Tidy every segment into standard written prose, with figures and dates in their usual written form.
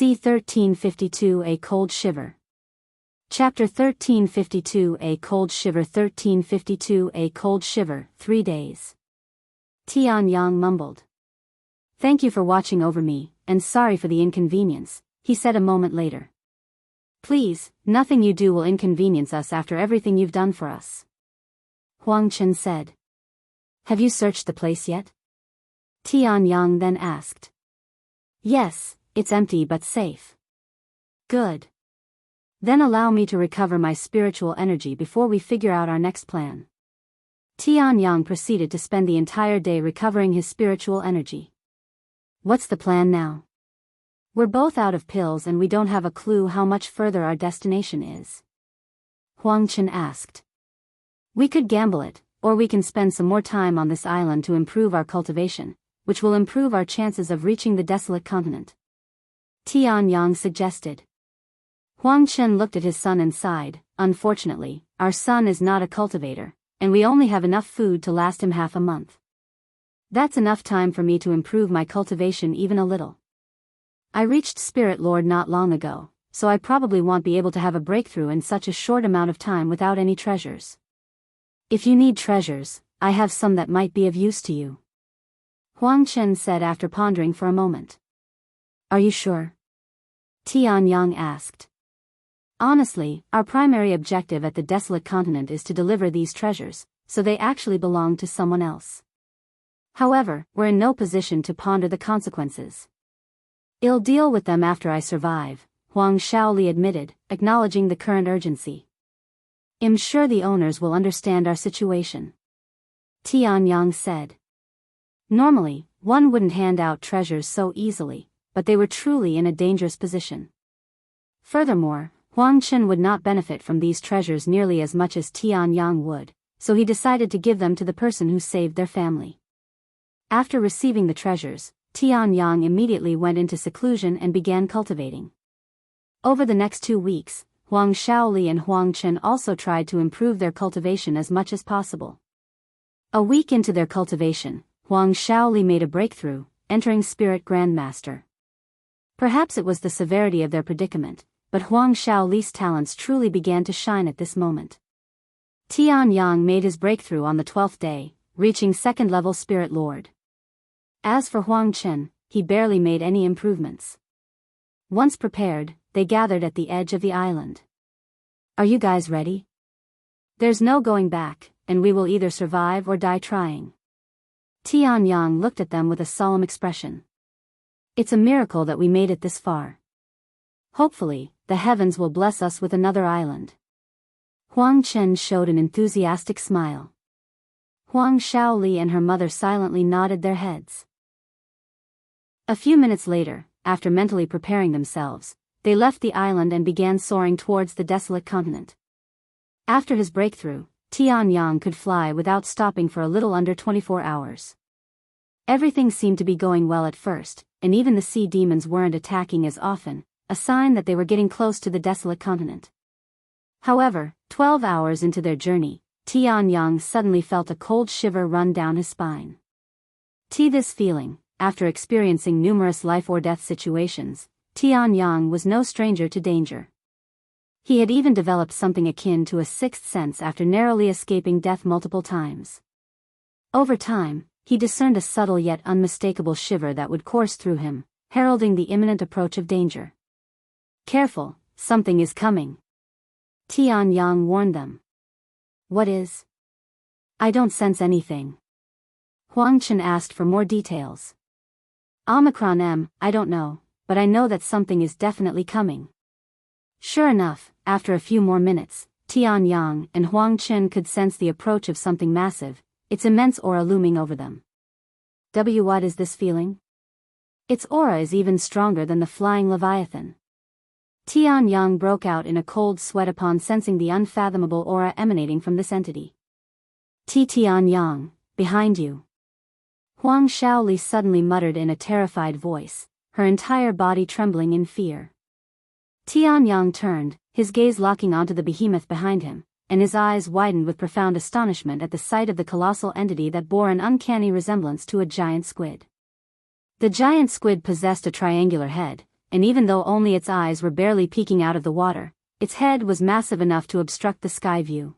C1352 A Cold Shiver. Chapter 1352 A Cold Shiver. 1352 A Cold Shiver, 3 days. Tianyang mumbled. Thank you for watching over me, and sorry for the inconvenience, he said a moment later. Please, nothing you do will inconvenience us after everything you've done for us. Huang said. Have you searched the place yet? Tianyang then asked. Yes, it's empty but safe. Good. Then allow me to recover my spiritual energy before we figure out our next plan. Tianyang proceeded to spend the entire day recovering his spiritual energy. What's the plan now? We're both out of pills and we don't have a clue how much further our destination is. Huang asked. We could gamble it, or we can spend some more time on this island to improve our cultivation, which will improve our chances of reaching the desolate continent. Tianyang suggested. Huang looked at his son and sighed. Unfortunately, our son is not a cultivator, and we only have enough food to last him half a month. That's enough time for me to improve my cultivation even a little. I reached Spirit Lord not long ago, so I probably won't be able to have a breakthrough in such a short amount of time without any treasures. If you need treasures, I have some that might be of use to you. Huang said after pondering for a moment. Are you sure? Tianyang asked. Honestly, our primary objective at the desolate continent is to deliver these treasures, so they actually belong to someone else. However, we're in no position to ponder the consequences. I'll deal with them after I survive, Huang Shaoli admitted, acknowledging the current urgency. I'm sure the owners will understand our situation. Tianyang said. Normally, one wouldn't hand out treasures so easily, but they were truly in a dangerous position. Furthermore, Huang would not benefit from these treasures nearly as much as Tianyang would, so he decided to give them to the person who saved their family. After receiving the treasures, Tianyang immediately went into seclusion and began cultivating. Over the next 2 weeks, Huang Shaoli and Huang also tried to improve their cultivation as much as possible. A week into their cultivation, Huang Shaoli made a breakthrough, entering Spirit Grandmaster. Perhaps it was the severity of their predicament, but Huang Shaoli's talents truly began to shine at this moment. Tianyang made his breakthrough on the 12th day, reaching 2nd level Spirit Lord. As for Huang he barely made any improvements. Once prepared, they gathered at the edge of the island. Are you guys ready? There's no going back, and we will either survive or die trying. Tianyang looked at them with a solemn expression. It's a miracle that we made it this far. Hopefully, the heavens will bless us with another island. Huang showed an enthusiastic smile. Huang Shaoli and her mother silently nodded their heads. A few minutes later, after mentally preparing themselves, they left the island and began soaring towards the desolate continent. After his breakthrough, Tianyang could fly without stopping for a little under 24 hours. Everything seemed to be going well at first, and even the sea demons weren't attacking as often, a sign that they were getting close to the desolate continent. However, 12 hours into their journey, Tianyang suddenly felt a cold shiver run down his spine. This feeling, after experiencing numerous life or death situations, Tianyang was no stranger to danger. He had even developed something akin to a sixth sense after narrowly escaping death multiple times. Over time, he discerned a subtle yet unmistakable shiver that would course through him, heralding the imminent approach of danger. Careful, something is coming. Tianyang warned them. What is? I don't sense anything. Huang asked for more details. Omicron I don't know, but I know that something is definitely coming. Sure enough, after a few more minutes, Tianyang and Huang could sense the approach of something massive, its immense aura looming over them. What is this feeling? Its aura is even stronger than the flying Leviathan. Tianyang broke out in a cold sweat upon sensing the unfathomable aura emanating from this entity. Tianyang, behind you. Huang Shaoli suddenly muttered in a terrified voice, her entire body trembling in fear. Tianyang turned, his gaze locking onto the behemoth behind him, and his eyes widened with profound astonishment at the sight of the colossal entity that bore an uncanny resemblance to a giant squid. The giant squid possessed a triangular head, and even though only its eyes were barely peeking out of the water, its head was massive enough to obstruct the sky view.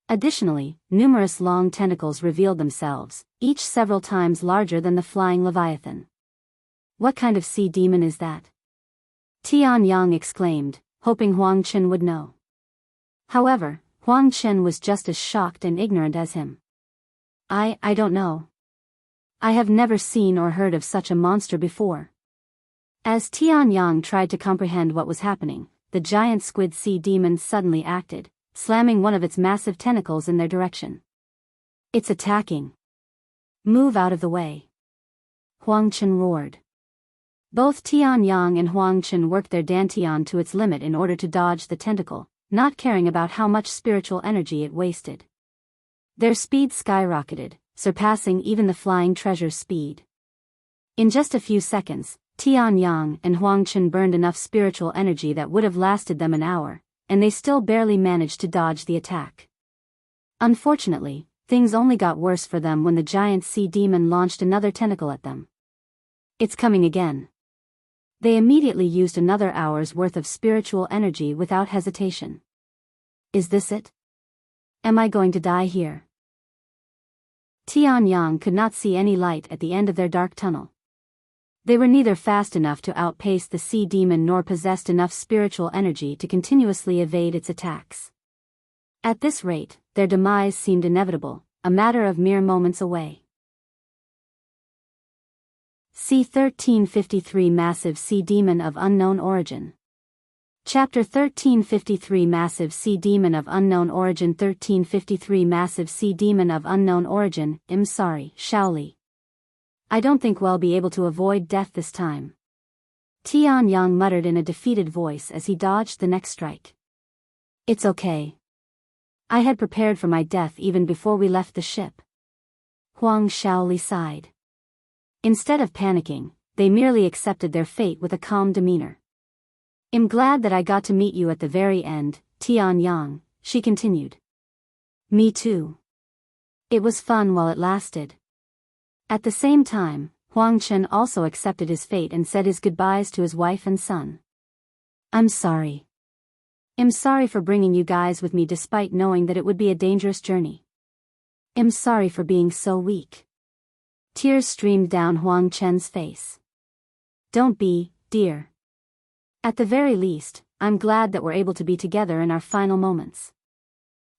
Additionally, numerous long tentacles revealed themselves, each several times larger than the flying leviathan. What kind of sea demon is that? Tianyang exclaimed, hoping Huang Chen would know. However, Huang Chen was just as shocked and ignorant as him. I don't know. I have never seen or heard of such a monster before. As Tianyang tried to comprehend what was happening, the giant squid sea demon suddenly acted, slamming one of its massive tentacles in their direction. It's attacking. Move out of the way. Huang Chen roared. Both Tianyang and Huang Chen worked their dantian to its limit in order to dodge the tentacle, not caring about how much spiritual energy it wasted. Their speed skyrocketed, surpassing even the flying treasure's speed. In just a few seconds, Tianyang and Huang Chen burned enough spiritual energy that would have lasted them an hour, and they still barely managed to dodge the attack. Unfortunately, things only got worse for them when the giant sea demon launched another tentacle at them. It's coming again. They immediately used another hour's worth of spiritual energy without hesitation. Is this it? Am I going to die here? Tianyang could not see any light at the end of their dark tunnel. They were neither fast enough to outpace the sea demon nor possessed enough spiritual energy to continuously evade its attacks. At this rate, their demise seemed inevitable, a matter of mere moments away. C1353 Massive Sea Demon of Unknown Origin. Chapter 1353 Massive Sea Demon of Unknown Origin. 1353 Massive Sea Demon of Unknown Origin. I'm sorry, Xiao. I don't think we'll be able to avoid death this time. Tianyang muttered in a defeated voice as he dodged the next strike. It's okay. I had prepared for my death even before we left the ship. Huang Xiao sighed. Instead of panicking, they merely accepted their fate with a calm demeanor. I'm glad that I got to meet you at the very end, Tianyang, she continued. Me too. It was fun while it lasted. At the same time, Huang Chen also accepted his fate and said his goodbyes to his wife and son. I'm sorry. I'm sorry for bringing you guys with me despite knowing that it would be a dangerous journey. I'm sorry for being so weak. Tears streamed down Huang Chen's face. Don't be, dear. At the very least, I'm glad that we're able to be together in our final moments.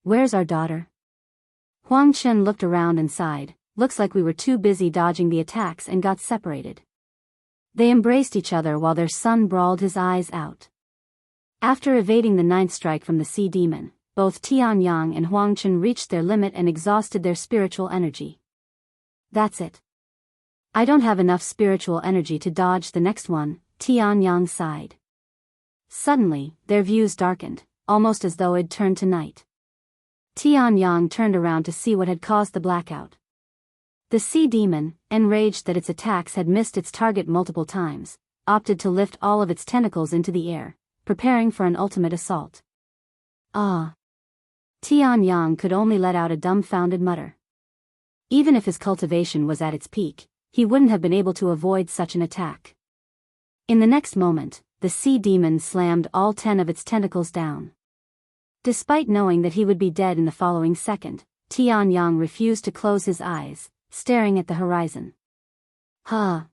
Where's our daughter? Huang Chen looked around and sighed. Looks like we were too busy dodging the attacks and got separated. They embraced each other while their son bawled his eyes out. After evading the ninth strike from the sea demon, both Tianyang and Huang Chen reached their limit and exhausted their spiritual energy. That's it. I don't have enough spiritual energy to dodge the next one, Tianyang sighed. Suddenly, their views darkened, almost as though it'd turned to night. Tianyang turned around to see what had caused the blackout. The sea demon, enraged that its attacks had missed its target multiple times, opted to lift all of its tentacles into the air, preparing for an ultimate assault. Ah! Tianyang could only let out a dumbfounded mutter. Even if his cultivation was at its peak, he wouldn't have been able to avoid such an attack. In the next moment, the sea demon slammed all 10 of its tentacles down. Despite knowing that he would be dead in the following second, Tianyang refused to close his eyes, staring at the horizon. Huh.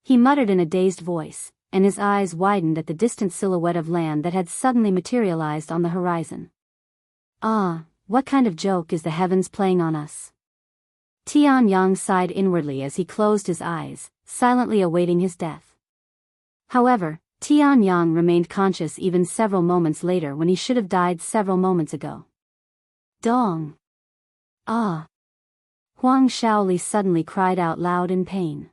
He muttered in a dazed voice, and his eyes widened at the distant silhouette of land that had suddenly materialized on the horizon. Ah, what kind of joke is the heavens playing on us? Tianyang sighed inwardly as he closed his eyes, silently awaiting his death. However, Tianyang remained conscious even several moments later when he should have died several moments ago. Dong! Ah! Huang Xiao suddenly cried out loud in pain.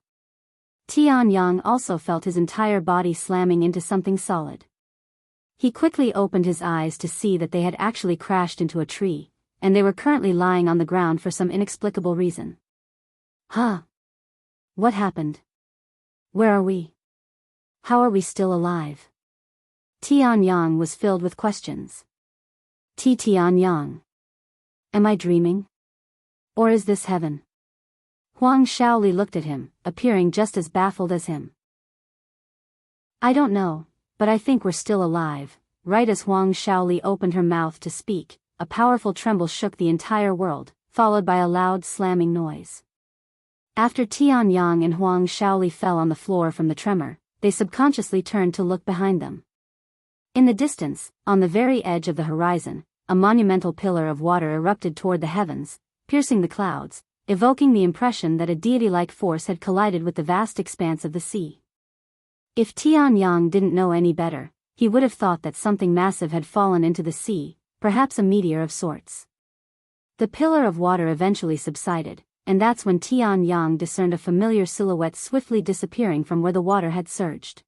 Tianyang also felt his entire body slamming into something solid. He quickly opened his eyes to see that they had actually crashed into a tree, and they were currently lying on the ground for some inexplicable reason. Huh? What happened? Where are we? How are we still alive? Tianyang was filled with questions. Tianyang. Am I dreaming? Or is this heaven? Huang Xiao looked at him, appearing just as baffled as him. I don't know, but I think we're still alive. Right as Huang Shaoli opened her mouth to speak, a powerful tremble shook the entire world, followed by a loud slamming noise. After Tianyang and Huang Shaoli fell on the floor from the tremor, they subconsciously turned to look behind them. In the distance, on the very edge of the horizon, a monumental pillar of water erupted toward the heavens, piercing the clouds, evoking the impression that a deity-like force had collided with the vast expanse of the sea. If Tianyang didn't know any better, he would have thought that something massive had fallen into the sea, perhaps a meteor of sorts. The pillar of water eventually subsided, and that's when Tianyang discerned a familiar silhouette swiftly disappearing from where the water had surged.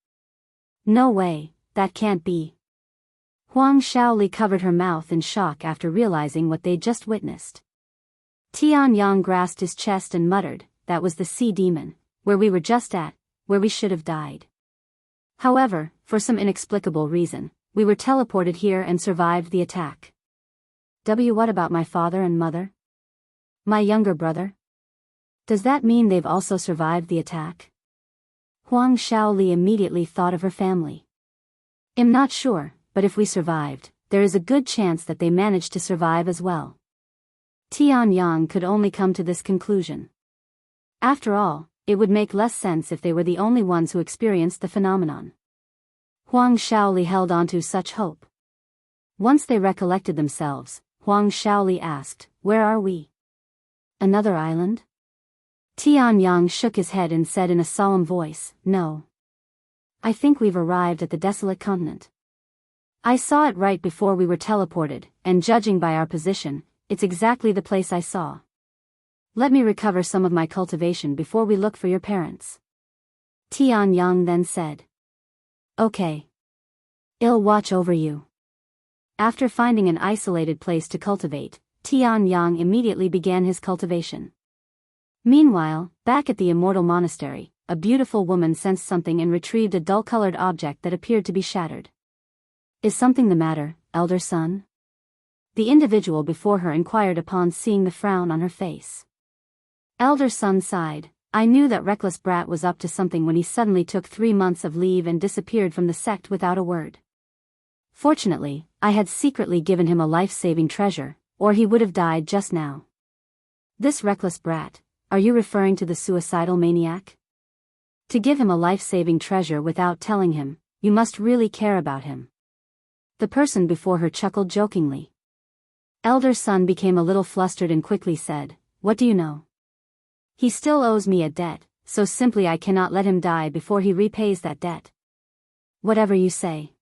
No way, that can't be. Huang Shaoli covered her mouth in shock after realizing what they'd just witnessed. Tianyang grasped his chest and muttered, "That was the sea demon, where we were just at, where we should have died. However, for some inexplicable reason, we were teleported here and survived the attack." What about my father and mother? My younger brother? Does that mean they've also survived the attack? Huang Shaoli immediately thought of her family. I'm not sure, but if we survived, there is a good chance that they managed to survive as well. Tianyang could only come to this conclusion. After all, it would make less sense if they were the only ones who experienced the phenomenon. Huang Shaoli held on to such hope. Once they recollected themselves, Huang Shaoli asked, "Where are we? Another island?" Tianyang shook his head and said in a solemn voice, "No. I think we've arrived at the desolate continent. I saw it right before we were teleported, and judging by our position, it's exactly the place I saw. Let me recover some of my cultivation before we look for your parents." Tianyang then said, "Okay. I'll watch over you." After finding an isolated place to cultivate, Tianyang immediately began his cultivation. Meanwhile, back at the Immortal Monastery, a beautiful woman sensed something and retrieved a dull-colored object that appeared to be shattered. "Is something the matter, Elder Sun?" the individual before her inquired upon seeing the frown on her face. Elder Sun sighed. "I knew that reckless brat was up to something when he suddenly took 3 months of leave and disappeared from the sect without a word. Fortunately, I had secretly given him a life-saving treasure, or he would have died just now." "This reckless brat, are you referring to the suicidal maniac? To give him a life-saving treasure without telling him, you must really care about him." The person before her chuckled jokingly. Elder Sun became a little flustered and quickly said, "What do you know? He still owes me a debt, so simply I cannot let him die before he repays that debt." "Whatever you say."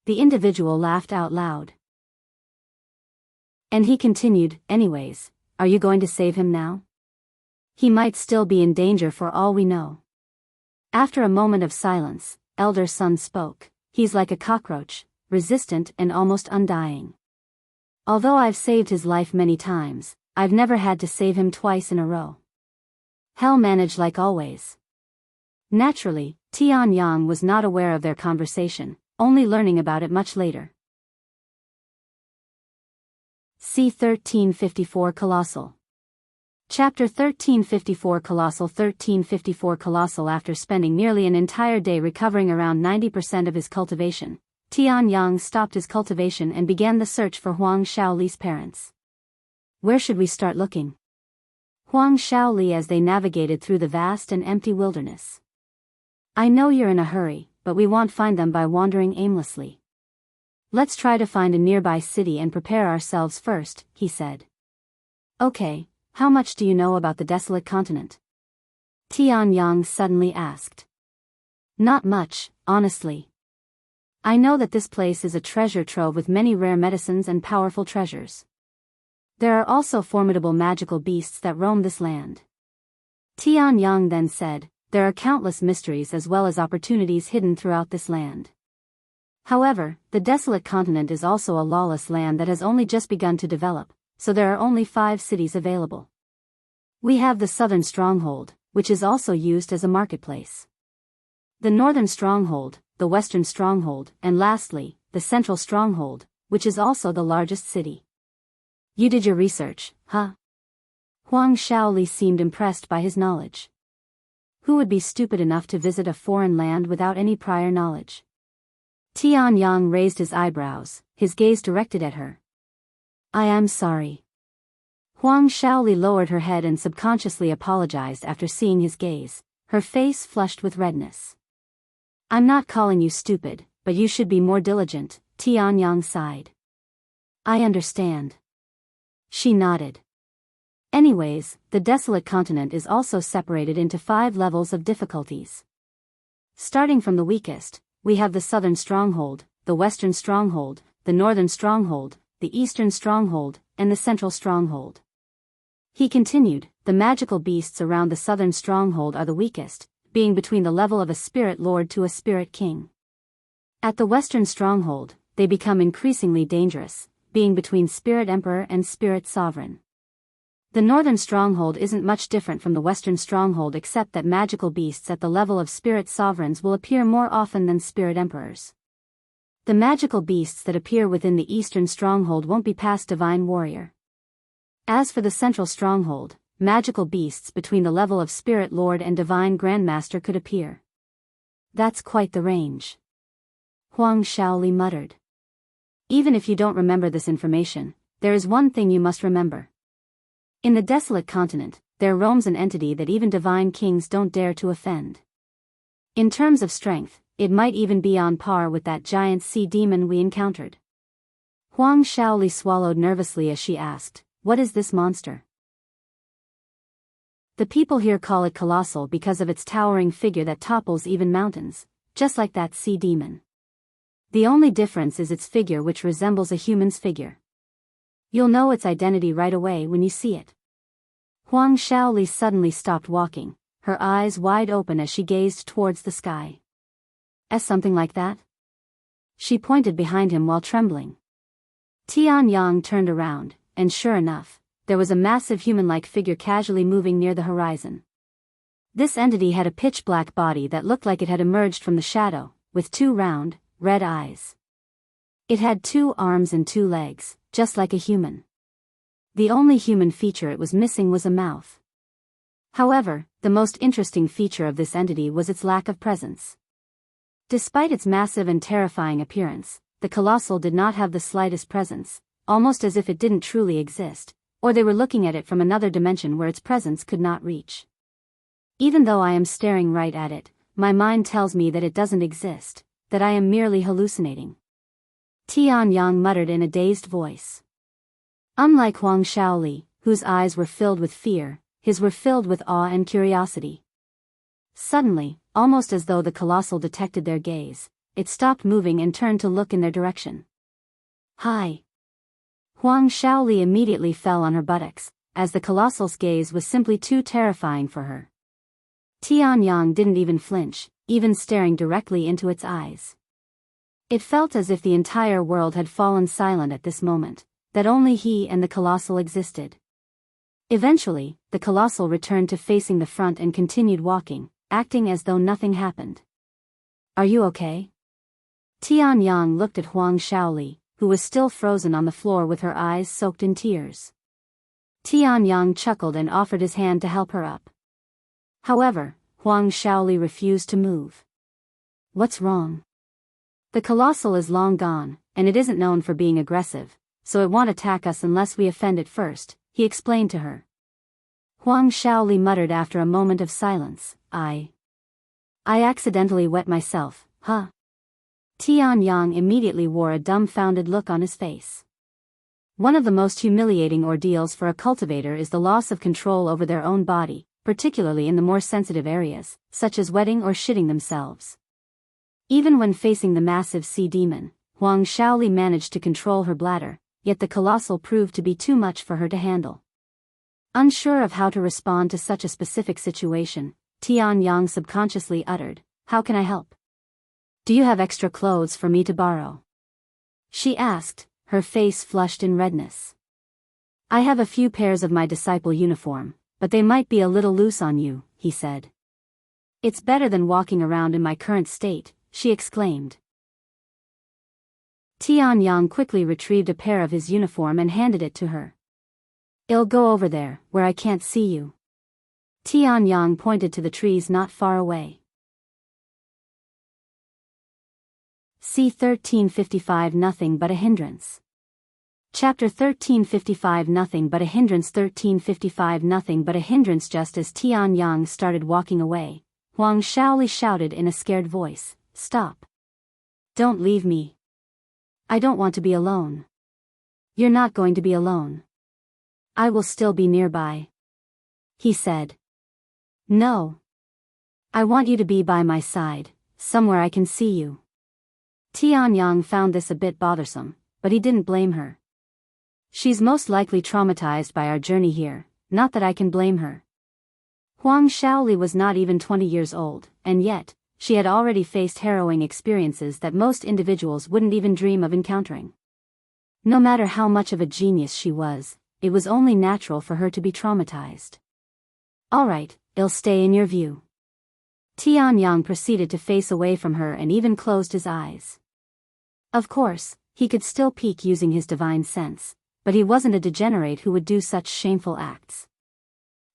The individual laughed out loud. And he continued, "Anyways, are you going to save him now? He might still be in danger for all we know." After a moment of silence, Elder Sun spoke. "He's like a cockroach, resistant and almost undying. Although I've saved his life many times, I've never had to save him twice in a row. Hell managed like always." Naturally, Tianyang was not aware of their conversation, only learning about it much later. C1354 Colossal. Chapter 1354 Colossal. 1354 Colossal. After spending nearly an entire day recovering around 90% of his cultivation, Tianyang stopped his cultivation and began the search for Huang Shaoli's parents. "Where should we start looking?" Huang Shaoli as they navigated through the vast and empty wilderness. "I know you're in a hurry, but we won't find them by wandering aimlessly. Let's try to find a nearby city and prepare ourselves first," he said. "Okay, how much do you know about the desolate continent?" Tianyang suddenly asked. "Not much, honestly. I know that this place is a treasure trove with many rare medicines and powerful treasures. There are also formidable magical beasts that roam this land." Tianyang then said, "There are countless mysteries as well as opportunities hidden throughout this land. However, the desolate continent is also a lawless land that has only just begun to develop, so there are only 5 cities available. We have the southern stronghold, which is also used as a marketplace. The northern stronghold, the western stronghold, and lastly, the central stronghold, which is also the largest city." "You did your research, huh?" Huang Shaoli seemed impressed by his knowledge. Who would be stupid enough to visit a foreign land without any prior knowledge? Tianyang raised his eyebrows, his gaze directed at her. I am sorry. Huang Shaoli lowered her head and subconsciously apologized after seeing his gaze, her face flushed with redness. I'm not calling you stupid, but you should be more diligent, Tianyang sighed. I understand. She nodded. Anyways, the desolate continent is also separated into 5 levels of difficulties. Starting from the weakest, we have the southern stronghold, the western stronghold, the northern stronghold, the eastern stronghold, and the central stronghold. He continued, the magical beasts around the southern stronghold are the weakest, being between the level of a spirit lord to a spirit king. At the western stronghold, they become increasingly dangerous, being between spirit emperor and spirit sovereign. The northern stronghold isn't much different from the western stronghold except that magical beasts at the level of spirit sovereigns will appear more often than spirit emperors. The magical beasts that appear within the eastern stronghold won't be past divine warrior. As for the central stronghold, magical beasts between the level of spirit lord and divine grandmaster could appear. That's quite the range. Huang Shaoli muttered. Even if you don't remember this information, there is one thing you must remember. In the desolate continent, there roams an entity that even divine kings don't dare to offend. In terms of strength, it might even be on par with that giant sea demon we encountered. Huang Shaoli swallowed nervously as she asked, what is this monster? The people here call it Colossal because of its towering figure that topples even mountains, just like that sea demon. The only difference is its figure, which resembles a human's figure. You'll know its identity right away when you see it. Huang Shaoli suddenly stopped walking, her eyes wide open as she gazed towards the sky. Something like that? She pointed behind him while trembling. Tianyang turned around, and sure enough, there was a massive human-like figure casually moving near the horizon. This entity had a pitch-black body that looked like it had emerged from the shadow, with 2 round, red eyes. It had 2 arms and 2 legs, just like a human. The only human feature it was missing was a mouth. However, the most interesting feature of this entity was its lack of presence. Despite its massive and terrifying appearance, the Colossal did not have the slightest presence, almost as if it didn't truly exist, or they were looking at it from another dimension where its presence could not reach. Even though I am staring right at it, my mind tells me that it doesn't exist, that I am merely hallucinating. Tianyang muttered in a dazed voice. Unlike Huang Shaoli, whose eyes were filled with fear, his were filled with awe and curiosity. Suddenly, almost as though the Colossal detected their gaze, it stopped moving and turned to look in their direction. Hi! Huang Shaoli immediately fell on her buttocks, as the Colossal's gaze was simply too terrifying for her. Tianyang didn't even flinch, even staring directly into its eyes. It felt as if the entire world had fallen silent at this moment, that only he and the Colossal existed. Eventually, the Colossal returned to facing the front and continued walking, acting as though nothing happened. Are you okay? Tianyang looked at Huang Shaoli, who was still frozen on the floor with her eyes soaked in tears. Tianyang chuckled and offered his hand to help her up. However, Huang Shaoli refused to move. What's wrong? The Colossal is long gone, and it isn't known for being aggressive, so it won't attack us unless we offend it first, he explained to her. Huang Shaoli muttered after a moment of silence, I accidentally wet myself, huh? Tianyang immediately wore a dumbfounded look on his face. One of the most humiliating ordeals for a cultivator is the loss of control over their own body, particularly in the more sensitive areas, such as wetting or shitting themselves. Even when facing the massive sea demon, Huang Shaoli managed to control her bladder, yet the Colossal proved to be too much for her to handle. Unsure of how to respond to such a specific situation, Tianyang subconsciously uttered, "How can I help? Do you have extra clothes for me to borrow?" She asked, her face flushed in redness. "I have a few pairs of my disciple uniform, but they might be a little loose on you," he said. "It's better than walking around in my current state," she exclaimed. Tianyang quickly retrieved a pair of his uniform and handed it to her. "It'll go over there, where I can't see you." Tianyang pointed to the trees not far away. C1355 Nothing but a Hindrance. Chapter 1355 Nothing but a Hindrance. 1355 Nothing but a hindrance. Just as Tianyang started walking away, Huang Shaoli shouted in a scared voice, "Stop. Don't leave me. I don't want to be alone." "You're not going to be alone. I will still be nearby," he said. "No. I want you to be by my side, somewhere I can see you." Tianyang found this a bit bothersome, but he didn't blame her. "She's most likely traumatized by our journey here, not that I can blame her." Huang Shaoli was not even 20 years old, and yet, she had already faced harrowing experiences that most individuals wouldn't even dream of encountering. No matter how much of a genius she was, it was only natural for her to be traumatized. "All right, I'll stay in your view." Tianyang proceeded to face away from her and even closed his eyes. Of course, he could still peek using his divine sense, but he wasn't a degenerate who would do such shameful acts.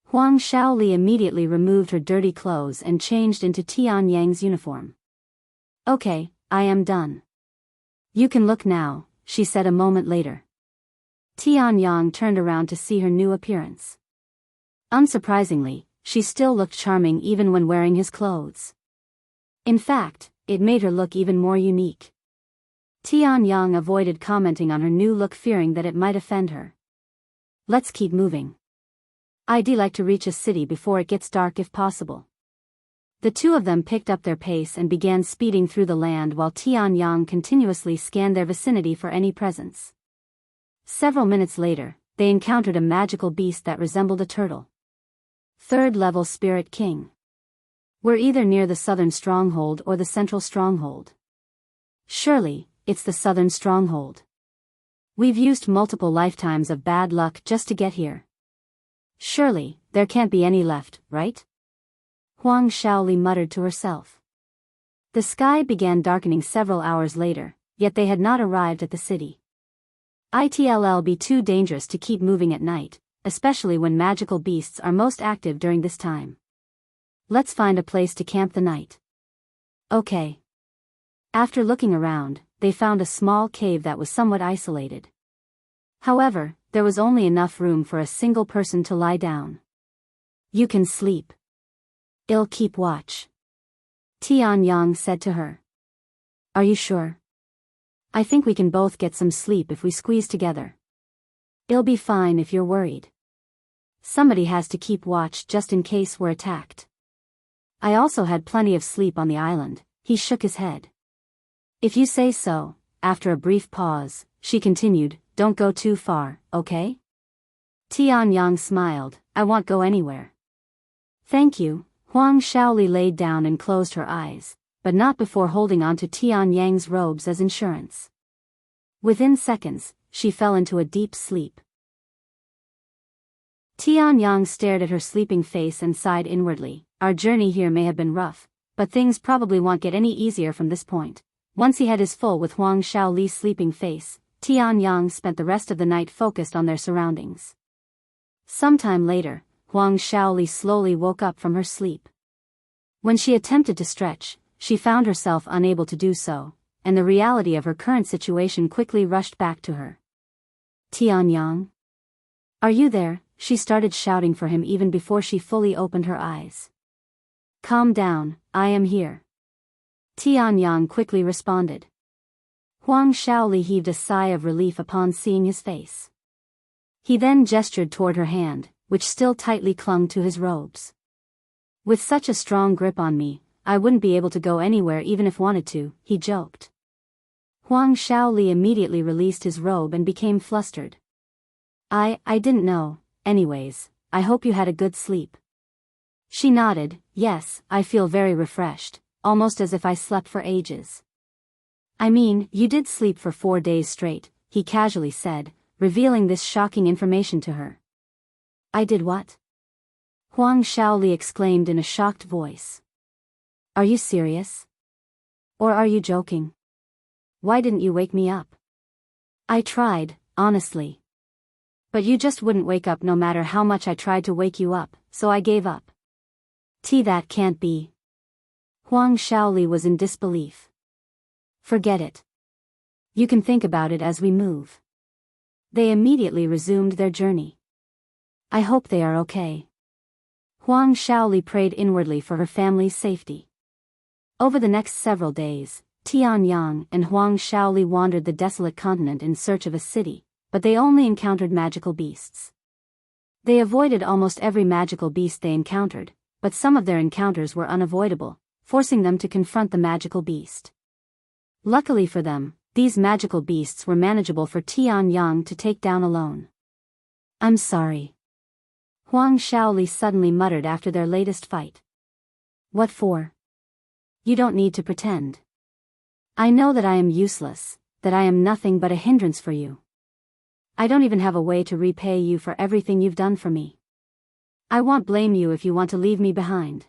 Huang Shaoli immediately removed her dirty clothes and changed into Tianyang's uniform. "Okay, I am done. You can look now," she said a moment later. Tianyang turned around to see her new appearance. Unsurprisingly, she still looked charming even when wearing his clothes. In fact, it made her look even more unique. Tianyang avoided commenting on her new look, fearing that it might offend her. "Let's keep moving. I'd like to reach a city before it gets dark if possible." The two of them picked up their pace and began speeding through the land while Tianyang continuously scanned their vicinity for any presence. Several minutes later, they encountered a magical beast that resembled a turtle. Third-level Spirit King. "We're either near the southern stronghold or the central stronghold." "Surely, it's the southern stronghold. We've used multiple lifetimes of bad luck just to get here. Surely, there can't be any left, right?" Huang Shaoli muttered to herself. The sky began darkening several hours later, yet they had not arrived at the city. It'll be too dangerous to keep moving at night, especially when magical beasts are most active during this time. "Let's find a place to camp the night." "Okay." After looking around, they found a small cave that was somewhat isolated. However, there was only enough room for a single person to lie down. "You can sleep. I'll keep watch," Tianyang said to her. "Are you sure? I think we can both get some sleep if we squeeze together." "It'll be fine if you're worried. Somebody has to keep watch just in case we're attacked." "I also had plenty of sleep on the island," he shook his head. "If you say so." After a brief pause, she continued, "Don't go too far, okay?" Tianyang smiled, "I won't go anywhere." "Thank you." Huang Shaoli laid down and closed her eyes, but not before holding on to Tianyang's robes as insurance. Within seconds, she fell into a deep sleep. Tianyang stared at her sleeping face and sighed inwardly. Our journey here may have been rough, but things probably won't get any easier from this point. Once he had his full with Huang Shaoli's sleeping face, Tianyang spent the rest of the night focused on their surroundings. Sometime later, Huang Shaoli slowly woke up from her sleep. When she attempted to stretch, she found herself unable to do so, and the reality of her current situation quickly rushed back to her. "Tianyang? Are you there?" She started shouting for him even before she fully opened her eyes. "Calm down, I am here," Tianyang quickly responded. Huang Shaoli heaved a sigh of relief upon seeing his face. He then gestured toward her hand, which still tightly clung to his robes. "With such a strong grip on me, I wouldn't be able to go anywhere even if wanted to," he joked. Huang Shaoli immediately released his robe and became flustered. I didn't know. Anyways, I hope you had a good sleep." She nodded. "Yes, I feel very refreshed, almost as if I slept for ages." "I mean, you did sleep for 4 days straight," he casually said, revealing this shocking information to her. "I did what?" Huang Shaoli exclaimed in a shocked voice. "Are you serious? Or are you joking? Why didn't you wake me up?" "I tried, honestly. But you just wouldn't wake up no matter how much I tried to wake you up, so I gave up." That can't be. Huang Shaoli was in disbelief. Forget it. You can think about it as we move. They immediately resumed their journey. I hope they are okay. Huang Shaoli prayed inwardly for her family's safety. Over the next several days, Tianyang and Huang Shaoli wandered the desolate continent in search of a city, but they only encountered magical beasts. They avoided almost every magical beast they encountered, but some of their encounters were unavoidable, forcing them to confront the magical beast. Luckily for them, these magical beasts were manageable for Tianyang to take down alone. I'm sorry. Huang Shaoli suddenly muttered after their latest fight. What for? You don't need to pretend. I know that I am useless, that I am nothing but a hindrance for you. I don't even have a way to repay you for everything you've done for me. I won't blame you if you want to leave me behind.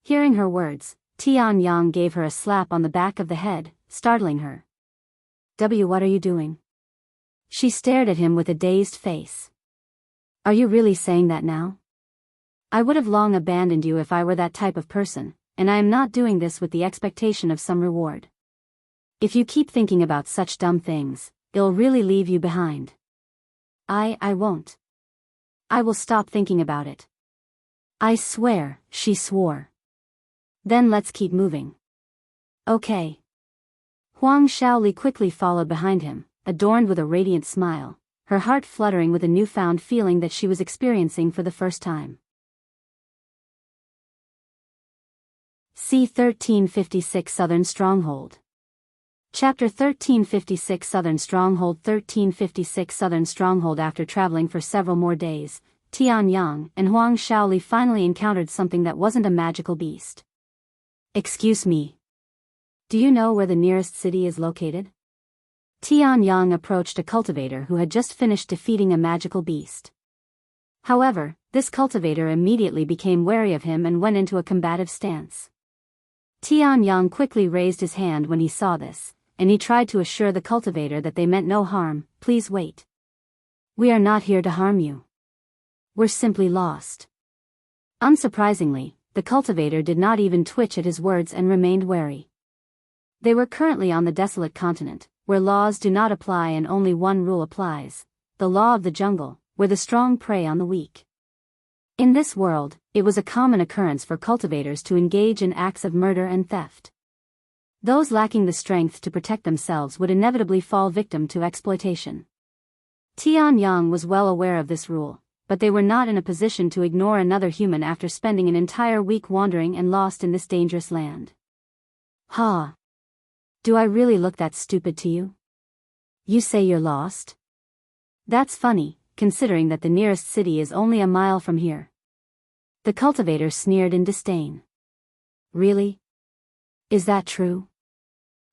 Hearing her words, Tianyang gave her a slap on the back of the head, startling her. What are you doing? She stared at him with a dazed face. Are you really saying that now? I would have long abandoned you if I were that type of person, and I am not doing this with the expectation of some reward. If you keep thinking about such dumb things, it'll really leave you behind. I won't. I will stop thinking about it. I swear, she swore. Then let's keep moving. Okay. Huang Shaoli quickly followed behind him, adorned with a radiant smile, her heart fluttering with a newfound feeling that she was experiencing for the first time. C1356 Southern Stronghold. Chapter 1356 Southern Stronghold. 1356 Southern Stronghold. After traveling for several more days, Tianyang and Huang Shaoli finally encountered something that wasn't a magical beast. Excuse me. Do you know where the nearest city is located? Tianyang approached a cultivator who had just finished defeating a magical beast. However, this cultivator immediately became wary of him and went into a combative stance. Tianyang quickly raised his hand when he saw this, and he tried to assure the cultivator that they meant no harm. Please wait. We are not here to harm you. We're simply lost. Unsurprisingly, the cultivator did not even twitch at his words and remained wary. They were currently on the desolate continent, where laws do not apply and only one rule applies, the law of the jungle, where the strong prey on the weak. In this world, it was a common occurrence for cultivators to engage in acts of murder and theft. Those lacking the strength to protect themselves would inevitably fall victim to exploitation. Tianyang was well aware of this rule, but they were not in a position to ignore another human after spending an entire week wandering and lost in this dangerous land. Ha! Do I really look that stupid to you? You say you're lost? That's funny, considering that the nearest city is only a mile from here. The cultivator sneered in disdain. Really? Is that true?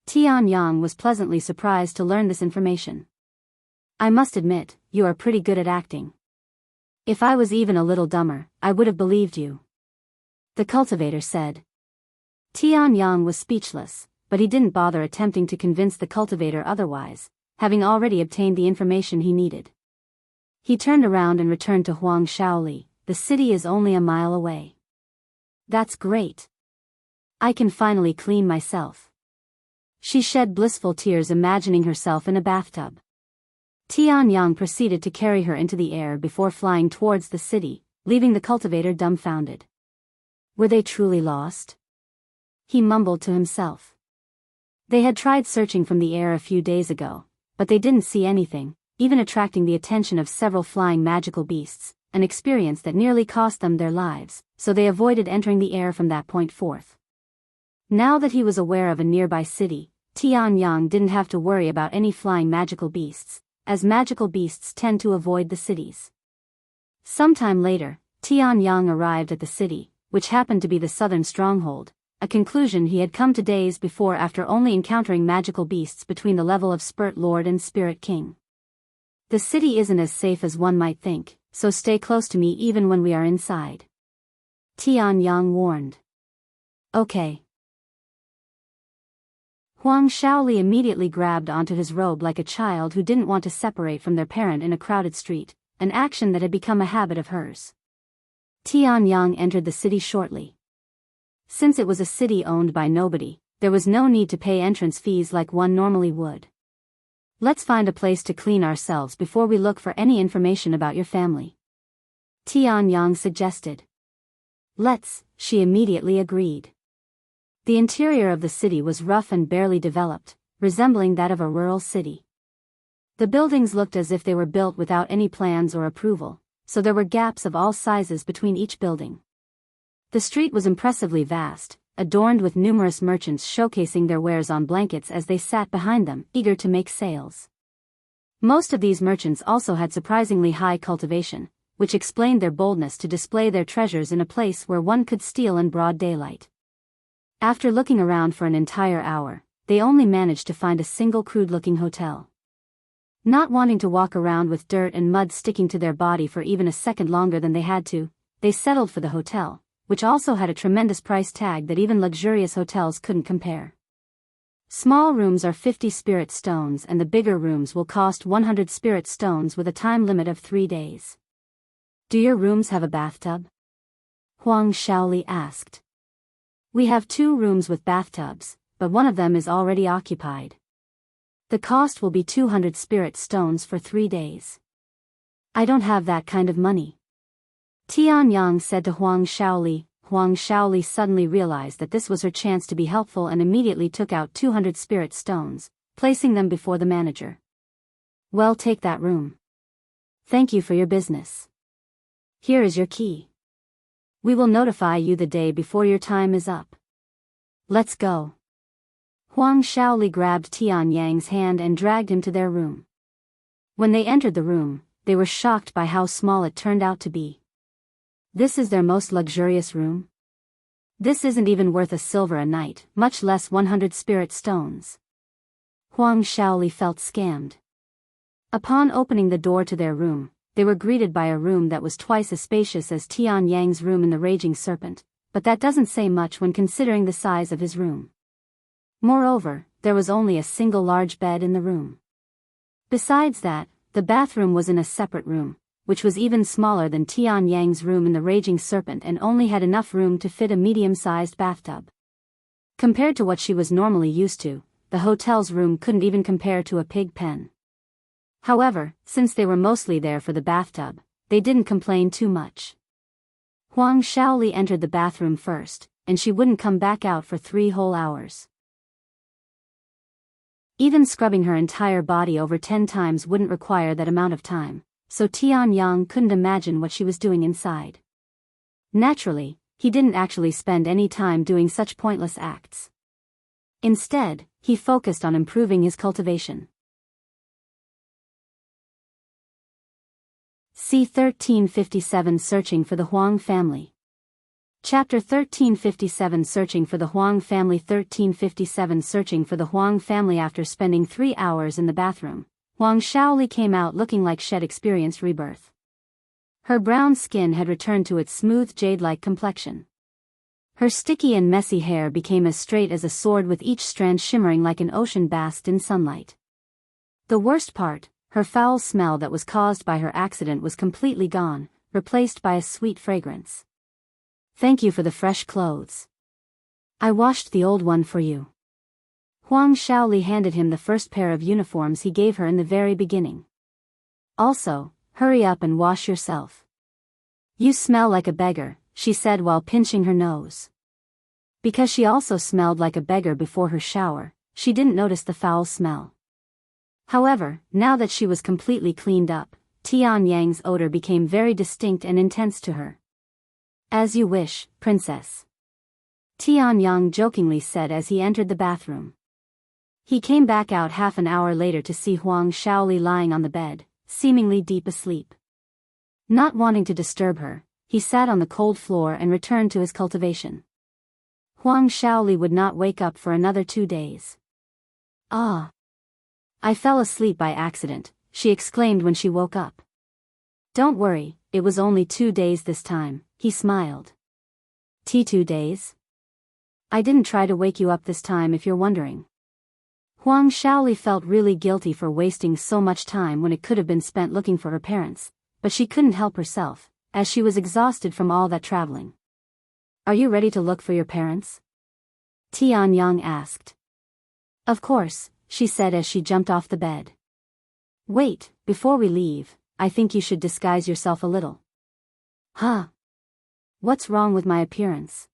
Tianyang was pleasantly surprised to learn this information. I must admit, you are pretty good at acting. If I was even a little dumber, I would have believed you. The cultivator said. Tianyang was speechless, but he didn't bother attempting to convince the cultivator otherwise, having already obtained the information he needed. He turned around and returned to Huang Shaoli. The city is only a mile away. That's great. I can finally clean myself. She shed blissful tears imagining herself in a bathtub. Tianyang proceeded to carry her into the air before flying towards the city, leaving the cultivator dumbfounded. Were they truly lost? He mumbled to himself. They had tried searching from the air a few days ago, but they didn't see anything, even attracting the attention of several flying magical beasts, an experience that nearly cost them their lives, so they avoided entering the air from that point forth. Now that he was aware of a nearby city, Tianyang didn't have to worry about any flying magical beasts, as magical beasts tend to avoid the cities. Sometime later, Tianyang arrived at the city, which happened to be the southern stronghold, a conclusion he had come to days before after only encountering magical beasts between the level of Spirit Lord and Spirit King. The city isn't as safe as one might think, so stay close to me even when we are inside. Tianyang warned. Okay. Huang Shaoli immediately grabbed onto his robe like a child who didn't want to separate from their parent in a crowded street, an action that had become a habit of hers. Tianyang entered the city shortly. Since it was a city owned by nobody, there was no need to pay entrance fees like one normally would. Let's find a place to clean ourselves before we look for any information about your family, Tianyang suggested. Let's, she immediately agreed. The interior of the city was rough and barely developed, resembling that of a rural city. The buildings looked as if they were built without any plans or approval, so there were gaps of all sizes between each building. The street was impressively vast, adorned with numerous merchants showcasing their wares on blankets as they sat behind them, eager to make sales. Most of these merchants also had surprisingly high cultivation, which explained their boldness to display their treasures in a place where one could steal in broad daylight. After looking around for an entire hour, they only managed to find a single crude-looking hotel. Not wanting to walk around with dirt and mud sticking to their body for even a second longer than they had to, they settled for the hotel, which also had a tremendous price tag that even luxurious hotels couldn't compare. Small rooms are 50 spirit stones and the bigger rooms will cost 100 spirit stones with a time limit of 3 days. Do your rooms have a bathtub? Huang Shaoli asked. We have 2 rooms with bathtubs, but one of them is already occupied. The cost will be 200 spirit stones for 3 days. I don't have that kind of money, Tianyang said to Huang Shaoli. Huang Shaoli suddenly realized that this was her chance to be helpful and immediately took out 200 spirit stones, placing them before the manager. Well, take that room. Thank you for your business. Here is your key. We will notify you the day before your time is up. Let's go. Huang Shaoli grabbed Tianyang's hand and dragged him to their room. When they entered the room, they were shocked by how small it turned out to be. This is their most luxurious room? This isn't even worth a silver a night, much less 100 spirit stones. Huang Shaoli felt scammed. Upon opening the door to their room, they were greeted by a room that was twice as spacious as Tianyang's room in the Raging Serpent, but that doesn't say much when considering the size of his room. Moreover, there was only a single large bed in the room. Besides that, the bathroom was in a separate room, which was even smaller than Tianyang's room in the Raging Serpent and only had enough room to fit a medium-sized bathtub. Compared to what she was normally used to, the hotel's room couldn't even compare to a pig pen. However, since they were mostly there for the bathtub, they didn't complain too much. Huang Shaoli entered the bathroom first, and she wouldn't come back out for 3 whole hours. Even scrubbing her entire body over 10 times wouldn't require that amount of time, so Tianyang couldn't imagine what she was doing inside. Naturally, he didn't actually spend any time doing such pointless acts. Instead, he focused on improving his cultivation. C1357 Searching for the Huang Family. Chapter 1357 Searching for the Huang Family. 1357 Searching for the Huang Family. After spending 3 hours in the bathroom, Huang Shaoli came out looking like she'd experienced rebirth. Her brown skin had returned to its smooth jade-like complexion. Her sticky and messy hair became as straight as a sword with each strand shimmering like an ocean basked in sunlight. The worst part, her foul smell that was caused by her accident was completely gone, replaced by a sweet fragrance. Thank you for the fresh clothes. I washed the old one for you. Huang Shaoli handed him the first pair of uniforms he gave her in the very beginning. Also, hurry up and wash yourself. You smell like a beggar, she said while pinching her nose. Because she also smelled like a beggar before her shower, she didn't notice the foul smell. However, now that she was completely cleaned up, Tianyang's odor became very distinct and intense to her. As you wish, princess, Tianyang jokingly said as he entered the bathroom. He came back out half an hour later to see Huang Shaoli lying on the bed, seemingly deep asleep. Not wanting to disturb her, he sat on the cold floor and returned to his cultivation. Huang Shaoli would not wake up for another 2 days. Ah! I fell asleep by accident, she exclaimed when she woke up. Don't worry, it was only 2 days this time, he smiled. 2 days? I didn't try to wake you up this time if you're wondering. Huang Shaoli felt really guilty for wasting so much time when it could have been spent looking for her parents, but she couldn't help herself, as she was exhausted from all that traveling. Are you ready to look for your parents? Tianyang asked. Of course, she said as she jumped off the bed. Wait, before we leave, I think you should disguise yourself a little. Huh? What's wrong with my appearance?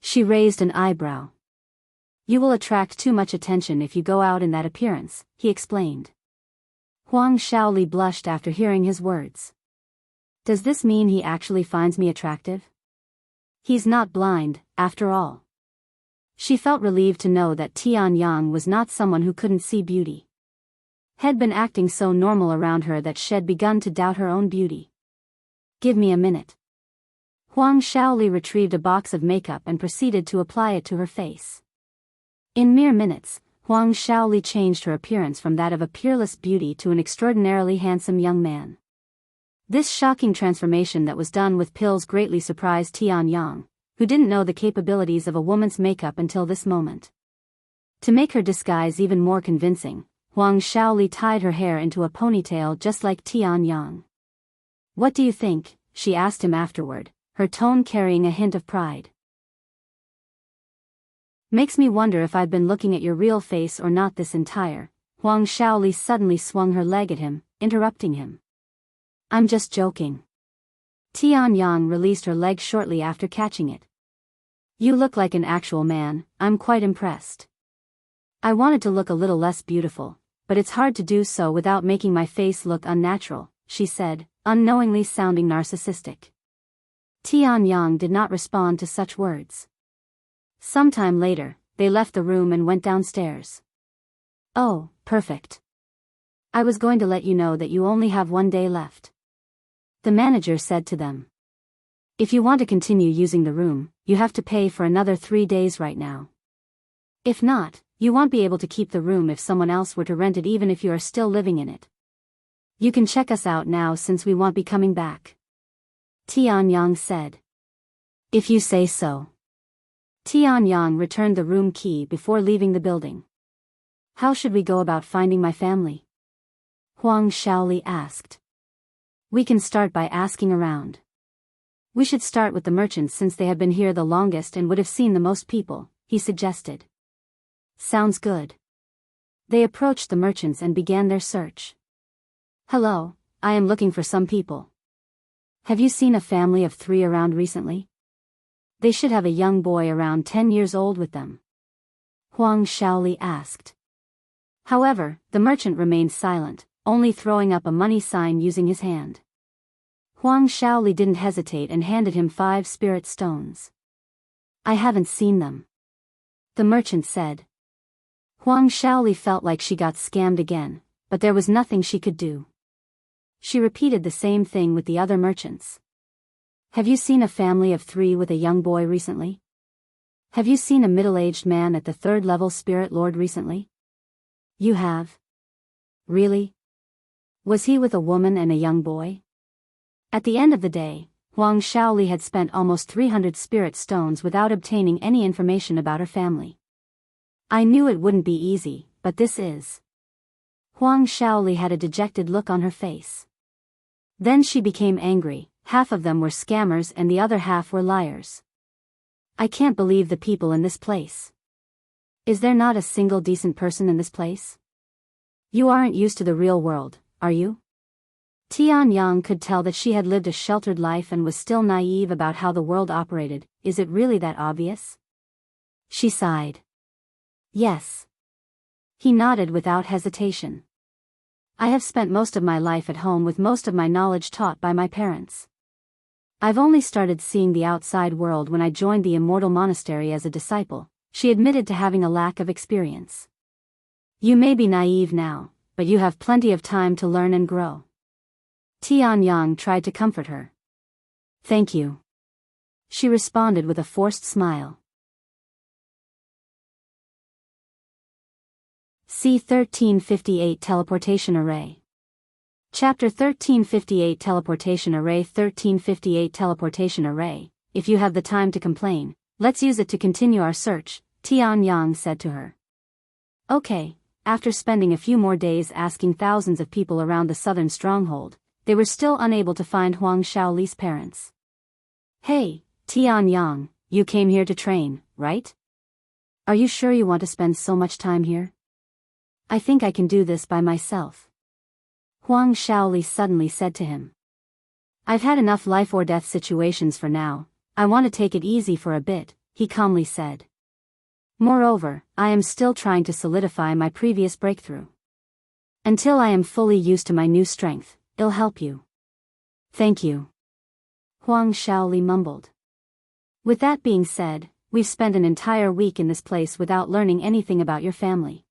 She raised an eyebrow. You will attract too much attention if you go out in that appearance, he explained. Huang Shaoli blushed after hearing his words. Does this mean he actually finds me attractive? He's not blind, after all. She felt relieved to know that Tianyang was not someone who couldn't see beauty. Had been acting so normal around her that she'd begun to doubt her own beauty. Give me a minute. Huang Shaoli retrieved a box of makeup and proceeded to apply it to her face. In mere minutes, Huang Shaoli changed her appearance from that of a peerless beauty to an extraordinarily handsome young man. This shocking transformation that was done with pills greatly surprised Tianyang, who didn't know the capabilities of a woman's makeup until this moment. To make her disguise even more convincing, Huang Shaoli tied her hair into a ponytail just like Tianyang. What do you think? She asked him afterward, her tone carrying a hint of pride. Makes me wonder if I've been looking at your real face or not this entire. Huang Shaoli suddenly swung her leg at him, interrupting him. I'm just joking. Tianyang released her leg shortly after catching it. You look like an actual man, I'm quite impressed. I wanted to look a little less beautiful, but it's hard to do so without making my face look unnatural, she said, unknowingly sounding narcissistic. Tianyang did not respond to such words. Sometime later, they left the room and went downstairs. Oh, perfect. I was going to let you know that you only have 1 day left. The manager said to them. If you want to continue using the room, you have to pay for another 3 days right now. If not, you won't be able to keep the room if someone else were to rent it even if you are still living in it. You can check us out now since we won't be coming back. Tianyang said. If you say so. Tianyang returned the room key before leaving the building. How should we go about finding my family? Huang Shaoli asked. We can start by asking around. We should start with the merchants since they have been here the longest and would have seen the most people, he suggested. Sounds good. They approached the merchants and began their search. Hello, I am looking for some people. Have you seen a family of 3 around recently? They should have a young boy around 10 years old with them. Huang Shaoli asked. However, the merchant remained silent, only throwing up a money sign using his hand. Huang Shaoli didn't hesitate and handed him 5 spirit stones. I haven't seen them. The merchant said. Huang Shaoli felt like she got scammed again, but there was nothing she could do. She repeated the same thing with the other merchants. Have you seen a family of 3 with a young boy recently? Have you seen a middle-aged man at the 3rd level spirit lord recently? You have? Really? Was he with a woman and a young boy? At the end of the day, Huang Shaoli had spent almost 300 spirit stones without obtaining any information about her family. I knew it wouldn't be easy, but this is. Huang Shaoli had a dejected look on her face. Then she became angry. Half of them were scammers and the other half were liars. I can't believe the people in this place. Is there not a single decent person in this place? You aren't used to the real world, are you? Tianyang could tell that she had lived a sheltered life and was still naive about how the world operated. Is it really that obvious? She sighed. Yes. He nodded without hesitation. I have spent most of my life at home with most of my knowledge taught by my parents. I've only started seeing the outside world when I joined the Immortal Monastery as a disciple. She admitted to having a lack of experience. You may be naive now, but you have plenty of time to learn and grow. Tianyang tried to comfort her. Thank you. She responded with a forced smile. C1358 Teleportation Array. Chapter 1358 Teleportation Array. 1358 Teleportation Array. If you have the time to complain, let's use it to continue our search, Tianyang said to her. Okay. After spending a few more days asking thousands of people around the southern stronghold, they were still unable to find Huang Shaoli's parents. Hey, Tian Yang, you came here to train, right? Are you sure you want to spend so much time here? I think I can do this by myself. Huang Shaoli suddenly said to him. I've had enough life or death situations for now, I want to take it easy for a bit, he calmly said. Moreover, I am still trying to solidify my previous breakthrough. Until I am fully used to my new strength, it'll help you. Thank you. Huang Shaoli mumbled. With that being said, we've spent an entire week in this place without learning anything about your family.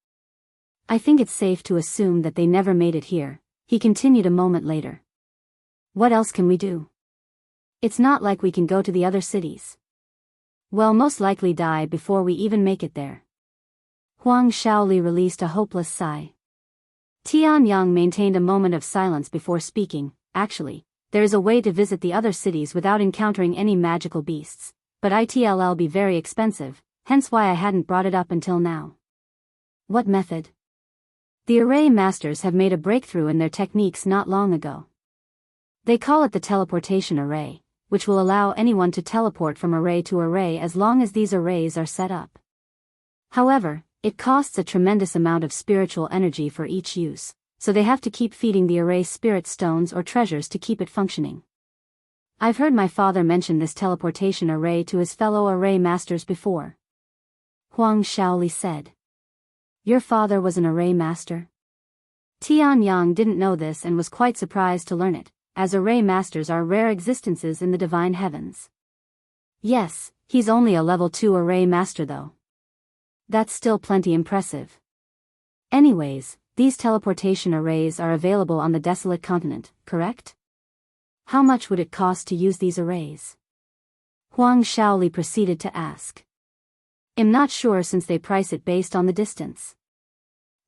I think it's safe to assume that they never made it here, he continued a moment later. What else can we do? It's not like we can go to the other cities. We'll most likely die before we even make it there. Huang Shaoli released a hopeless sigh. Tian Yang maintained a moment of silence before speaking. Actually, there is a way to visit the other cities without encountering any magical beasts, but it'll be very expensive, hence why I hadn't brought it up until now. What method? The array masters have made a breakthrough in their techniques not long ago. They call it the teleportation array, which will allow anyone to teleport from array to array as long as these arrays are set up. However, it costs a tremendous amount of spiritual energy for each use, so they have to keep feeding the array spirit stones or treasures to keep it functioning. I've heard my father mention this teleportation array to his fellow array masters before. Huang Shaoli said. Your father was an array master? Tian Yang didn't know this and was quite surprised to learn it, as array masters are rare existences in the divine heavens. Yes, he's only a level 2 array master though. That's still plenty impressive. Anyways, these teleportation arrays are available on the desolate continent, correct? How much would it cost to use these arrays? Huang Shaoli proceeded to ask. I'm not sure since they price it based on the distance.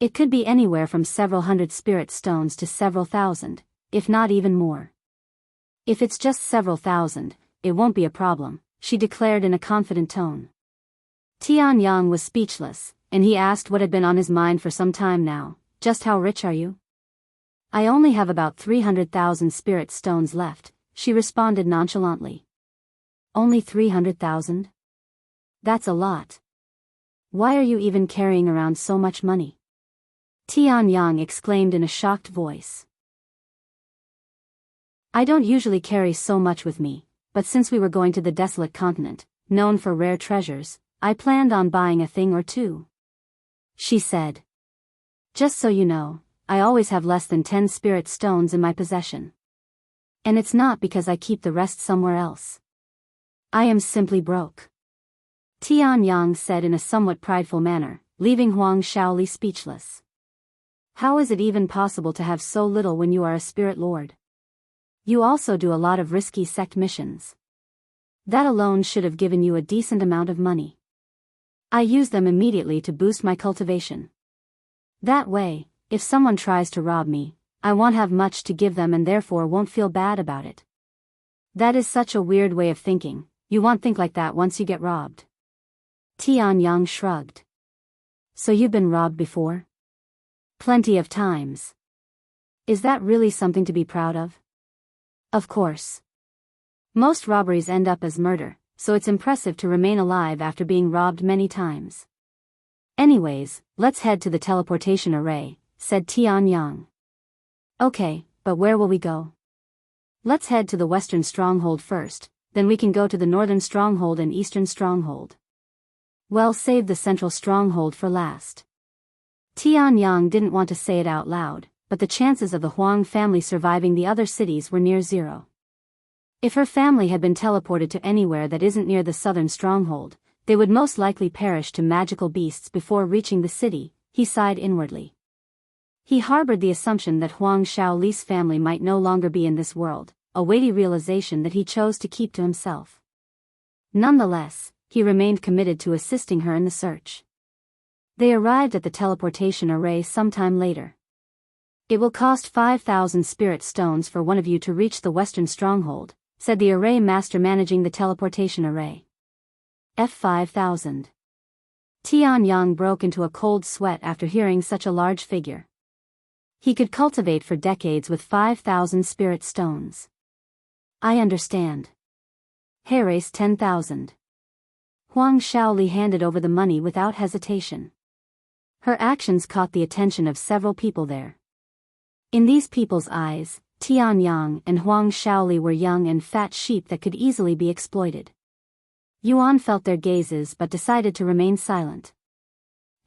It could be anywhere from several hundred spirit stones to several thousand, if not even more. If it's just several thousand, it won't be a problem, she declared in a confident tone. Tian Yang was speechless, and he asked what had been on his mind for some time now, just how rich are you? I only have about 300,000 spirit stones left, she responded nonchalantly. Only 300,000? That's a lot. Why are you even carrying around so much money? Tian Yang exclaimed in a shocked voice. I don't usually carry so much with me, but since we were going to the desolate continent, known for rare treasures, I planned on buying a thing or two. She said. Just so you know, I always have less than 10 spirit stones in my possession. And it's not because I keep the rest somewhere else. I am simply broke. Tian Yang said in a somewhat prideful manner, leaving Huang Shaoli speechless. How is it even possible to have so little when you are a spirit lord? You also do a lot of risky sect missions. That alone should have given you a decent amount of money. I use them immediately to boost my cultivation. That way, if someone tries to rob me, I won't have much to give them and therefore won't feel bad about it. That is such a weird way of thinking, you won't think like that once you get robbed. Tian Yang shrugged. So you've been robbed before? Plenty of times. Is that really something to be proud of? Of course. Most robberies end up as murder, so it's impressive to remain alive after being robbed many times. Anyways, let's head to the teleportation array, said Tian Yang. Okay, but where will we go? Let's head to the western stronghold first, then we can go to the northern stronghold and eastern stronghold. Well, save the central stronghold for last. Tian Yang didn't want to say it out loud, but the chances of the Huang family surviving the other cities were near zero. If her family had been teleported to anywhere that isn't near the southern stronghold, they would most likely perish to magical beasts before reaching the city, he sighed inwardly. He harbored the assumption that Huang Shaoli's family might no longer be in this world, a weighty realization that he chose to keep to himself. Nonetheless, he remained committed to assisting her in the search. They arrived at the teleportation array sometime later. It will cost 5,000 spirit stones for one of you to reach the western stronghold, said the array master managing the teleportation array. F5,000. Tian Yang broke into a cold sweat after hearing such a large figure. He could cultivate for decades with 5,000 spirit stones. I understand. Raise 10,000. Huang Shaoli handed over the money without hesitation. Her actions caught the attention of several people there. In these people's eyes, Tianyang and Huang Shaoli were young and fat sheep that could easily be exploited. Yuan felt their gazes but decided to remain silent.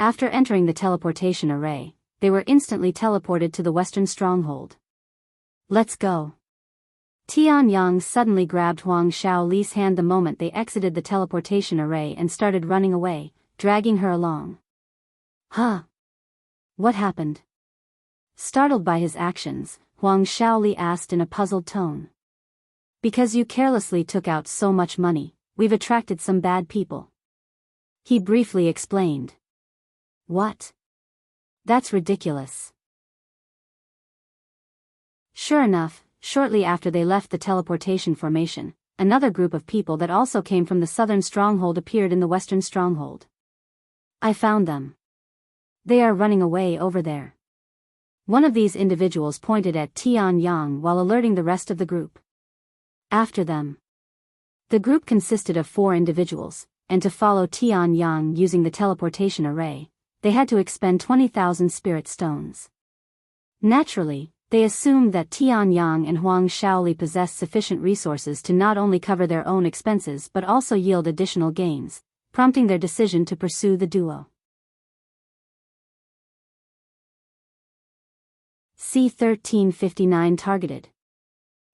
After entering the teleportation array, they were instantly teleported to the western stronghold. Let's go. Tianyang suddenly grabbed Huang Shaoli's hand the moment they exited the teleportation array and started running away, dragging her along. Huh? What happened? Startled by his actions, Huang Shaoli asked in a puzzled tone. Because you carelessly took out so much money, we've attracted some bad people. He briefly explained. What? That's ridiculous. Sure enough, shortly after they left the teleportation formation, another group of people that also came from the southern stronghold appeared in the western stronghold. I found them. They are running away over there. One of these individuals pointed at Tianyang while alerting the rest of the group. After them. The group consisted of 4 individuals, and to follow Tianyang using the teleportation array, they had to expend 20,000 spirit stones. Naturally, they assumed that Tianyang and Huang Shaoli possessed sufficient resources to not only cover their own expenses but also yield additional gains, prompting their decision to pursue the duo. C1359 Targeted.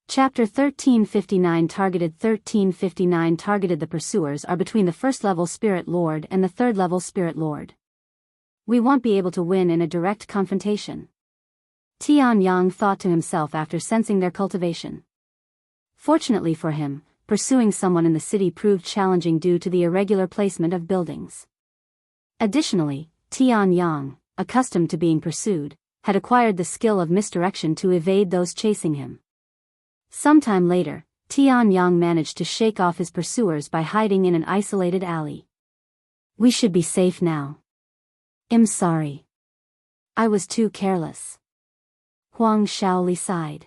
Chapter 1359 Targeted. 1359 Targeted. The pursuers are between the first-level Spirit Lord and the third-level Spirit Lord. We won't be able to win in a direct confrontation. Tianyang thought to himself after sensing their cultivation. Fortunately for him, pursuing someone in the city proved challenging due to the irregular placement of buildings. Additionally, Tianyang, accustomed to being pursued, had acquired the skill of misdirection to evade those chasing him. Sometime later, Tianyang managed to shake off his pursuers by hiding in an isolated alley. We should be safe now. I'm sorry. I was too careless. Huang Shaoli sighed.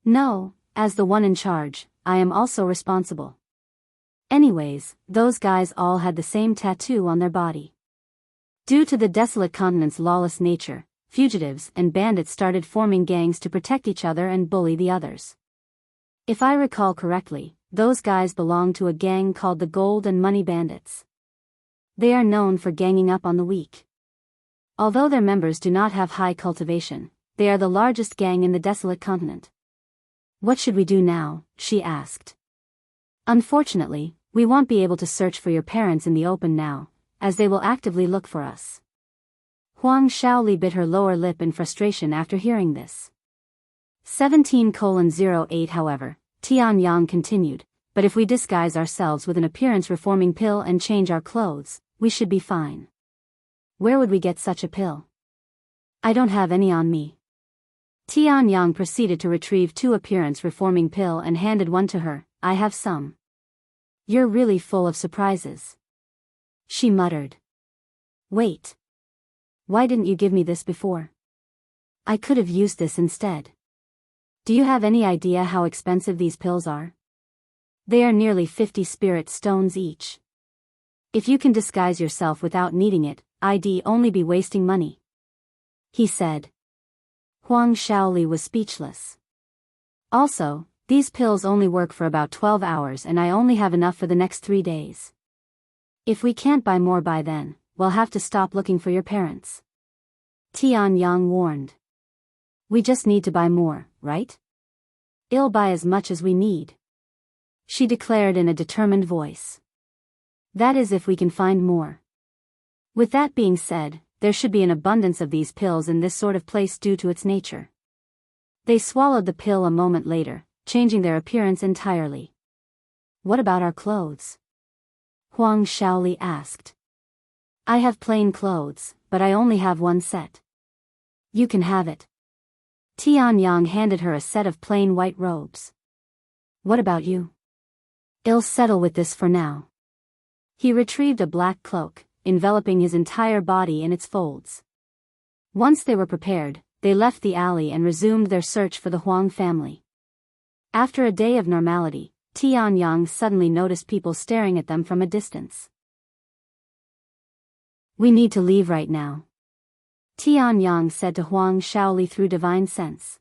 No, as the one in charge, I am also responsible. Anyways, those guys all had the same tattoo on their body. Due to the desolate continent's lawless nature, fugitives and bandits started forming gangs to protect each other and bully the others. If I recall correctly, those guys belong to a gang called the Gold and Money Bandits. They are known for ganging up on the weak. Although their members do not have high cultivation, they are the largest gang in the desolate continent. What should we do now? She asked. Unfortunately, we won't be able to search for your parents in the open now, as they will actively look for us. Huang Shaoli bit her lower lip in frustration after hearing this. 17:08 However, Tianyang continued, but if we disguise ourselves with an appearance-reforming pill and change our clothes, we should be fine. Where would we get such a pill? I don't have any on me. Tianyang proceeded to retrieve 2 appearance-reforming pill and handed one to her. I have some. You're really full of surprises. She muttered. Wait. Why didn't you give me this before? I could have used this instead. Do you have any idea how expensive these pills are? They are nearly 50 spirit stones each. If you can disguise yourself without needing it, I'd only be wasting money. He said. Huang Shaoli was speechless. Also, these pills only work for about 12 hours and I only have enough for the next 3 days. If we can't buy more by then, we'll have to stop looking for your parents. Tianyang warned. We just need to buy more, right? I'll buy as much as we need. She declared in a determined voice. That is if we can find more. With that being said, there should be an abundance of these pills in this sort of place due to its nature. They swallowed the pill a moment later, changing their appearance entirely. What about our clothes? Huang Shaoli asked. I have plain clothes, but I only have one set. You can have it. Tianyang handed her a set of plain white robes. What about you? I'll settle with this for now. He retrieved a black cloak, enveloping his entire body in its folds. Once they were prepared, they left the alley and resumed their search for the Huang family. After a day of normality, Tianyang suddenly noticed people staring at them from a distance. "We need to leave right now," Tianyang said to Huang Shaoli through divine sense.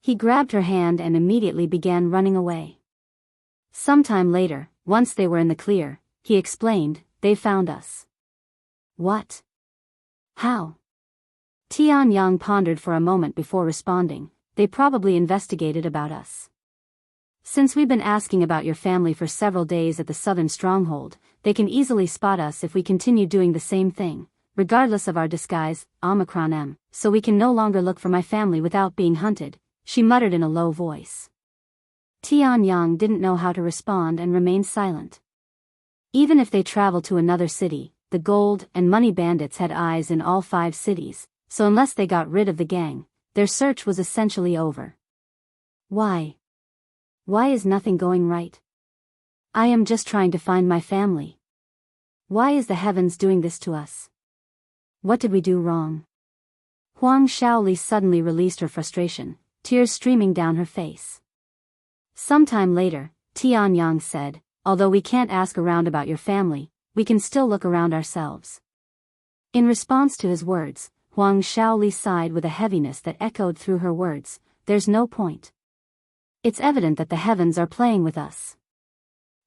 He grabbed her hand and immediately began running away. Sometime later, once they were in the clear, he explained, "They found us." "What? How?" Tianyang pondered for a moment before responding, "They probably investigated about us. Since we've been asking about your family for several days at the southern stronghold, they can easily spot us if we continue doing the same thing, regardless of our disguise, Omicron M, so we can no longer look for my family without being hunted," she muttered in a low voice. Tianyang didn't know how to respond and remained silent. Even if they traveled to another city, the gold and money bandits had eyes in all 5 cities, so unless they got rid of the gang, their search was essentially over. Why? Why is nothing going right? I am just trying to find my family. Why is the heavens doing this to us? What did we do wrong? Huang Shaoli suddenly released her frustration, tears streaming down her face. Sometime later, Tianyang said, "Although we can't ask around about your family, we can still look around ourselves." In response to his words, Huang Shaoli sighed with a heaviness that echoed through her words, "There's no point. It's evident that the heavens are playing with us."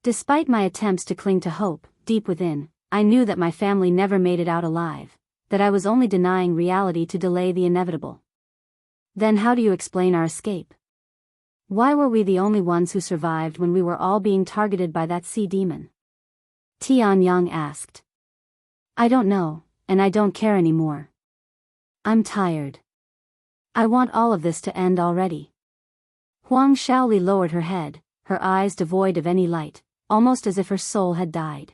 Despite my attempts to cling to hope, deep within, I knew that my family never made it out alive, that I was only denying reality to delay the inevitable. Then how do you explain our escape? Why were we the only ones who survived when we were all being targeted by that sea demon? Tianyang asked. "I don't know, and I don't care anymore. I'm tired. I want all of this to end already." Huang Shaoli lowered her head, her eyes devoid of any light, almost as if her soul had died.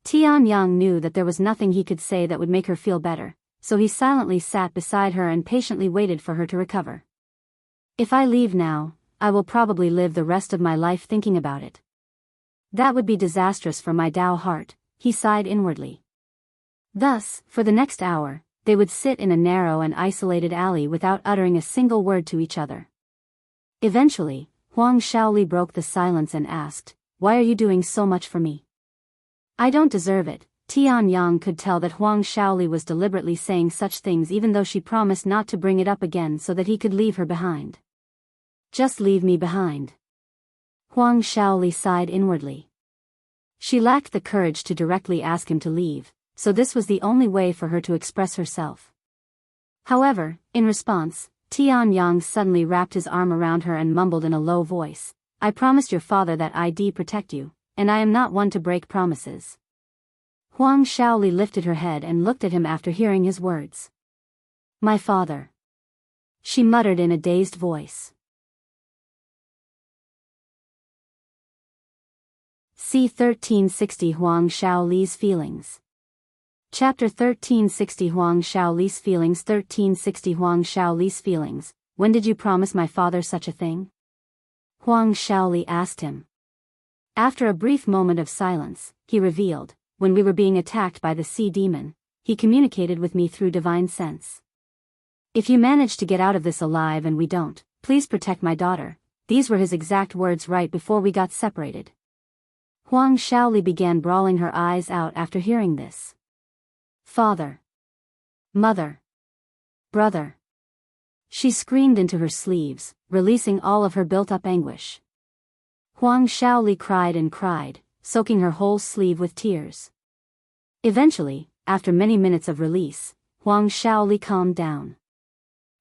Tianyang knew that there was nothing he could say that would make her feel better, so he silently sat beside her and patiently waited for her to recover. "If I leave now, I will probably live the rest of my life thinking about it. That would be disastrous for my Tao heart," he sighed inwardly. Thus, for the next hour, they would sit in a narrow and isolated alley without uttering a single word to each other. Eventually, Huang Shaoli broke the silence and asked, "Why are you doing so much for me?" "I don't deserve it." Tianyang could tell that Huang Shaoli was deliberately saying such things even though she promised not to bring it up again so that he could leave her behind. "Just leave me behind." Huang Shaoli sighed inwardly. She lacked the courage to directly ask him to leave, so this was the only way for her to express herself. However, in response, Tianyang suddenly wrapped his arm around her and mumbled in a low voice, "I promised your father that I'd protect you, and I am not one to break promises." Huang Shaoli lifted her head and looked at him after hearing his words. "My father," she muttered in a dazed voice. C1360 Huang Shaoli's Feelings. Chapter 1360 Huang Shaoli's Feelings. 1360 Huang Shaoli's Feelings. "When did you promise my father such a thing?" Huang Shaoli asked him. After a brief moment of silence, he revealed, "When we were being attacked by the sea demon, he communicated with me through divine sense. If you manage to get out of this alive and we don't, please protect my daughter." These were his exact words right before we got separated. Huang Shaoli began bawling her eyes out after hearing this. "Father. Mother. Brother." She screamed into her sleeves, releasing all of her built-up anguish. Huang Shaoli cried and cried, soaking her whole sleeve with tears. Eventually, after many minutes of release, Huang Shaoli calmed down.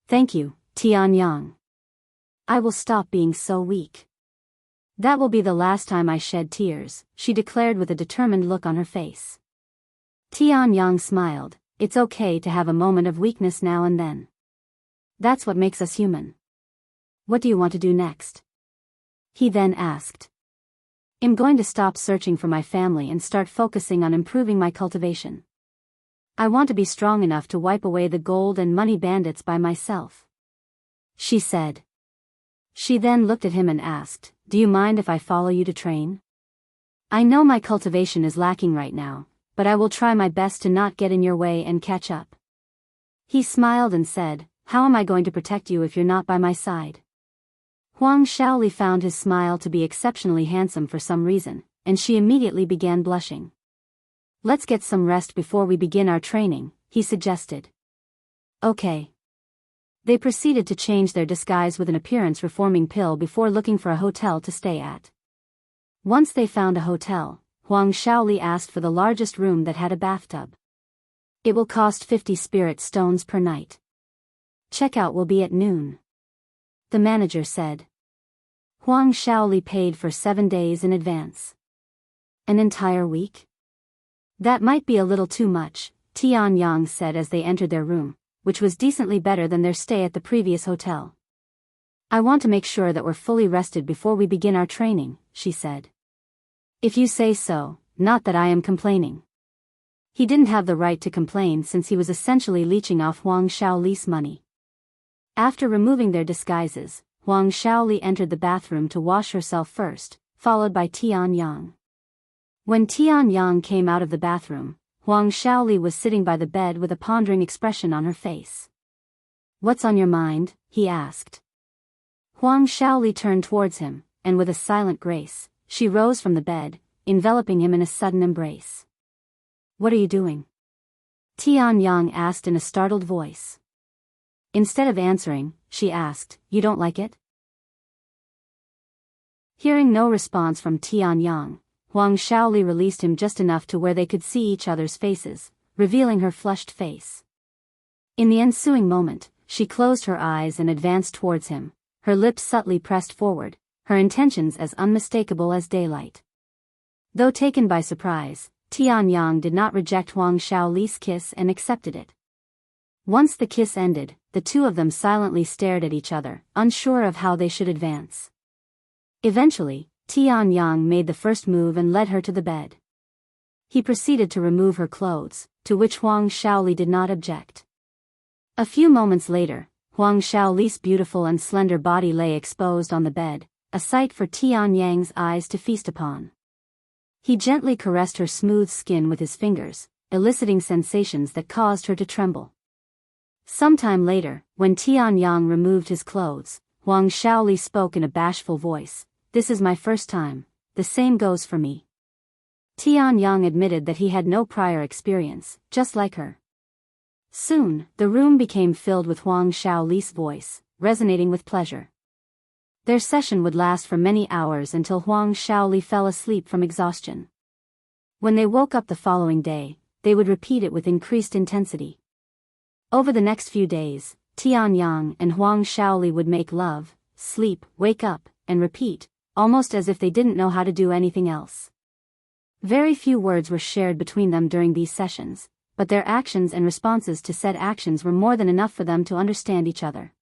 "Thank you, Tianyang. I will stop being so weak. That will be the last time I shed tears," she declared with a determined look on her face. Tianyang smiled. "It's okay to have a moment of weakness now and then. That's what makes us human. What do you want to do next?" He then asked. "I'm going to stop searching for my family and start focusing on improving my cultivation. I want to be strong enough to wipe away the gold and money bandits by myself," she said. She then looked at him and asked, "Do you mind if I follow you to train? I know my cultivation is lacking right now, but I will try my best to not get in your way and catch up." He smiled and said, How am I going to protect you if you're not by my side? Huang Shaoli found his smile to be exceptionally handsome for some reason, and she immediately began blushing. Let's get some rest before we begin our training, he suggested. Okay. They proceeded to change their disguise with an appearance-reforming pill before looking for a hotel to stay at. Once they found a hotel, Huang Shaoli asked for the largest room that had a bathtub. It will cost 50 spirit stones per night. Checkout will be at noon. The manager said. Huang Shaoli paid for 7 days in advance. An entire week? That might be a little too much, Tian Yang said as they entered their room, which was decently better than their stay at the previous hotel. I want to make sure that we're fully rested before we begin our training, she said. If you say so, not that I am complaining. He didn't have the right to complain since he was essentially leeching off Huang Shaoli's money. After removing their disguises, Huang Shaoli entered the bathroom to wash herself first, followed by Tian Yang. When Tian Yang came out of the bathroom, Huang Shaoli was sitting by the bed with a pondering expression on her face. What's on your mind? He asked. Huang Shaoli turned towards him, and with a silent grace, she rose from the bed, enveloping him in a sudden embrace. What are you doing? Tian Yang asked in a startled voice. Instead of answering, she asked, You don't like it? Hearing no response from Tian Yang, Huang Shaoli released him just enough to where they could see each other's faces, revealing her flushed face. In the ensuing moment, she closed her eyes and advanced towards him, her lips subtly pressed forward, her intentions as unmistakable as daylight. Though taken by surprise, Tian Yang did not reject Huang Shaoli's kiss and accepted it. Once the kiss ended, the two of them silently stared at each other, unsure of how they should advance. Eventually, Tian Yang made the first move and led her to the bed. He proceeded to remove her clothes, to which Huang Shaoli did not object. A few moments later, Huang Shaoli's beautiful and slender body lay exposed on the bed, a sight for Tian Yang's eyes to feast upon. He gently caressed her smooth skin with his fingers, eliciting sensations that caused her to tremble. Sometime later, when Tian Yang removed his clothes, Huang Shaoli spoke in a bashful voice. This is my first time, the same goes for me. Tian Yang admitted that he had no prior experience, just like her. Soon, the room became filled with Huang Shaoli's voice, resonating with pleasure. Their session would last for many hours until Huang Shaoli fell asleep from exhaustion. When they woke up the following day, they would repeat it with increased intensity. Over the next few days, Tian Yang and Huang Shaoli would make love, sleep, wake up, and repeat, almost as if they didn't know how to do anything else. Very few words were shared between them during these sessions, but their actions and responses to said actions were more than enough for them to understand each other.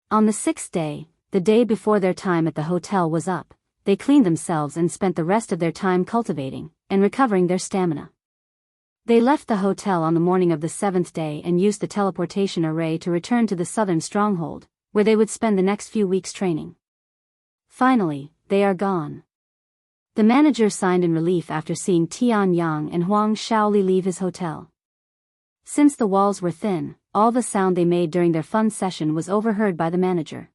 On the 6th day, the day before their time at the hotel was up, they cleaned themselves and spent the rest of their time cultivating and recovering their stamina. They left the hotel on the morning of the 7th day and used the teleportation array to return to the southern stronghold, where they would spend the next few weeks training. Finally, they are gone. The manager signed in relief after seeing Tian Yang and Huang Shaoli leave his hotel. Since the walls were thin, all the sound they made during their fun session was overheard by the manager.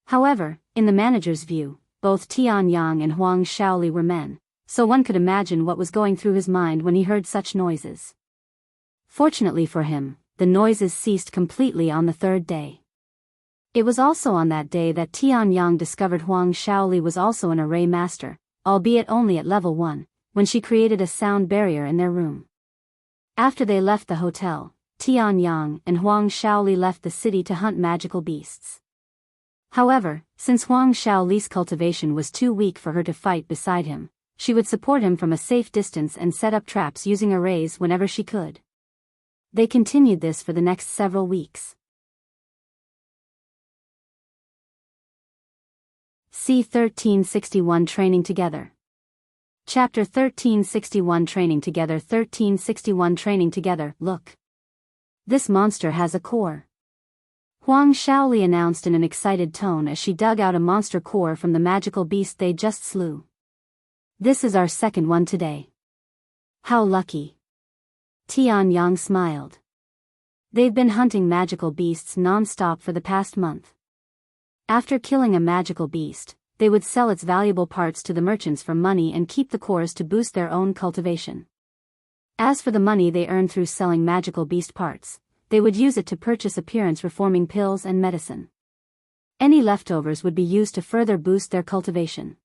However, in the manager's view, both Tian Yang and Huang Shaoli were men, so one could imagine what was going through his mind when he heard such noises. Fortunately for him, the noises ceased completely on the 3rd day. It was also on that day that Tian Yang discovered Huang Shaoli was also an array master, albeit only at level 1, when she created a sound barrier in their room. After they left the hotel, Tian Yang and Huang Shaoli left the city to hunt magical beasts. However, since Huang Shaoli's cultivation was too weak for her to fight beside him, she would support him from a safe distance and set up traps using arrays whenever she could. They continued this for the next several weeks. C1361 Training Together. Chapter 1361 Training Together. 1361 Training Together. Look. This monster has a core. Huang Shaoli announced in an excited tone as she dug out a monster core from the magical beast they just slew. This is our second one today. How lucky. Tian Yang smiled. They've been hunting magical beasts non-stop for the past month. After killing a magical beast, they would sell its valuable parts to the merchants for money and keep the cores to boost their own cultivation. As for the money they earn through selling magical beast parts, they would use it to purchase appearance-reforming pills and medicine. Any leftovers would be used to further boost their cultivation.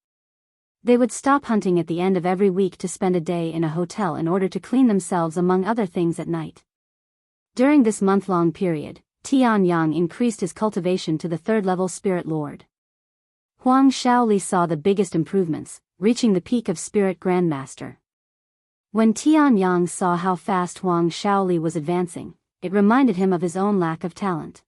They would stop hunting at the end of every week to spend a day in a hotel in order to clean themselves among other things at night. During this month-long period, Tianyang increased his cultivation to the 3rd-level Spirit Lord. Huang Shaoli saw the biggest improvements, reaching the peak of Spirit Grandmaster. When Tianyang saw how fast Huang Shaoli was advancing, it reminded him of his own lack of talent.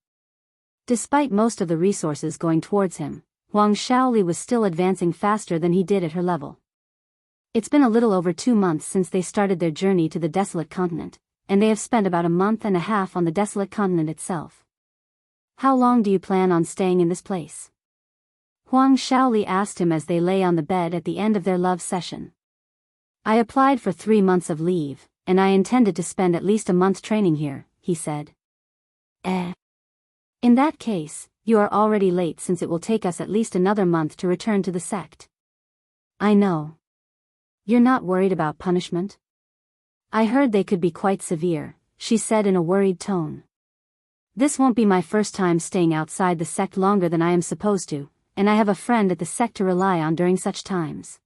Despite most of the resources going towards him, Huang Shaoli was still advancing faster than he did at her level. It's been a little over 2 months since they started their journey to the Desolate Continent, and they have spent about a month and a half on the Desolate Continent itself. How long do you plan on staying in this place? Huang Shaoli asked him as they lay on the bed at the end of their love session. I applied for 3 months of leave, and I intended to spend at least a month training here, he said. In that case, you are already late since it will take us at least another month to return to the sect. I know. You're not worried about punishment? I heard they could be quite severe, she said in a worried tone. This won't be my first time staying outside the sect longer than I am supposed to, and I have a friend at the sect to rely on during such times.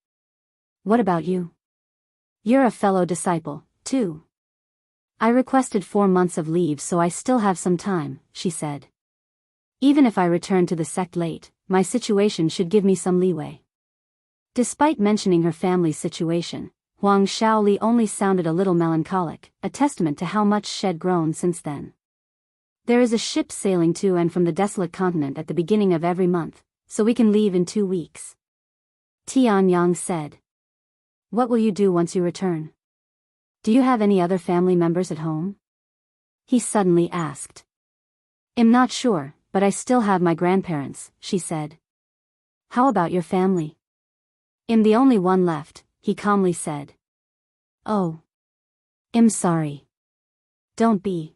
What about you? You're a fellow disciple, too. I requested 4 months of leave so I still have some time, she said. Even if I return to the sect late, my situation should give me some leeway. Despite mentioning her family's situation, Huang Shaoli only sounded a little melancholic, a testament to how much she had grown since then. There is a ship sailing to and from the Desolate Continent at the beginning of every month, so we can leave in 2 weeks. Tianyang said. What will you do once you return? Do you have any other family members at home? He suddenly asked. I'm not sure, but I still have my grandparents, she said. How about your family? I'm the only one left, he calmly said. Oh. I'm sorry. Don't be.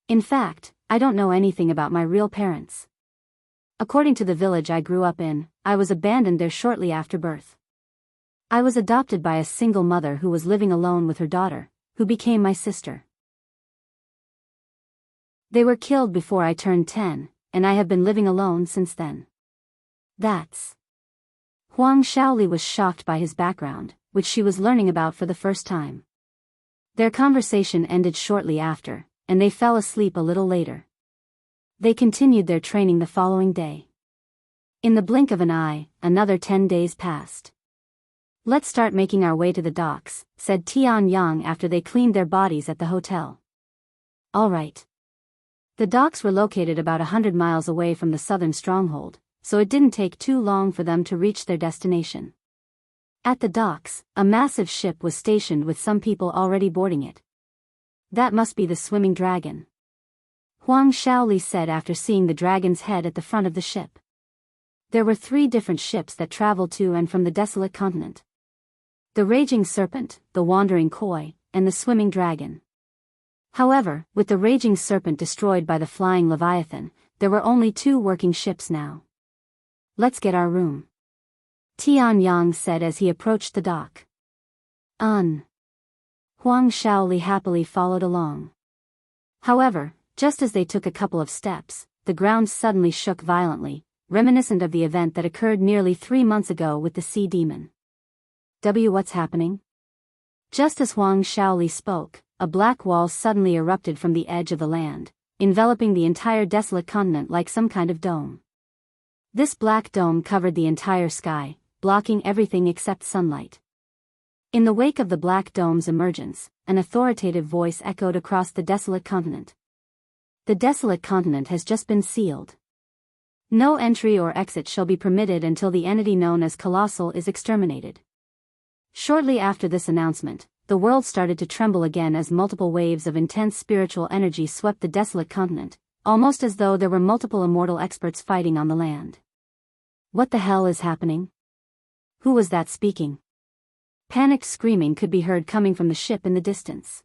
In fact, I don't know anything about my real parents. According to the village I grew up in, I was abandoned there shortly after birth. I was adopted by a single mother who was living alone with her daughter, who became my sister. They were killed before I turned 10, and I have been living alone since then. That's... Huang Shaoli was shocked by his background, which she was learning about for the first time. Their conversation ended shortly after, and they fell asleep a little later. They continued their training the following day. In the blink of an eye, another 10 days passed. Let's start making our way to the docks, said Tianyang after they cleaned their bodies at the hotel. All right. The docks were located about 100 miles away from the southern stronghold, so it didn't take too long for them to reach their destination. At the docks, a massive ship was stationed with some people already boarding it. That must be the swimming dragon. Huang Shaoli said after seeing the dragon's head at the front of the ship. There were 3 different ships that traveled to and from the Desolate Continent. The Raging Serpent, the Wandering Koi, and the Swimming Dragon. However, with the Raging Serpent destroyed by the Flying Leviathan, there were only 2 working ships now. Let's get our room. Tianyang said as he approached the dock. Huang Shaoli happily followed along. However, just as they took a couple of steps, the ground suddenly shook violently, reminiscent of the event that occurred nearly 3 months ago with the sea demon. What's happening? Just as Huang Shaoli spoke, a black wall suddenly erupted from the edge of the land, enveloping the entire Desolate Continent like some kind of dome. This black dome covered the entire sky, blocking everything except sunlight. In the wake of the Black Dome's emergence, an authoritative voice echoed across the Desolate Continent. The Desolate Continent has just been sealed. No entry or exit shall be permitted until the entity known as Colossal is exterminated. Shortly after this announcement, the world started to tremble again as multiple waves of intense spiritual energy swept the Desolate Continent, almost as though there were multiple immortal experts fighting on the land. What the hell is happening? Who was that speaking? Panicked screaming could be heard coming from the ship in the distance.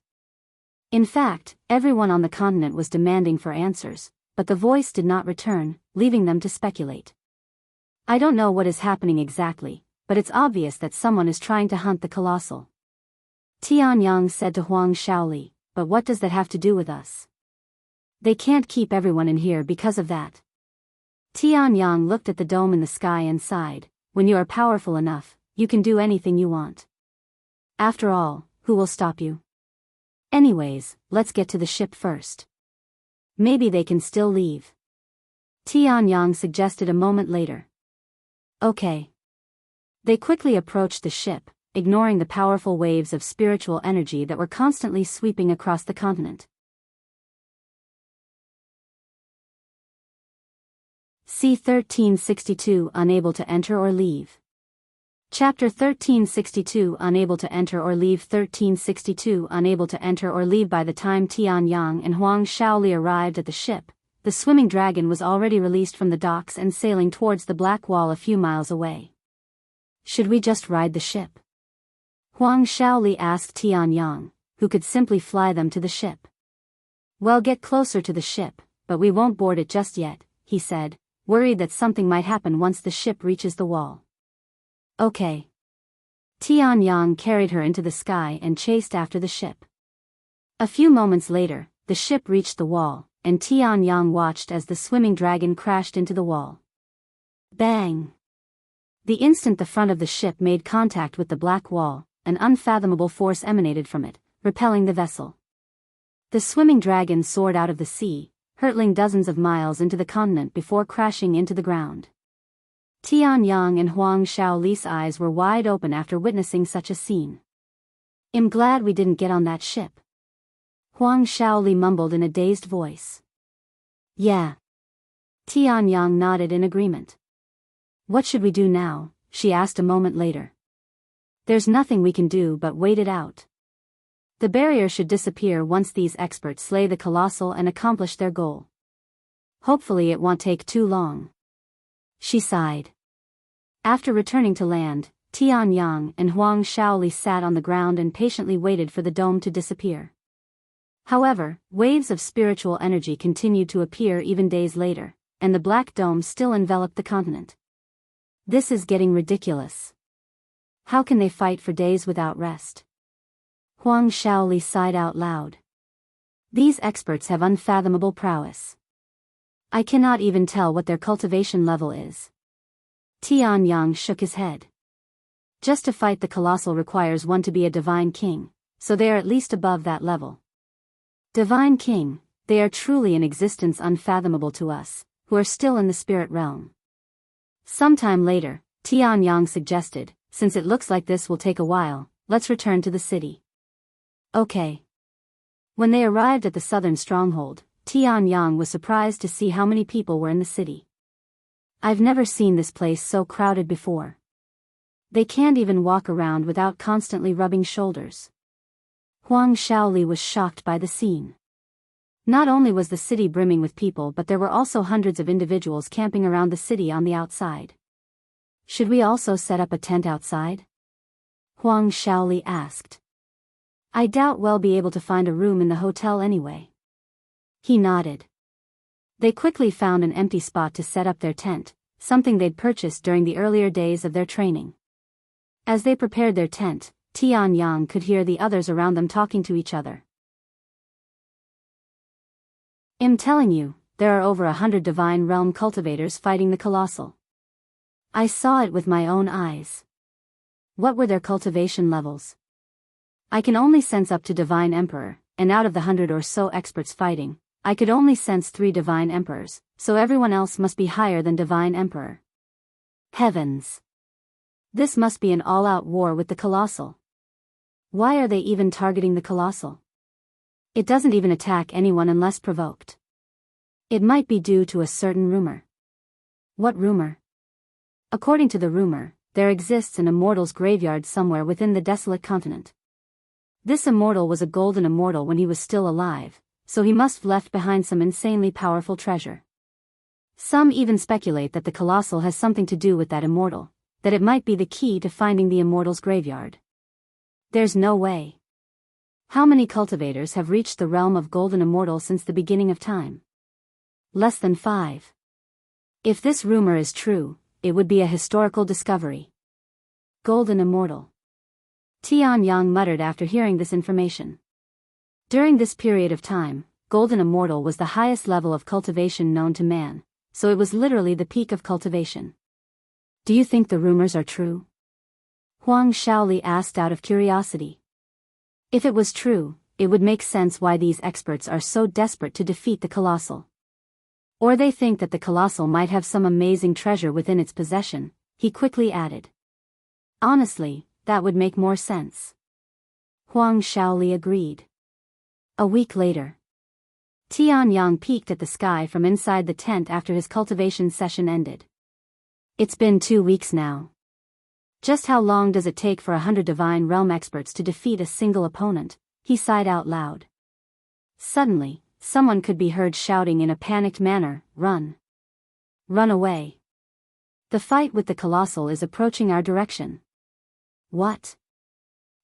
In fact, everyone on the continent was demanding for answers, but the voice did not return, leaving them to speculate. I don't know what is happening exactly, but it's obvious that someone is trying to hunt the Colossal. Tianyang said to Huang Shaoli, but what does that have to do with us? They can't keep everyone in here because of that. Tianyang looked at the dome in the sky and sighed, when you are powerful enough, you can do anything you want. After all, who will stop you? Anyways, let's get to the ship first. Maybe they can still leave. Tianyang suggested a moment later. Okay. They quickly approached the ship, ignoring the powerful waves of spiritual energy that were constantly sweeping across the continent. C1362 Unable to Enter or Leave. Chapter 1362 Unable to Enter or Leave. 1362 Unable to Enter or Leave. By the time Tianyang and Huang Shaoli arrived at the ship, the swimming dragon was already released from the docks and sailing towards the black wall a few miles away. Should we just ride the ship? Huang Shaoli asked Tianyang, who could simply fly them to the ship. Well, get closer to the ship, but we won't board it just yet, he said, worried that something might happen once the ship reaches the wall. Okay. Tianyang carried her into the sky and chased after the ship. A few moments later, the ship reached the wall, and Tianyang watched as the swimming dragon crashed into the wall. Bang! The instant the front of the ship made contact with the black wall, an unfathomable force emanated from it, repelling the vessel. The swimming dragon soared out of the sea, hurtling dozens of miles into the continent before crashing into the ground. Tianyang and Huang Shaoli's eyes were wide open after witnessing such a scene. I'm glad we didn't get on that ship. Huang Shaoli mumbled in a dazed voice. Yeah. Tianyang nodded in agreement. What should we do now? She asked a moment later. There's nothing we can do but wait it out. The barrier should disappear once these experts slay the Colossal and accomplish their goal. Hopefully it won't take too long. She sighed. After returning to land, Tianyang and Huang Shaoli sat on the ground and patiently waited for the dome to disappear. However, waves of spiritual energy continued to appear even days later, and the black dome still enveloped the continent. This is getting ridiculous. How can they fight for days without rest? Huang Shaoli sighed out loud. These experts have unfathomable prowess. I cannot even tell what their cultivation level is. Tianyang shook his head. Just to fight the Colossal requires one to be a divine king, so they are at least above that level. Divine king, they are truly an existence unfathomable to us, who are still in the spirit realm. Sometime later, Tianyang suggested, since it looks like this will take a while, let's return to the city. Okay. When they arrived at the southern stronghold, Tianyang was surprised to see how many people were in the city. I've never seen this place so crowded before. They can't even walk around without constantly rubbing shoulders. Huang Shaoli was shocked by the scene. Not only was the city brimming with people, but there were also hundreds of individuals camping around the city on the outside. Should we also set up a tent outside? Huang Shaoli asked. I doubt we'll be able to find a room in the hotel anyway. He nodded. They quickly found an empty spot to set up their tent, something they'd purchased during the earlier days of their training. As they prepared their tent, Tianyang could hear the others around them talking to each other. I'm telling you, there are over 100 divine realm cultivators fighting the Colossal. I saw it with my own eyes. What were their cultivation levels? I can only sense up to Divine Emperor, and out of the 100 or so experts fighting, I could only sense 3 Divine Emperors, so everyone else must be higher than Divine Emperor. Heavens! This must be an all-out war with the Colossal. Why are they even targeting the Colossal? It doesn't even attack anyone unless provoked. It might be due to a certain rumor. What rumor? According to the rumor, there exists an Immortal's graveyard somewhere within the desolate continent. This Immortal was a golden Immortal when he was still alive, so he must have left behind some insanely powerful treasure. Some even speculate that the Colossal has something to do with that Immortal, that it might be the key to finding the Immortal's graveyard. There's no way. How many cultivators have reached the realm of Golden Immortal since the beginning of time? Less than 5. If this rumor is true, it would be a historical discovery. Golden Immortal. Tianyang muttered after hearing this information. During this period of time, Golden Immortal was the highest level of cultivation known to man, so it was literally the peak of cultivation. Do you think the rumors are true? Huang Shaoli asked out of curiosity. If it was true, it would make sense why these experts are so desperate to defeat the Colossal. Or they think that the Colossal might have some amazing treasure within its possession, he quickly added. Honestly, that would make more sense. Huang Shaoli agreed. A week later. Tianyang peeked at the sky from inside the tent after his cultivation session ended. It's been 2 weeks now. Just how long does it take for 100 Divine Realm experts to defeat a single opponent? He sighed out loud. Suddenly, someone could be heard shouting in a panicked manner, "Run! Run away! The fight with the Colossal is approaching our direction." What?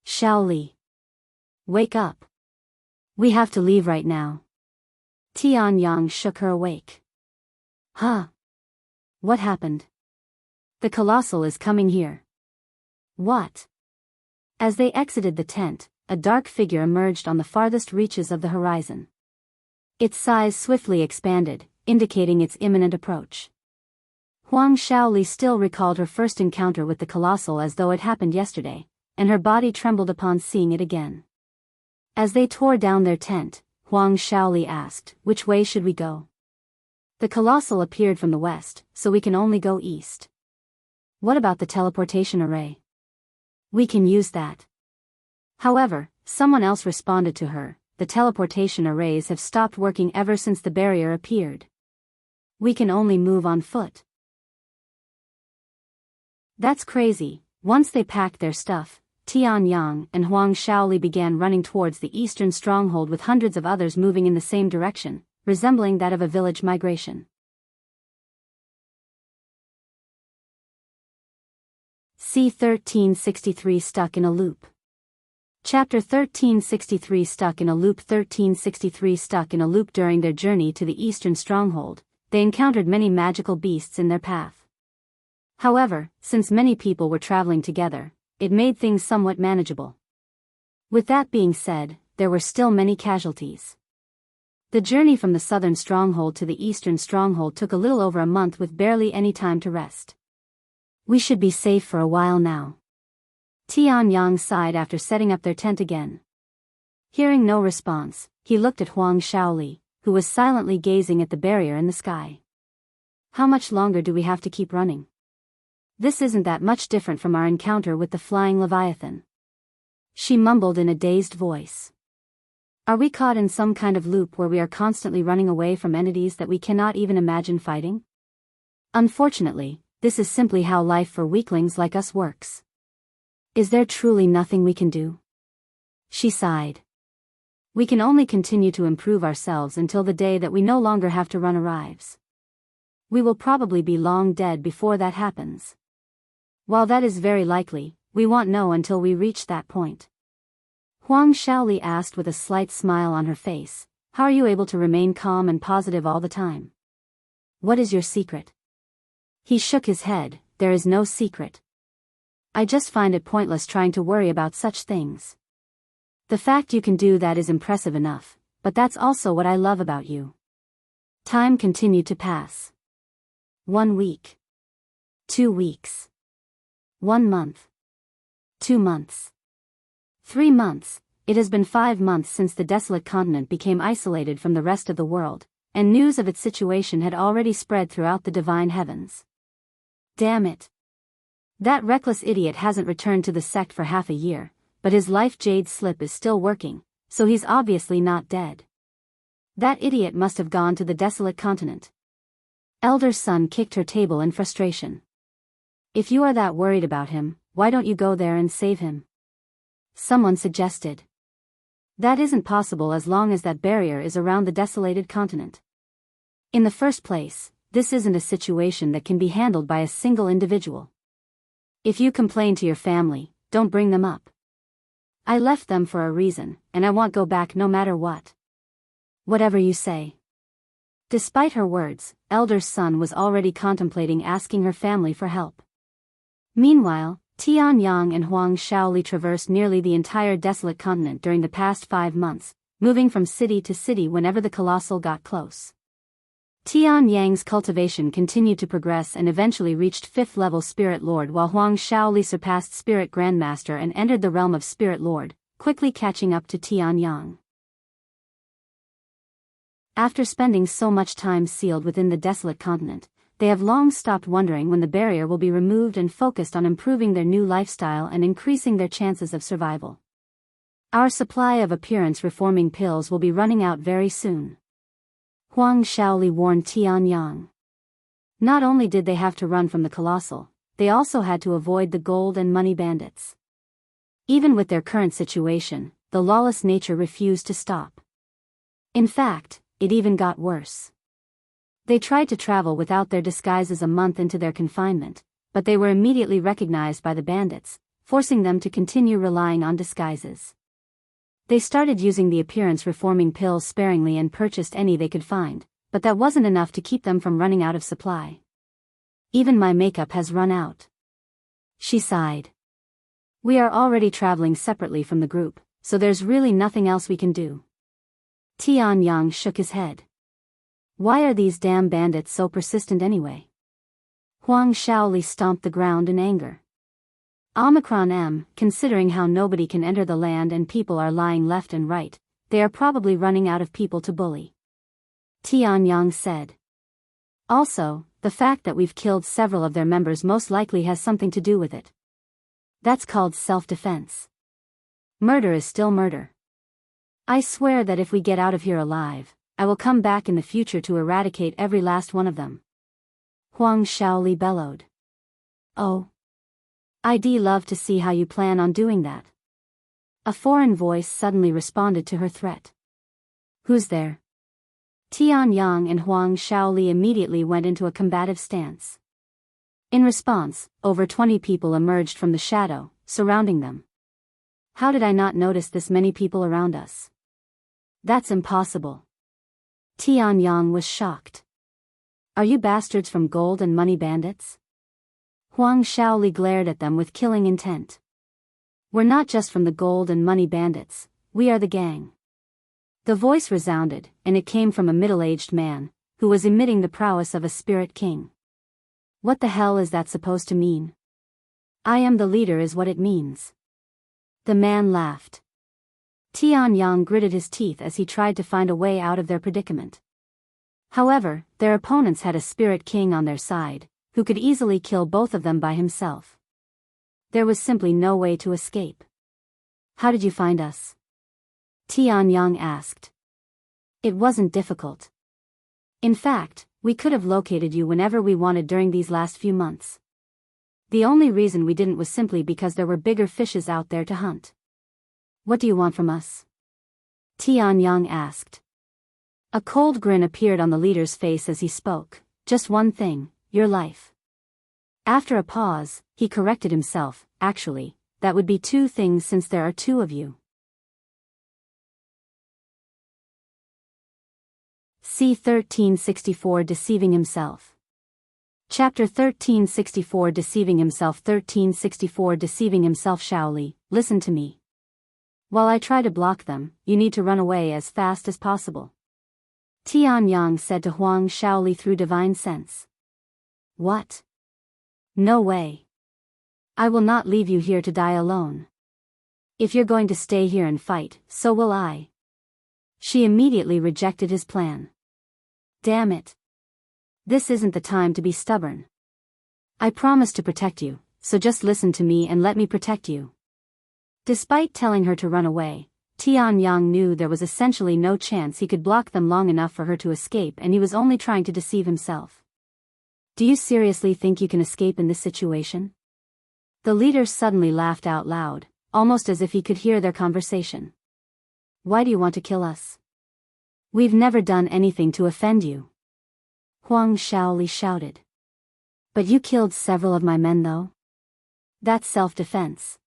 Shaoli. Wake up. We have to leave right now. Tianyang shook her awake. Huh? What happened? The Colossal is coming here. What? As they exited the tent, a dark figure emerged on the farthest reaches of the horizon. Its size swiftly expanded, indicating its imminent approach. Huang Shaoli still recalled her first encounter with the Colossal as though it happened yesterday, and her body trembled upon seeing it again. As they tore down their tent, Huang Shaoli asked, "Which way should we go?" The Colossal appeared from the west, so we can only go east. What about the teleportation array? We can use that. However, someone else responded to her, the teleportation arrays have stopped working ever since the barrier appeared. We can only move on foot. That's crazy. Once they packed their stuff, Tianyang and Huang Shaoli began running towards the eastern stronghold with hundreds of others moving in the same direction, resembling that of a village migration. C1363 Stuck in a Loop. Chapter 1363 Stuck in a Loop. 1363 Stuck in a loop. During their journey to the eastern stronghold, they encountered many magical beasts in their path. However, since many people were traveling together, it made things somewhat manageable. With that being said, there were still many casualties. The journey from the southern stronghold to the eastern stronghold took a little over a month with barely any time to rest. We should be safe for a while now. Tianyang sighed after setting up their tent again. Hearing no response, he looked at Huang Shaoli, who was silently gazing at the barrier in the sky. How much longer do we have to keep running? This isn't that much different from our encounter with the flying Leviathan. She mumbled in a dazed voice. Are we caught in some kind of loop where we are constantly running away from entities that we cannot even imagine fighting? Unfortunately, this is simply how life for weaklings like us works. Is there truly nothing we can do? She sighed. We can only continue to improve ourselves until the day that we no longer have to run arrives. We will probably be long dead before that happens. While that is very likely, we won't know until we reach that point. Huang Shaoli asked with a slight smile on her face, "How are you able to remain calm and positive all the time? What is your secret?" He shook his head. There is no secret. I just find it pointless trying to worry about such things. The fact you can do that is impressive enough, but that's also what I love about you. Time continued to pass. 1 week. 2 weeks. 1 month. 2 months. 3 months. It has been 5 months since the desolate continent became isolated from the rest of the world, and news of its situation had already spread throughout the divine heavens. Damn it. That reckless idiot hasn't returned to the sect for half a year, but his life Jade slip is still working, so he's obviously not dead. That idiot must have gone to the desolate continent. Elder Sun kicked her table in frustration. If you are that worried about him, why don't you go there and save him? Someone suggested. That isn't possible as long as that barrier is around the desolated continent. In the first place, this isn't a situation that can be handled by a single individual. If you complain to your family, don't bring them up. I left them for a reason, and I won't go back no matter what. Whatever you say. Despite her words, Elder Sun was already contemplating asking her family for help. Meanwhile, Tianyang and Huang Shaoli traversed nearly the entire desolate continent during the past 5 months, moving from city to city whenever the Colossal got close. Tianyang's cultivation continued to progress and eventually reached 5th level Spirit Lord, while Huang Shaoli surpassed Spirit Grandmaster and entered the realm of Spirit Lord, quickly catching up to Tianyang. After spending so much time sealed within the desolate continent, they have long stopped wondering when the barrier will be removed and focused on improving their new lifestyle and increasing their chances of survival. Our supply of appearance reforming pills will be running out very soon. Huang Shaoli warned Tianyang. Not only did they have to run from the Colossal, they also had to avoid the gold and money bandits. Even with their current situation, the lawless nature refused to stop. In fact, it even got worse. They tried to travel without their disguises a month into their confinement, but they were immediately recognized by the bandits, forcing them to continue relying on disguises. They started using the appearance-reforming pills sparingly and purchased any they could find, but that wasn't enough to keep them from running out of supply. Even my makeup has run out. She sighed. We are already traveling separately from the group, so there's really nothing else we can do. Tianyang shook his head. Why are these damn bandits so persistent anyway? Huang Shaoli stomped the ground in anger. Omicron M, considering how nobody can enter the land and people are lying left and right, they are probably running out of people to bully. Tianyang said. Also, the fact that we've killed several of their members most likely has something to do with it. That's called self-defense. Murder is still murder. I swear that if we get out of here alive, I will come back in the future to eradicate every last one of them. Huang Shaoli bellowed. Oh. I'd love to see how you plan on doing that. A foreign voice suddenly responded to her threat. Who's there? Tianyang and Huang Shaoli immediately went into a combative stance. In response, over 20 people emerged from the shadow, surrounding them. How did I not notice this many people around us? That's impossible. Tianyang was shocked. Are you bastards from gold and money bandits? Huang Shaoli glared at them with killing intent. We're not just from the gold and money bandits, we are the gang. The voice resounded, and it came from a middle-aged man, who was emitting the prowess of a spirit king. What the hell is that supposed to mean? I am the leader is what it means. The man laughed. Tianyang gritted his teeth as he tried to find a way out of their predicament. However, their opponents had a spirit king on their side, who could easily kill both of them by himself. There was simply no way to escape. How did you find us? Tianyang asked. It wasn't difficult. In fact, we could have located you whenever we wanted during these last few months. The only reason we didn't was simply because there were bigger fishes out there to hunt. What do you want from us? Tianyang asked. A cold grin appeared on the leader's face as he spoke. Just one thing, your life. After a pause, he corrected himself. Actually, that would be 2 things since there are 2 of you. C1364 Deceiving Himself. Chapter 1364 Deceiving Himself. 1364 Deceiving Himself. Shaoli, listen to me. While I try to block them, you need to run away as fast as possible. Tianyang said to Huang Shaoli through divine sense. What? No way. I will not leave you here to die alone. If you're going to stay here and fight, so will I. She immediately rejected his plan. Damn it. This isn't the time to be stubborn. I promise to protect you, so just listen to me and let me protect you. Despite telling her to run away, Tianyang knew there was essentially no chance he could block them long enough for her to escape, and he was only trying to deceive himself. Do you seriously think you can escape in this situation? The leader suddenly laughed out loud, almost as if he could hear their conversation. Why do you want to kill us? We've never done anything to offend you. Huang Shaoli shouted. But you killed several of my men though? That's self-defense.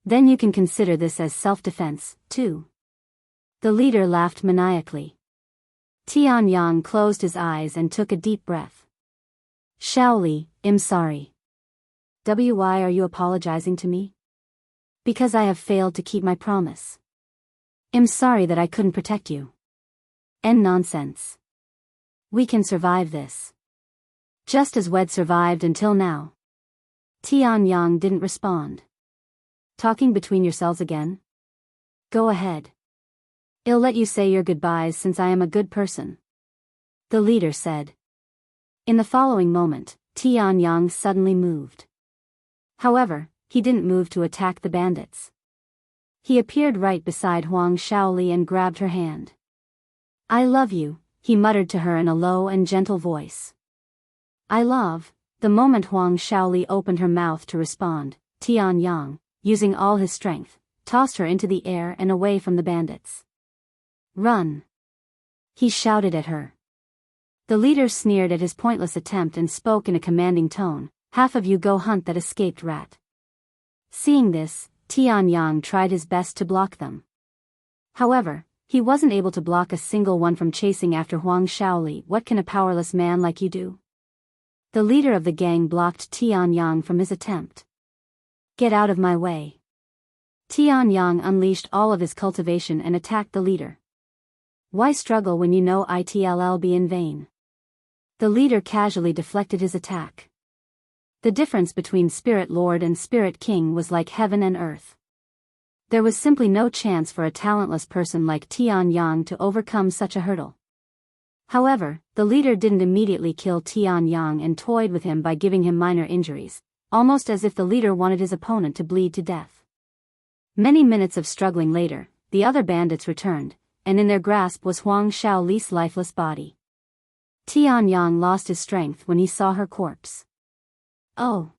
Then you can consider this as self-defense, too. The leader laughed maniacally. Tianyang closed his eyes and took a deep breath. Shaoli, I'm sorry. Why are you apologizing to me? Because I have failed to keep my promise. I'm sorry that I couldn't protect you. Nonsense. We can survive this. Just as Wed survived until now. Tianyang didn't respond. Talking between yourselves again? Go ahead. I'll let you say your goodbyes since I am a good person. The leader said. In the following moment, Tianyang suddenly moved. However, he didn't move to attack the bandits. He appeared right beside Huang Shaoli and grabbed her hand. I love you, he muttered to her in a low and gentle voice. I love. The moment Huang Shaoli opened her mouth to respond, Tianyang, using all his strength, tossed her into the air and away from the bandits. Run! He shouted at her. The leader sneered at his pointless attempt and spoke in a commanding tone, half of you go hunt that escaped rat. Seeing this, Tianyang tried his best to block them. However, he wasn't able to block a single one from chasing after Huang Shaoli. What can a powerless man like you do? The leader of the gang blocked Tianyang from his attempt. Get out of my way. Tianyang unleashed all of his cultivation and attacked the leader. Why struggle when you know it'll be in vain? The leader casually deflected his attack. The difference between Spirit Lord and Spirit King was like heaven and earth. There was simply no chance for a talentless person like Tianyang to overcome such a hurdle. However, the leader didn't immediately kill Tianyang and toyed with him by giving him minor injuries, almost as if the leader wanted his opponent to bleed to death. Many minutes of struggling later, the other bandits returned, and in their grasp was Huang Shaoli's lifeless body. Tianyang lost his strength when he saw her corpse. Oh.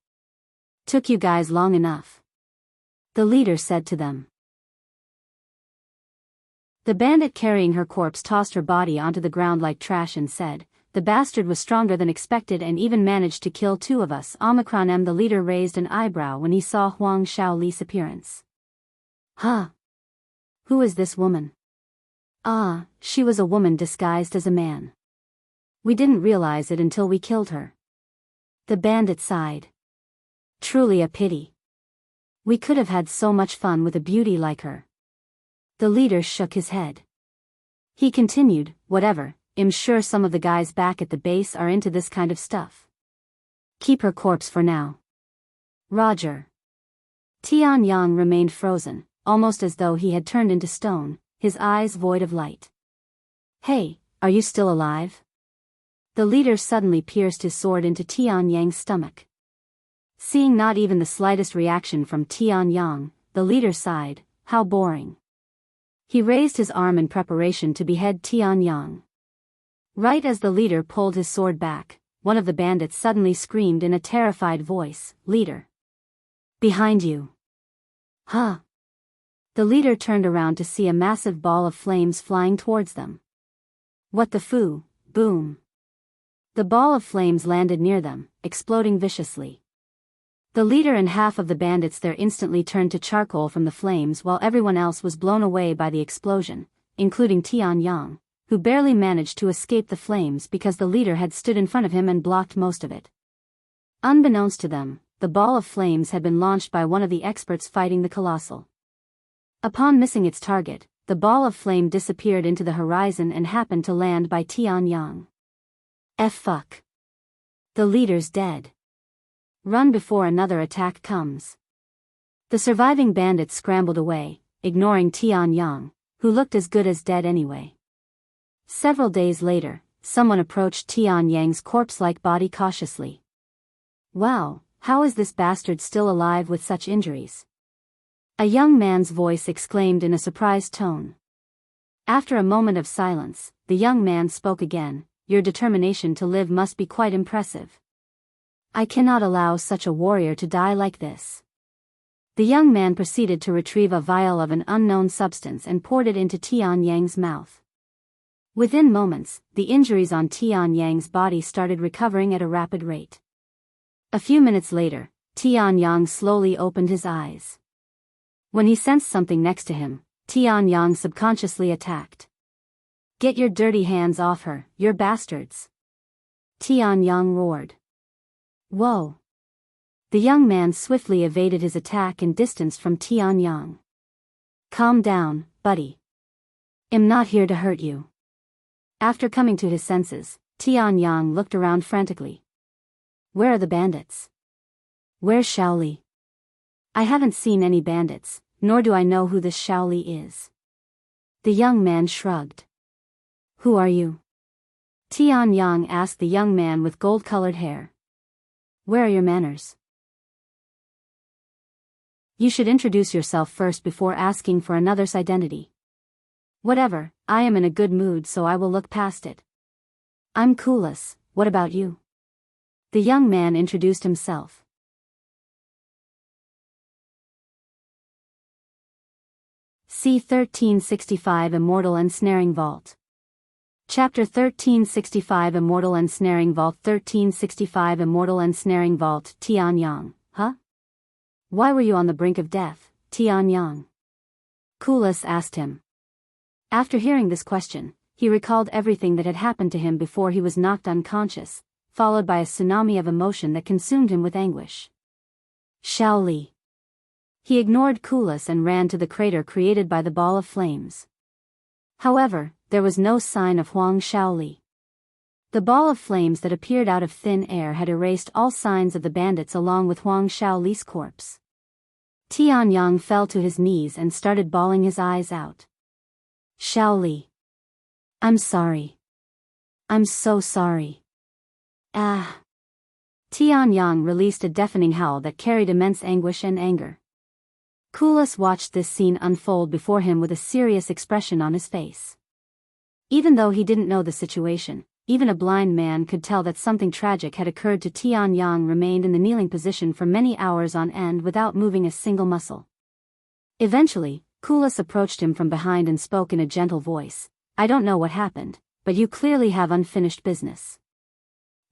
Took you guys long enough. The leader said to them. The bandit carrying her corpse tossed her body onto the ground like trash and said, the bastard was stronger than expected and even managed to kill two of us. The leader raised an eyebrow when he saw Huang Shaoli's appearance. Huh? Who is this woman? Ah, she was a woman disguised as a man. We didn't realize it until we killed her. The bandit sighed. Truly a pity. We could have had so much fun with a beauty like her. The leader shook his head. He continued, whatever, I'm sure some of the guys back at the base are into this kind of stuff. Keep her corpse for now. Roger. Tianyang remained frozen, almost as though he had turned into stone, his eyes void of light. Hey, are you still alive? The leader suddenly pierced his sword into Tianyang's stomach. Seeing not even the slightest reaction from Tianyang, the leader sighed, how boring. He raised his arm in preparation to behead Tianyang. Right as the leader pulled his sword back, one of the bandits suddenly screamed in a terrified voice, Leader! Behind you! Huh? The leader turned around to see a massive ball of flames flying towards them. What the foo? Boom! The ball of flames landed near them, exploding viciously. The leader and half of the bandits there instantly turned to charcoal from the flames while everyone else was blown away by the explosion, including Tianyang, who barely managed to escape the flames because the leader had stood in front of him and blocked most of it. Unbeknownst to them, the ball of flames had been launched by one of the experts fighting the Colossal. Upon missing its target, the ball of flame disappeared into the horizon and happened to land by Tianyang. Fuck. The leader's dead. Run before another attack comes. The surviving bandits scrambled away, ignoring Tianyang, who looked as good as dead anyway. Several days later, someone approached Tianyang's corpse-like body cautiously. Wow, how is this bastard still alive with such injuries? A young man's voice exclaimed in a surprised tone. After a moment of silence, the young man spoke again. Your determination to live must be quite impressive. I cannot allow such a warrior to die like this. The young man proceeded to retrieve a vial of an unknown substance and poured it into Tianyang's mouth. Within moments, the injuries on Tianyang's body started recovering at a rapid rate. A few minutes later, Tianyang slowly opened his eyes. When he sensed something next to him, Tianyang subconsciously attacked. "Get your dirty hands off her, you bastards!" Tianyang roared. "Whoa!" The young man swiftly evaded his attack and distanced from Tianyang. "Calm down, buddy. I'm not here to hurt you." After coming to his senses, Tianyang looked around frantically. "Where are the bandits? Where's Xiao? I haven't seen any bandits, nor do I know who this Xiao is." The young man shrugged. "Who are you?" Tianyang asked the young man with gold-colored hair. "Where are your manners? You should introduce yourself first before asking for another's identity." "Whatever, I am in a good mood so I will look past it. I'm Kulas, what about you?" The young man introduced himself. C1365 Immortal Ensnaring Vault. Chapter 1365 Immortal Ensnaring Vault. 1365 Immortal Ensnaring Vault. Tianyang, huh? Why were you on the brink of death, Tianyang? Kulas asked him. After hearing this question, he recalled everything that had happened to him before he was knocked unconscious, followed by a tsunami of emotion that consumed him with anguish. Xiao. He ignored Kulas and ran to the crater created by the ball of flames. However, there was no sign of Huang Xiao. The ball of flames that appeared out of thin air had erased all signs of the bandits along with Huang Xiao's corpse. Tianyang fell to his knees and started bawling his eyes out. "Xiao. I'm sorry. I'm so sorry." Ah. Tianyang released a deafening howl that carried immense anguish and anger. Kulas watched this scene unfold before him with a serious expression on his face. Even though he didn't know the situation, even a blind man could tell that something tragic had occurred to Tianyang. Remained in the kneeling position for many hours on end without moving a single muscle. Eventually, Kulas approached him from behind and spoke in a gentle voice. "I don't know what happened, but you clearly have unfinished business.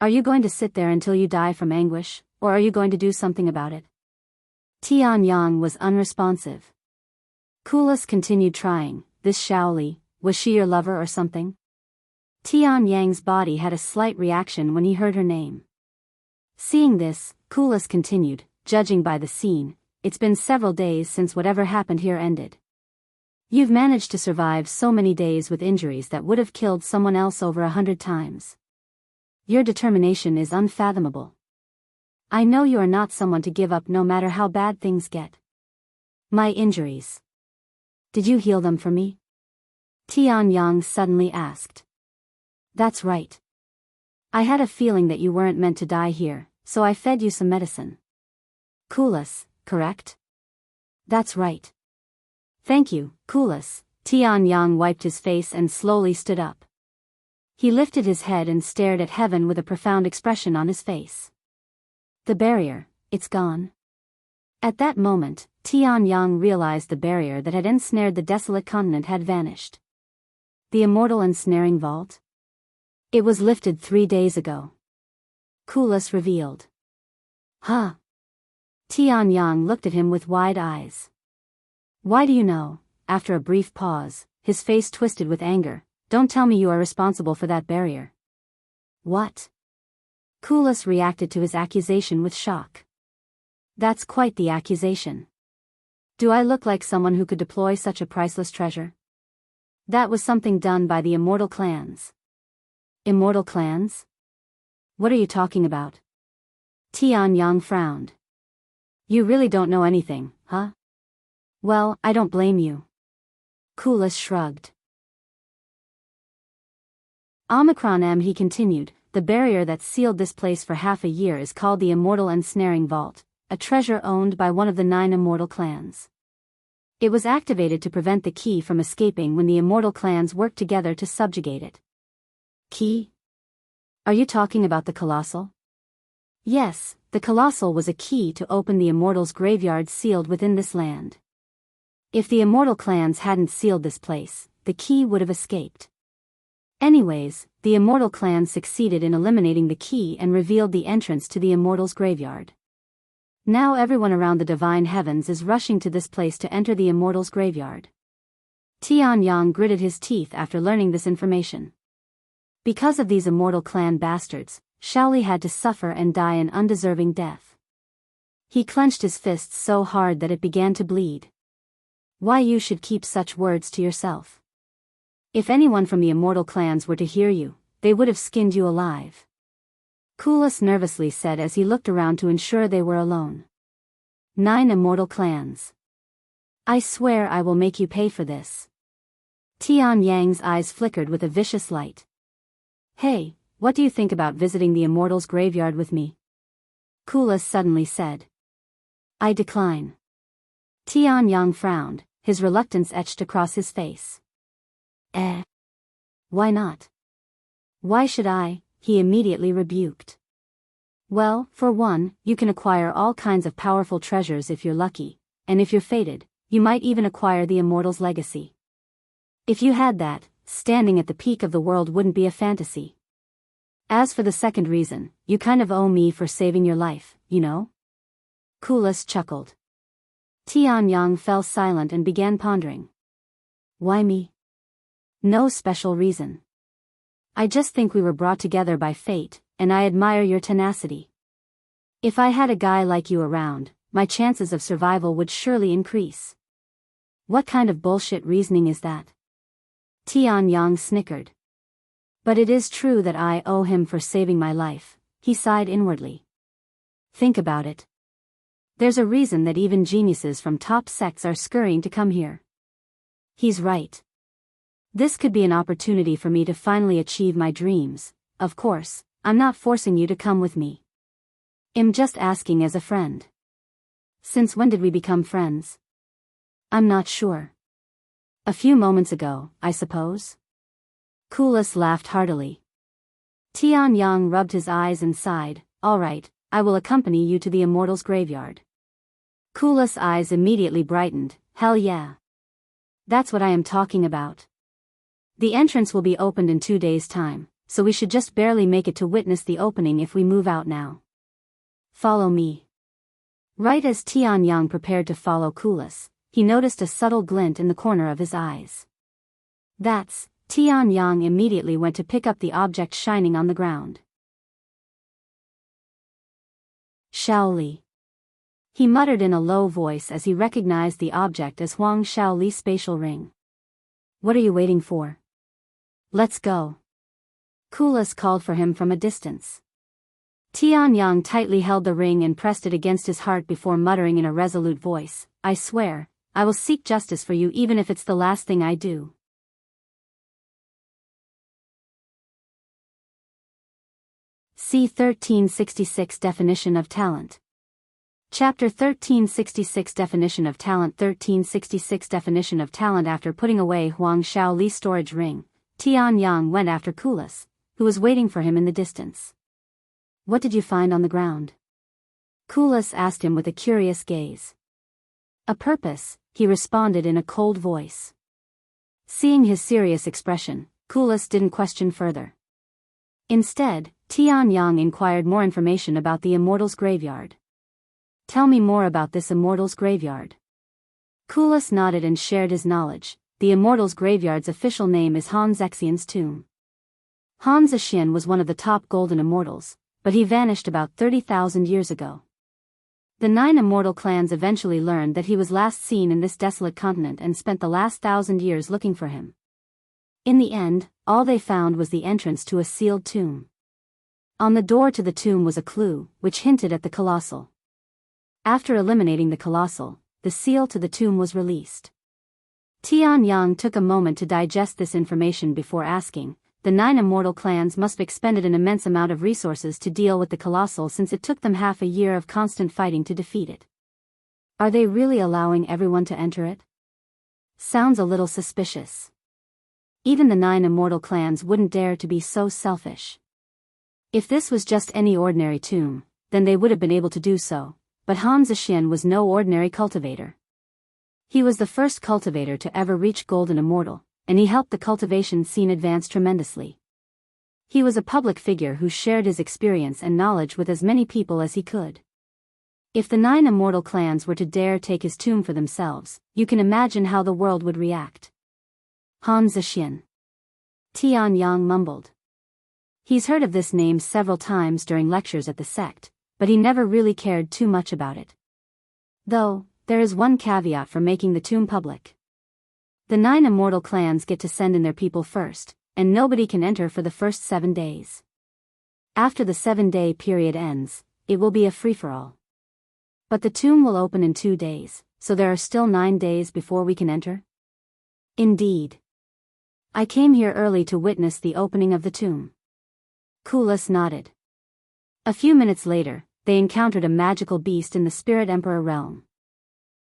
Are you going to sit there until you die from anguish, or are you going to do something about it?" Tianyang was unresponsive. Kulas continued trying. "This Xiao, was she your lover or something?" Tianyang's body had a slight reaction when he heard her name. Seeing this, Kulas continued, "Judging by the scene, it's been several days since whatever happened here ended. You've managed to survive so many days with injuries that would have killed someone else over 100 times. Your determination is unfathomable. I know you are not someone to give up no matter how bad things get." "My injuries. Did you heal them for me?" Tianyang suddenly asked. "That's right. I had a feeling that you weren't meant to die here, so I fed you some medicine." "Kulas, correct?" "That's right." "Thank you, Kulas." Tianyang wiped his face and slowly stood up. He lifted his head and stared at heaven with a profound expression on his face. "The barrier, it's gone." At that moment, Tianyang realized the barrier that had ensnared the desolate continent had vanished. The Immortal Ensnaring Vault? It was lifted 3 days ago. Kulas revealed. "Huh?" Tianyang looked at him with wide eyes. "Why do you know?" After a brief pause, his face twisted with anger. "Don't tell me you are responsible for that barrier." "What?" Kulas reacted to his accusation with shock. "That's quite the accusation. Do I look like someone who could deploy such a priceless treasure?" "That was something done by the Immortal clans." "Immortal clans? What are you talking about?" Tianyang frowned. "You really don't know anything, huh?" "Well, I don't blame you." Kulas shrugged. He continued, "The barrier that sealed this place for half a year is called the Immortal Ensnaring Vault, a treasure owned by one of the 9 Immortal clans. It was activated to prevent the key from escaping when the Immortal clans worked together to subjugate it." "Key? Are you talking about the Colossal?" "Yes, the Colossal was a key to open the Immortals' graveyard sealed within this land. If the Immortal clans hadn't sealed this place, the key would have escaped. Anyways, the Immortal clan succeeded in eliminating the key and revealed the entrance to the Immortals' graveyard. Now everyone around the divine heavens is rushing to this place to enter the Immortal's graveyard. Tianyang gritted his teeth after learning this information. Because of these Immortal clan bastards, Shaoli had to suffer and die an undeserving death. He clenched his fists so hard that it began to bleed. Why you should keep such words to yourself? If anyone from the Immortal clans were to hear you, they would have skinned you alive. Kulas nervously said as he looked around to ensure they were alone. 9 Immortal clans. I swear I will make you pay for this. Tianyang's eyes flickered with a vicious light. Hey, what do you think about visiting the Immortal's graveyard with me? Kulas suddenly said. I decline. Tianyang frowned, his reluctance etched across his face. Why not? Why should I? He immediately rebuked. Well, for one, you can acquire all kinds of powerful treasures if you're lucky, and if you're fated, you might even acquire the Immortal's legacy. If you had that, standing at the peak of the world wouldn't be a fantasy. As for the second reason, you kind of owe me for saving your life, you know? Kulas chuckled. Tianyang fell silent and began pondering. Why me? No special reason. I just think we were brought together by fate, and I admire your tenacity. If I had a guy like you around, my chances of survival would surely increase. What kind of bullshit reasoning is that? Tianyang snickered. But it is true that I owe him for saving my life, he sighed inwardly. Think about it. There's a reason that even geniuses from top sects are scurrying to come here. He's right. This could be an opportunity for me to finally achieve my dreams. Of course, I'm not forcing you to come with me. I'm just asking as a friend. Since when did we become friends? I'm not sure. A few moments ago, I suppose? Kulas laughed heartily. Tianyang rubbed his eyes and sighed. All right, I will accompany you to the Immortal's graveyard. Kulas' eyes immediately brightened. Hell yeah. That's what I am talking about. The entrance will be opened in 2 days' time, so we should just barely make it to witness the opening if we move out now. Follow me. Right as Tianyang prepared to follow Kulas, he noticed a subtle glint in the corner of his eyes. That's, Tianyang immediately went to pick up the object shining on the ground. Shaoli. He muttered in a low voice as he recognized the object as Huang Shaoli's spatial ring. What are you waiting for? Let's go. Kulas called for him from a distance. Tianyang tightly held the ring and pressed it against his heart before muttering in a resolute voice, I swear, I will seek justice for you even if it's the last thing I do. C1366 Definition of Talent. Chapter 1366 Definition of Talent. 1366 Definition of Talent. After putting away Huang Shaoli's storage ring, Tianyang went after Kulas, who was waiting for him in the distance. What did you find on the ground? Kulas asked him with a curious gaze. A purpose, he responded in a cold voice. Seeing his serious expression, Kulas didn't question further. Instead, Tianyang inquired more information about the Immortal's graveyard. Tell me more about this Immortal's graveyard. Kulas nodded and shared his knowledge. The Immortal's graveyard's official name is Han Zexian's tomb. Han Zexian was one of the top golden immortals, but he vanished about 30,000 years ago. The 9 immortal clans eventually learned that he was last seen in this desolate continent and spent the last 1,000 years looking for him. In the end, all they found was the entrance to a sealed tomb. On the door to the tomb was a clue, which hinted at the Colossal. After eliminating the Colossal, the seal to the tomb was released. Tianyang took a moment to digest this information before asking, the 9 immortal clans must have expended an immense amount of resources to deal with the Colossal since it took them half a year of constant fighting to defeat it. Are they really allowing everyone to enter it? Sounds a little suspicious. Even the 9 immortal clans wouldn't dare to be so selfish. If this was just any ordinary tomb, then they would have been able to do so, but Han Zexian was no ordinary cultivator. He was the first cultivator to ever reach Golden Immortal, and he helped the cultivation scene advance tremendously. He was a public figure who shared his experience and knowledge with as many people as he could. If the 9 immortal clans were to dare take his tomb for themselves, you can imagine how the world would react. Han Zexian. Tian Yang mumbled. He's heard of this name several times during lectures at the sect, but he never really cared too much about it. Though, there is one caveat for making the tomb public. The 9 immortal clans get to send in their people first, and nobody can enter for the first 7 days. After the 7-day period ends, it will be a free-for-all. But the tomb will open in 2 days, so there are still 9 days before we can enter? Indeed. I came here early to witness the opening of the tomb. Kulas nodded. A few minutes later, they encountered a magical beast in the Spirit Emperor realm.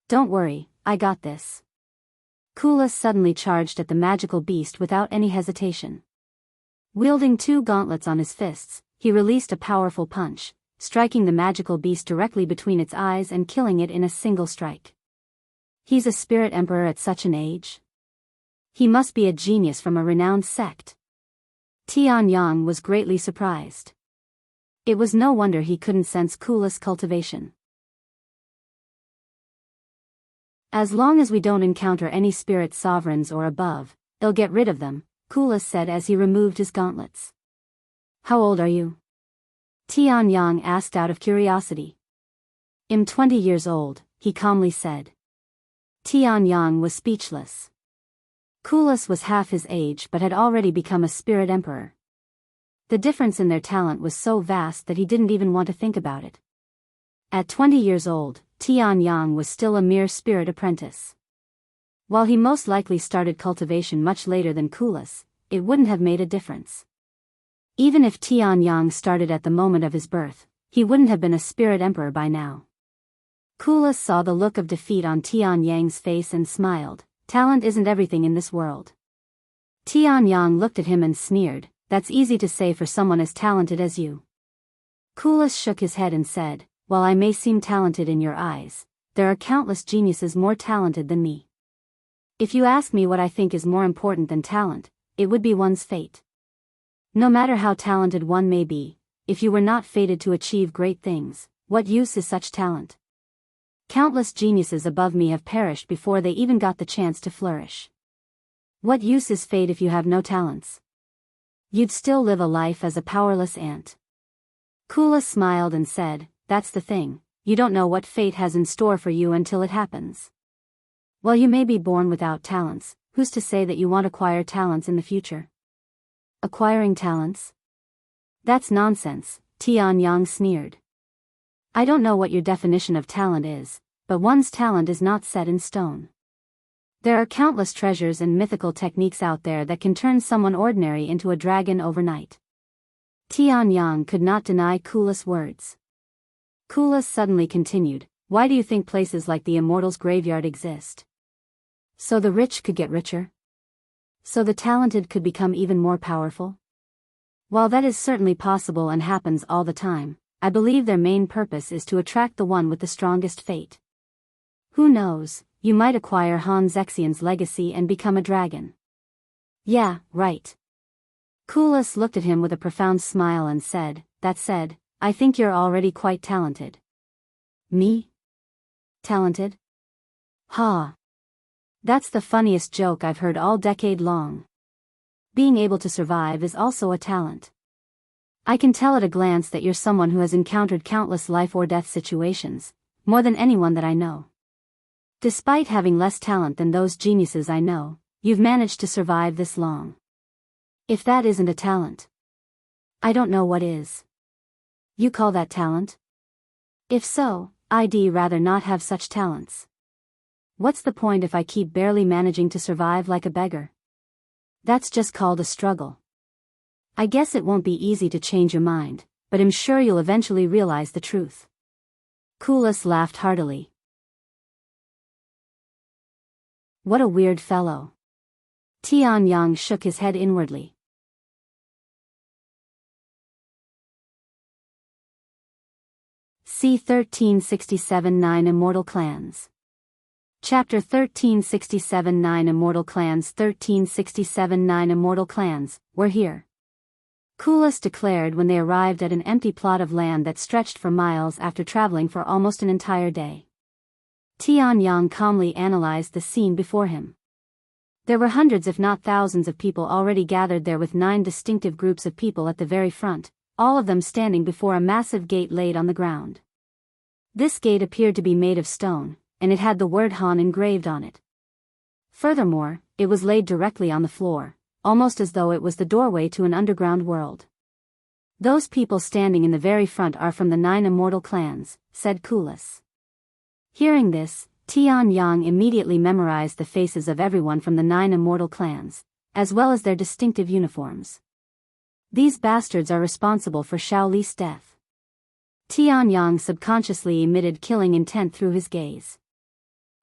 Don't worry, I got this. Kulas suddenly charged at the magical beast without any hesitation. Wielding 2 gauntlets on his fists, he released a powerful punch, striking the magical beast directly between its eyes and killing it in a single strike. He's a Spirit Emperor at such an age? He must be a genius from a renowned sect. Tian Yang was greatly surprised. It was no wonder he couldn't sense Kulas' cultivation. As long as we don't encounter any spirit sovereigns or above, they'll get rid of them, Kulas said as he removed his gauntlets. How old are you? Tian Yang asked out of curiosity. I'm 20 years old, he calmly said. Tian Yang was speechless. Kulas was half his age but had already become a Spirit Emperor. The difference in their talent was so vast that he didn't even want to think about it. At 20 years old, Tian Yang was still a mere spirit apprentice. While he most likely started cultivation much later than Kulas, it wouldn't have made a difference. Even if Tian Yang started at the moment of his birth, he wouldn't have been a Spirit Emperor by now. Kulas saw the look of defeat on Tian Yang's face and smiled. Talent isn't everything in this world. Tian Yang looked at him and sneered, that's easy to say for someone as talented as you. Kulas shook his head and said, while I may seem talented in your eyes, there are countless geniuses more talented than me. If you ask me what I think is more important than talent, it would be one's fate. No matter how talented one may be, if you were not fated to achieve great things, what use is such talent? Countless geniuses above me have perished before they even got the chance to flourish. What use is fate if you have no talents? You'd still live a life as a powerless ant. Kulas smiled and said, that's the thing, you don't know what fate has in store for you until it happens. While you may be born without talents, who's to say that you won't acquire talents in the future? Acquiring talents? That's nonsense, Tian Yang sneered. I don't know what your definition of talent is, but one's talent is not set in stone. There are countless treasures and mythical techniques out there that can turn someone ordinary into a dragon overnight. Tian Yang could not deny Kulas' words. Kulas suddenly continued, why do you think places like the Immortal's graveyard exist? So the rich could get richer? So the talented could become even more powerful? While that is certainly possible and happens all the time, I believe their main purpose is to attract the one with the strongest fate. Who knows, you might acquire Han Zexian's legacy and become a dragon. Yeah, right. Kulas looked at him with a profound smile and said, that said, I think you're already quite talented. Me? Talented? Ha! That's the funniest joke I've heard all decade long. Being able to survive is also a talent. I can tell at a glance that you're someone who has encountered countless life or death situations, more than anyone that I know. Despite having less talent than those geniuses I know, you've managed to survive this long. If that isn't a talent, I don't know what is. You call that talent? If so, I'd rather not have such talents. What's the point if I keep barely managing to survive like a beggar? That's just called a struggle. I guess it won't be easy to change your mind, but I'm sure you'll eventually realize the truth. Kulas laughed heartily. What a weird fellow. Tian Yang shook his head inwardly. C1367 9 Immortal Clans. Chapter 1367 9 Immortal Clans. 1367 9 Immortal Clans, we're here. Kulas declared when they arrived at an empty plot of land that stretched for miles after traveling for almost an entire day. Tianyang calmly analyzed the scene before him. There were hundreds if not thousands of people already gathered there, with 9 distinctive groups of people at the very front, all of them standing before a massive gate laid on the ground. This gate appeared to be made of stone, and it had the word Han engraved on it. Furthermore, it was laid directly on the floor, almost as though it was the doorway to an underground world. Those people standing in the very front are from the 9 immortal clans, said Kulas. Hearing this, Tianyang immediately memorized the faces of everyone from the 9 immortal clans, as well as their distinctive uniforms. These bastards are responsible for Xiao Li's death. Tianyang subconsciously emitted killing intent through his gaze.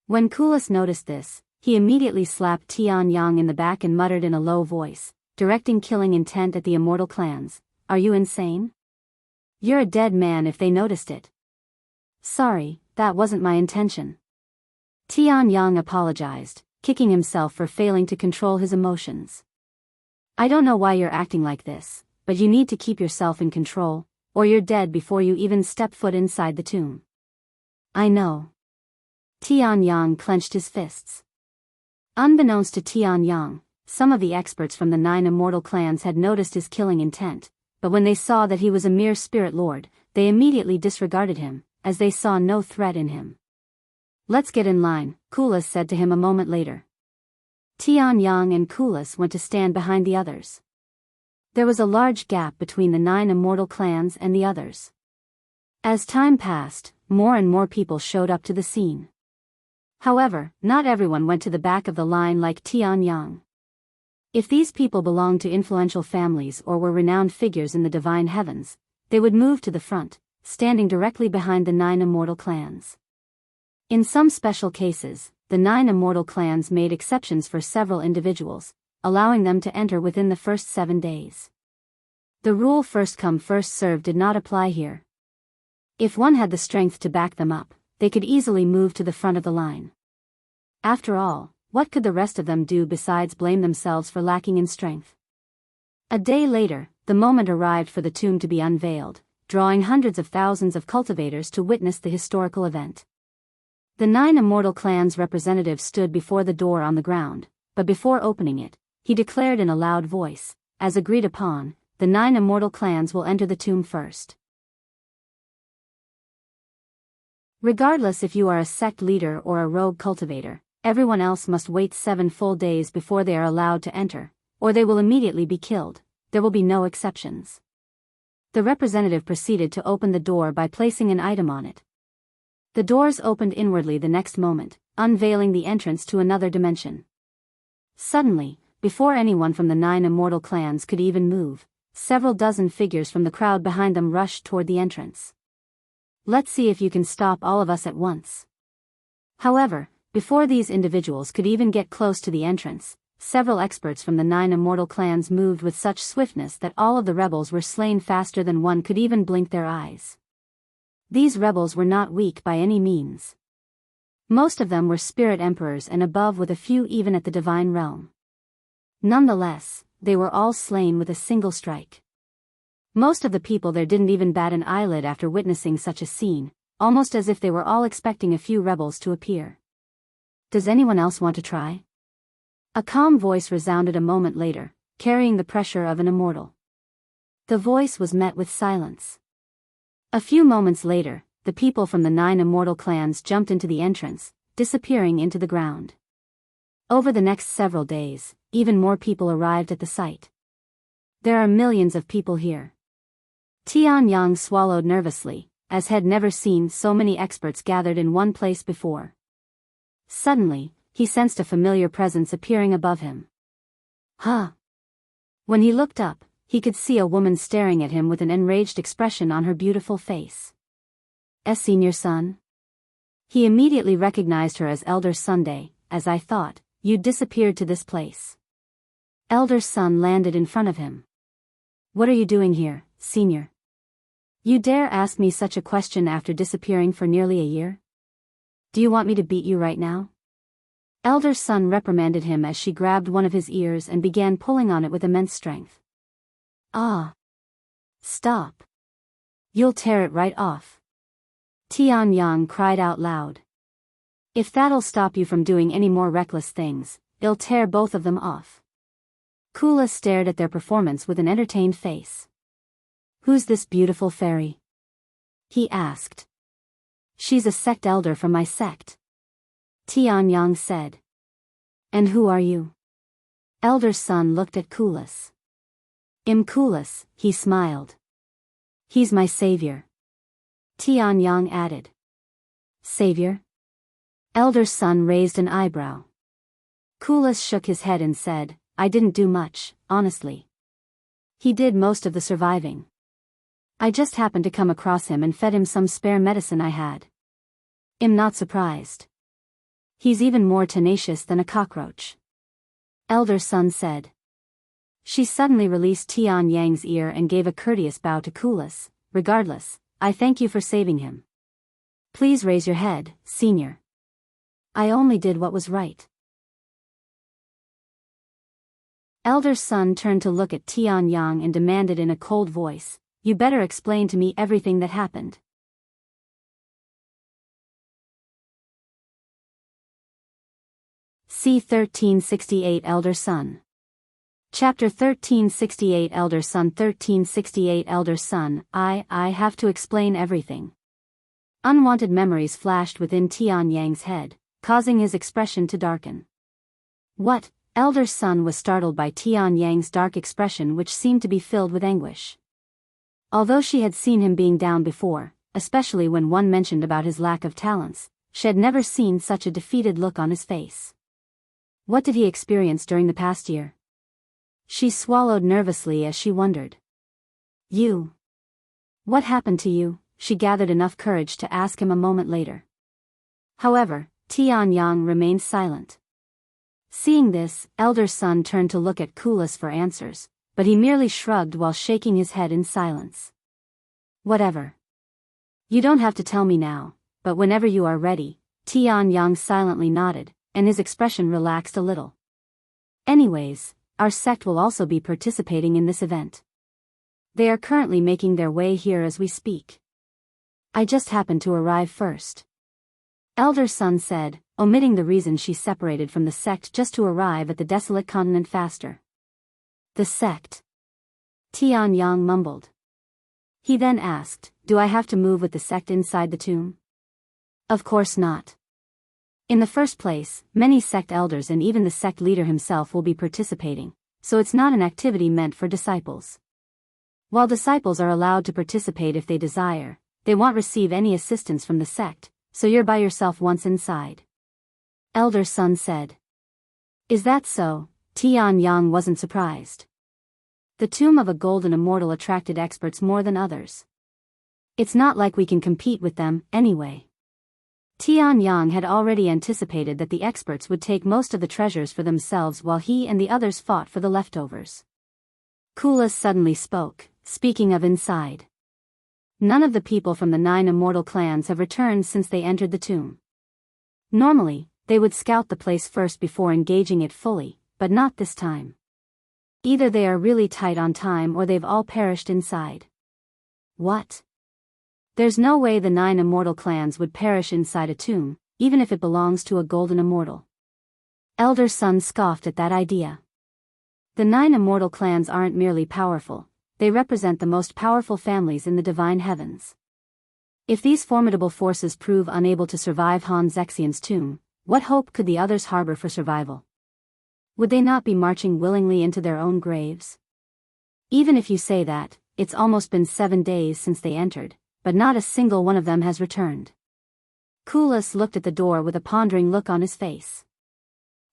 When Kulas noticed this, he immediately slapped Tianyang in the back and muttered in a low voice, directing killing intent at the immortal clans, "Are you insane? You're a dead man if they noticed it." "Sorry, that wasn't my intention." Tianyang apologized, kicking himself for failing to control his emotions. "I don't know why you're acting like this, but you need to keep yourself in control, or you're dead before you even step foot inside the tomb." "I know." Tianyang clenched his fists. Unbeknownst to Tianyang, some of the experts from the 9 immortal clans had noticed his killing intent, but when they saw that he was a mere spirit lord, they immediately disregarded him, as they saw no threat in him. "Let's get in line," Kulas said to him a moment later. Tianyang and Kulas went to stand behind the others. There was a large gap between the 9 immortal clans and the others. As time passed, more and more people showed up to the scene. However, not everyone went to the back of the line like Tianyang. If these people belonged to influential families or were renowned figures in the divine heavens, they would move to the front, standing directly behind the 9 immortal clans. In some special cases, the 9 immortal clans made exceptions for several individuals, allowing them to enter within the first 7 days. The rule first come first served did not apply here. If one had the strength to back them up, they could easily move to the front of the line. After all, what could the rest of them do besides blame themselves for lacking in strength? A day later, the moment arrived for the tomb to be unveiled, drawing hundreds of thousands of cultivators to witness the historical event. The 9 immortal clans' representatives stood before the door on the ground, but before opening it, he declared in a loud voice, "As agreed upon, the 9 immortal clans will enter the tomb first. Regardless if you are a sect leader or a rogue cultivator, everyone else must wait 7 full days before they are allowed to enter, or they will immediately be killed. There will be no exceptions." The representative proceeded to open the door by placing an item on it. The doors opened inwardly the next moment, unveiling the entrance to another dimension. Suddenly, before anyone from the 9 immortal clans could even move, several dozen figures from the crowd behind them rushed toward the entrance. "Let's see if you can stop all of us at once." However, before these individuals could even get close to the entrance, several experts from the 9 immortal clans moved with such swiftness that all of the rebels were slain faster than one could even blink their eyes. These rebels were not weak by any means. Most of them were spirit emperors and above, with a few even at the divine realm. Nonetheless, they were all slain with a single strike. Most of the people there didn't even bat an eyelid after witnessing such a scene, almost as if they were all expecting a few rebels to appear. "Does anyone else want to try?" A calm voice resounded a moment later, carrying the pressure of an immortal. The voice was met with silence. A few moments later, the people from the 9 immortal clans jumped into the entrance, disappearing into the ground. Over the next several days, even more people arrived at the site. "There are millions of people here." Tianyang swallowed nervously, as had never seen so many experts gathered in one place before. Suddenly, he sensed a familiar presence appearing above him. "Huh!" When he looked up, he could see a woman staring at him with an enraged expression on her beautiful face. "Senior Sun?" He immediately recognized her as Elder Sunday. "As I thought, you disappeared to this place." Elder Sun landed in front of him. "What are you doing here, Senior? You dare ask me such a question after disappearing for nearly a year? Do you want me to beat you right now?" Elder Sun reprimanded him as she grabbed one of his ears and began pulling on it with immense strength. "Ah!" Stop. You'll tear it right off. Tianyang cried out loud. If that'll stop you from doing any more reckless things, it'll tear both of them off. Kulas stared at their performance with an entertained face. Who's this beautiful fairy? He asked. She's a sect elder from my sect. Tianyang said. And who are you? Elder Sun looked at Kulas. Kulas, he smiled. He's my savior. Tianyang added. Savior? Elder Sun raised an eyebrow. Kulas shook his head and said, I didn't do much, honestly. He did most of the surviving. I just happened to come across him and fed him some spare medicine I had. I'm not surprised. He's even more tenacious than a cockroach. Elder Sun said. She suddenly released Tianyang's ear and gave a courteous bow to Kulas. Regardless, I thank you for saving him. Please raise your head, senior. I only did what was right. Elder Sun turned to look at Tianyang and demanded in a cold voice, you better explain to me everything that happened. C1368 Elder Sun. Chapter 1368 Elder Sun 1368 Elder Sun. I have to explain everything. Unwanted memories flashed within Tianyang's head, causing his expression to darken. What? Elder Sun was startled by Tianyang's dark expression, which seemed to be filled with anguish. Although she had seen him being down before, especially when one mentioned about his lack of talents, she had never seen such a defeated look on his face. What did he experience during the past year? She swallowed nervously as she wondered. You. What happened to you? She gathered enough courage to ask him a moment later. However, Tianyang remained silent. Seeing this, Elder Sun turned to look at Kulas for answers, but he merely shrugged while shaking his head in silence. Whatever. You don't have to tell me now, but whenever you are ready. Tianyang silently nodded, and his expression relaxed a little. Anyways, our sect will also be participating in this event. They are currently making their way here as we speak. I just happened to arrive first. Elder Sun said, omitting the reason she separated from the sect just to arrive at the desolate continent faster. The sect. Tianyang mumbled. He then asked, do I have to move with the sect inside the tomb? Of course not. In the first place, many sect elders and even the sect leader himself will be participating, so it's not an activity meant for disciples. While disciples are allowed to participate if they desire, they won't receive any assistance from the sect, so you're by yourself once inside. Elder Sun said. Is that so? Tianyang wasn't surprised. The tomb of a golden immortal attracted experts more than others. It's not like we can compete with them, anyway. Tianyang had already anticipated that the experts would take most of the treasures for themselves while he and the others fought for the leftovers. Kulas suddenly spoke, speaking of inside. None of the people from the 9 immortal clans have returned since they entered the tomb. Normally, they would scout the place first before engaging it fully, but not this time. Either they are really tight on time or they've all perished inside. What? There's no way the 9 immortal clans would perish inside a tomb, even if it belongs to a golden immortal. Elder Sun scoffed at that idea. The 9 immortal clans aren't merely powerful, they represent the most powerful families in the divine heavens. If these formidable forces prove unable to survive Han Zexian's tomb, what hope could the others harbor for survival? Would they not be marching willingly into their own graves? Even if you say that, it's almost been 7 days since they entered, but not a single one of them has returned. Kulas looked at the door with a pondering look on his face.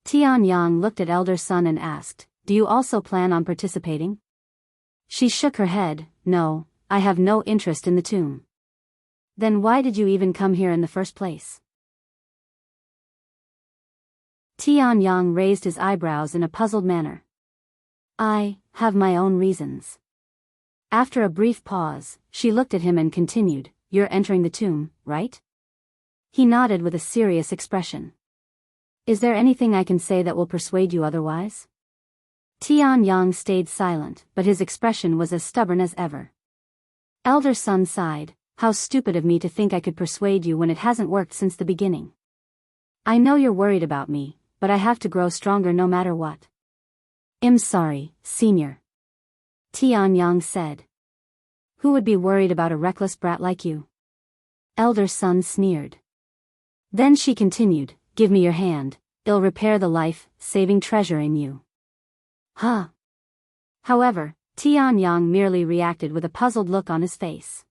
Tianyang looked at Elder Sun and asked, do you also plan on participating? She shook her head, no, I have no interest in the tomb. Then why did you even come here in the first place? Tianyang raised his eyebrows in a puzzled manner. I have my own reasons. After a brief pause, she looked at him and continued, you're entering the tomb, right? He nodded with a serious expression. Is there anything I can say that will persuade you otherwise? Tianyang stayed silent, but his expression was as stubborn as ever. Elder Sun sighed. How stupid of me to think I could persuade you when it hasn't worked since the beginning. I know you're worried about me, but I have to grow stronger no matter what. I'm sorry, Senior. Tianyang said. Who would be worried about a reckless brat like you? Elder Sun sneered. Then she continued, give me your hand, it'll repair the life-saving treasure in you. Huh? However, Tianyang merely reacted with a puzzled look on his face.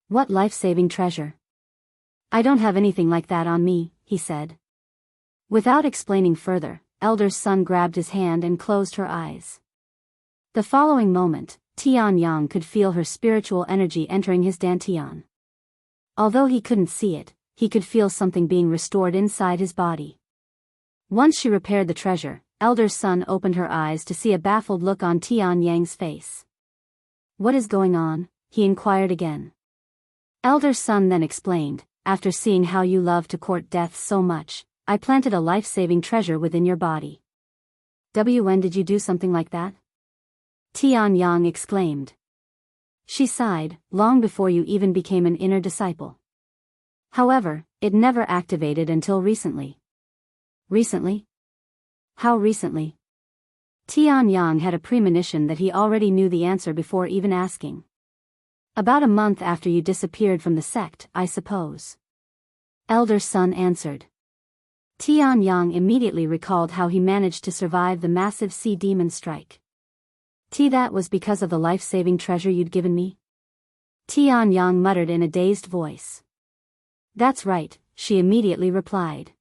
What life-saving treasure? I don't have anything like that on me, he said. Without explaining further, Elder Sun grabbed his hand and closed her eyes. The following moment, Tianyang could feel her spiritual energy entering his dantian. Although he couldn't see it, he could feel something being restored inside his body. Once she repaired the treasure, Elder Sun opened her eyes to see a baffled look on Tianyang's face. What is going on? He inquired again. Elder Sun then explained, after seeing how you love to court death so much, I planted a life-saving treasure within your body. When did you do something like that? Tianyang exclaimed. She sighed, long before you even became an inner disciple. However, it never activated until recently. Recently? How recently? Tianyang had a premonition that he already knew the answer before even asking. About a month after you disappeared from the sect, I suppose. Elder Sun answered. Tianyang immediately recalled how he managed to survive the massive sea demon strike. That was because of the life-saving treasure you'd given me? Tianyang muttered in a dazed voice. That's right, she immediately replied.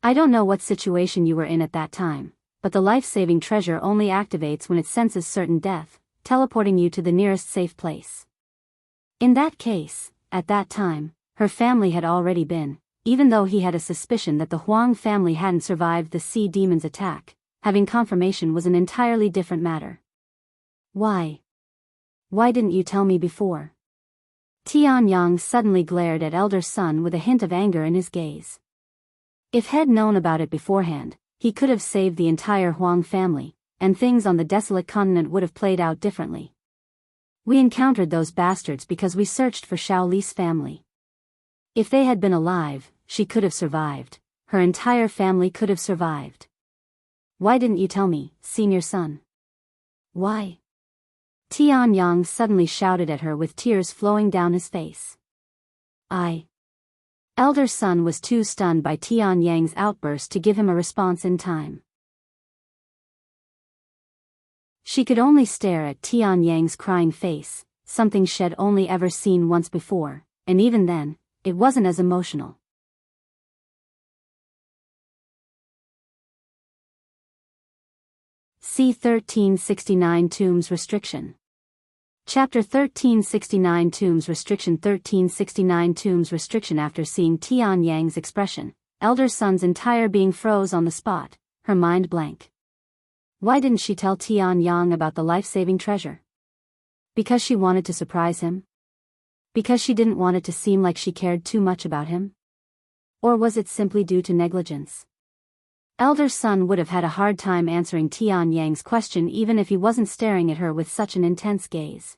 I don't know what situation you were in at that time, but the life-saving treasure only activates when it senses certain death, teleporting you to the nearest safe place. In that case, at that time, her family had already been, even though he had a suspicion that the Huang family hadn't survived the sea demon's attack, having confirmation was an entirely different matter. Why? Why didn't you tell me before? Tianyang suddenly glared at Elder Sun with a hint of anger in his gaze. If he'd known about it beforehand, he could have saved the entire Huang family, and things on the desolate continent would have played out differently. We encountered those bastards because we searched for Xiao Li's family. If they had been alive, she could have survived. Her entire family could have survived. Why didn't you tell me, Senior Son? Why? Tianyang suddenly shouted at her with tears flowing down his face. Elder Sun was too stunned by Tianyang's outburst to give him a response in time. She could only stare at Tianyang's crying face, something she'd only ever seen once before, and even then, it wasn't as emotional. C1369 Tombs Restriction. Chapter 1369 Tombs Restriction. 1369 Tombs Restriction. After seeing Tianyang's expression, Elder Sun's entire being froze on the spot, her mind blank. Why didn't she tell Tianyang about the life-saving treasure? Because she wanted to surprise him? Because she didn't want it to seem like she cared too much about him? Or was it simply due to negligence? Elder Sun would have had a hard time answering Tianyang's question even if he wasn't staring at her with such an intense gaze.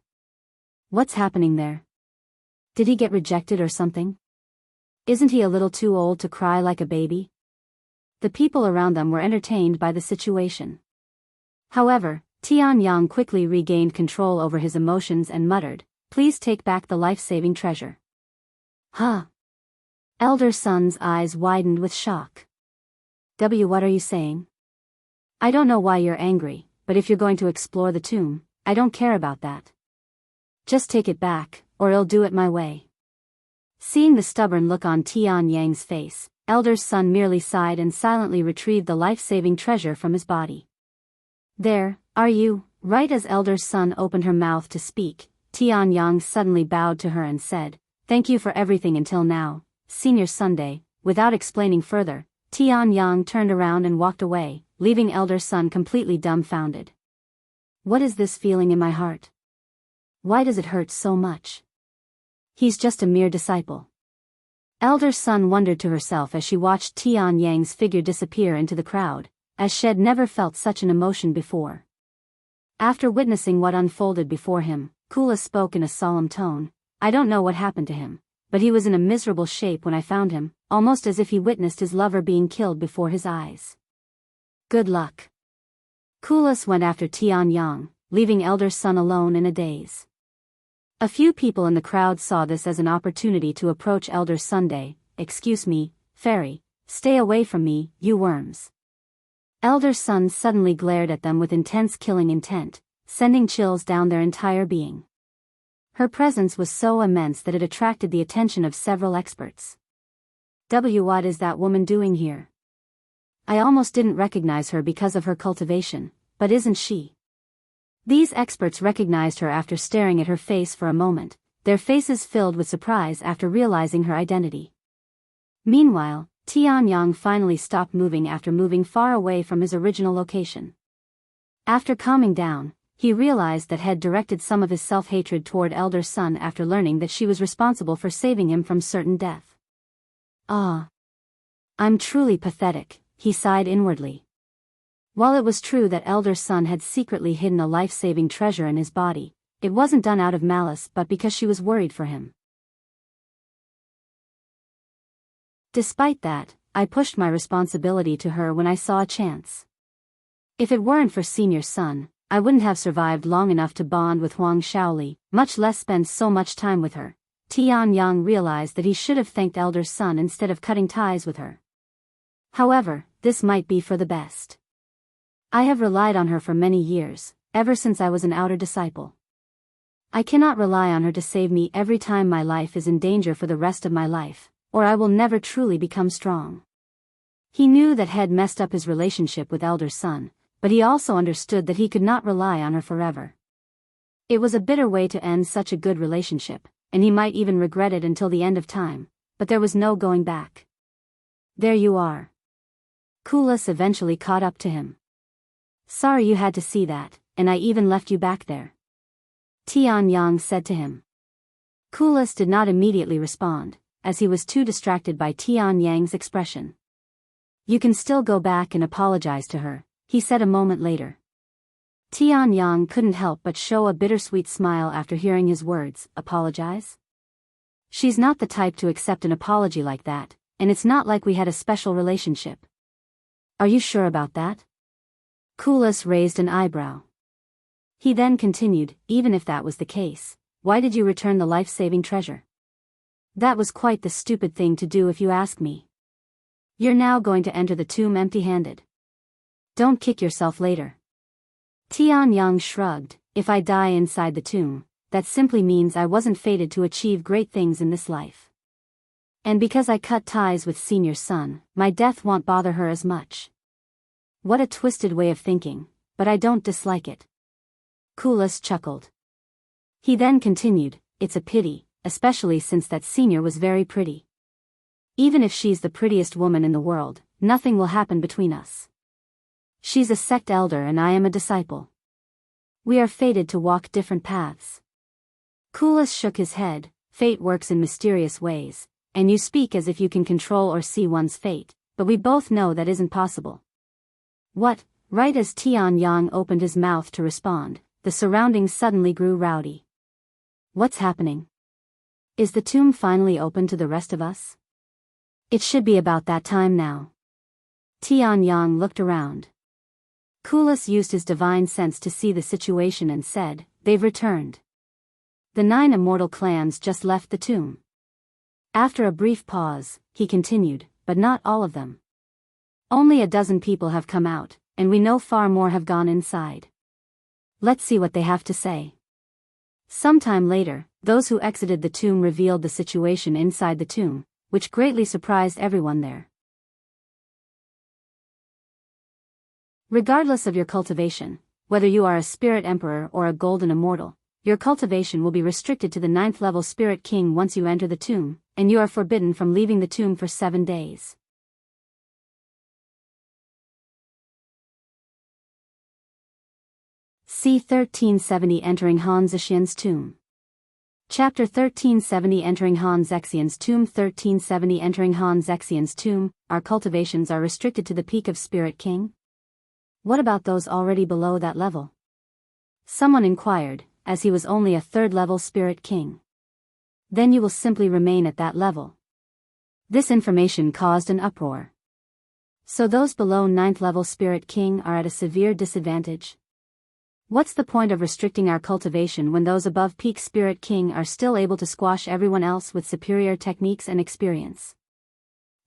What's happening there? Did he get rejected or something? Isn't he a little too old to cry like a baby? The people around them were entertained by the situation. However, Tianyang quickly regained control over his emotions and muttered, "Please take back the life-saving treasure." Huh? Elder Sun's eyes widened with shock. What are you saying? I don't know why you're angry, but if you're going to explore the tomb, I don't care about that. Just take it back, or I'll do it my way. Seeing the stubborn look on Tianyang's face, Elder Sun merely sighed and silently retrieved the life-saving treasure from his body. There, are you? Right as Elder Sun opened her mouth to speak, Tianyang suddenly bowed to her and said, "Thank you for everything until now, Senior Sunday." Without explaining further, Tianyang turned around and walked away, leaving Elder Sun completely dumbfounded. What is this feeling in my heart? Why does it hurt so much? He's just a mere disciple. Elder Sun wondered to herself as she watched Tianyang's figure disappear into the crowd, as she'd never felt such an emotion before. After witnessing what unfolded before him, Kulas spoke in a solemn tone. I don't know what happened to him, but he was in a miserable shape when I found him, almost as if he witnessed his lover being killed before his eyes. Good luck. Kulas went after Tianyang, leaving Elder Sun alone in a daze. A few people in the crowd saw this as an opportunity to approach Elder Sunday. Excuse me, fairy, stay away from me, you worms. Elder Sun suddenly glared at them with intense killing intent, sending chills down their entire being. Her presence was so immense that it attracted the attention of several experts. What is that woman doing here? I almost didn't recognize her because of her cultivation, but isn't she? These experts recognized her after staring at her face for a moment, their faces filled with surprise after realizing her identity. Meanwhile, Tianyang finally stopped moving after moving far away from his original location. After calming down, he realized that had directed some of his self-hatred toward Elder Sun after learning that she was responsible for saving him from certain death. Ah. I'm truly pathetic, he sighed inwardly. While it was true that Elder Sun had secretly hidden a life-saving treasure in his body, it wasn't done out of malice but because she was worried for him. Despite that, I pushed my responsibility to her when I saw a chance. If it weren't for Senior Sun, I wouldn't have survived long enough to bond with Huang Shaoli, much less spend so much time with her. Tianyang realized that he should have thanked Elder Sun instead of cutting ties with her. However, this might be for the best. I have relied on her for many years, ever since I was an outer disciple. I cannot rely on her to save me every time my life is in danger for the rest of my life, or I will never truly become strong. He knew that had messed up his relationship with Elder Sun, but he also understood that he could not rely on her forever. It was a bitter way to end such a good relationship, and he might even regret it until the end of time, but there was no going back. There you are. Kulas eventually caught up to him. Sorry you had to see that, and I even left you back there. Tianyang said to him. Kulas did not immediately respond, as he was too distracted by Tianyang's expression. You can still go back and apologize to her, he said a moment later. Tianyang couldn't help but show a bittersweet smile after hearing his words. Apologize? She's not the type to accept an apology like that, and it's not like we had a special relationship. Are you sure about that? Kulas raised an eyebrow. He then continued, even if that was the case, why did you return the life-saving treasure? That was quite the stupid thing to do if you ask me. You're now going to enter the tomb empty-handed. Don't kick yourself later. Tianyang shrugged. If I die inside the tomb, that simply means I wasn't fated to achieve great things in this life. And because I cut ties with Senior Sun, my death won't bother her as much. What a twisted way of thinking, but I don't dislike it. Kulas chuckled. He then continued, it's a pity, especially since that senior was very pretty. Even if she's the prettiest woman in the world, nothing will happen between us. She's a sect elder and I am a disciple. We are fated to walk different paths. Kulas shook his head. Fate works in mysterious ways, and you speak as if you can control or see one's fate, but we both know that isn't possible. What? Right as Tianyang opened his mouth to respond, the surroundings suddenly grew rowdy. What's happening? Is the tomb finally open to the rest of us? It should be about that time now. Tianyang looked around. Kulas used his divine sense to see the situation and said, they've returned. The 9 immortal clans just left the tomb. After a brief pause, he continued, but not all of them. Only a dozen people have come out, and we know far more have gone inside. Let's see what they have to say. Sometime later, those who exited the tomb revealed the situation inside the tomb, which greatly surprised everyone there. Regardless of your cultivation, whether you are a spirit emperor or a golden immortal, your cultivation will be restricted to the 9th level spirit king once you enter the tomb, and you are forbidden from leaving the tomb for 7 days. C1370 Entering Han Zexian's Tomb. Chapter 1370 Entering Han Zexian's Tomb. 1370 Entering Han Zexian's Tomb. Our cultivations are restricted to the peak of Spirit King? What about those already below that level? Someone inquired. as he was only a 3rd-level Spirit King. Then you will simply remain at that level. This information caused an uproar. So those below 9th-level Spirit King are at a severe disadvantage? What's the point of restricting our cultivation when those above peak Spirit King are still able to squash everyone else with superior techniques and experience?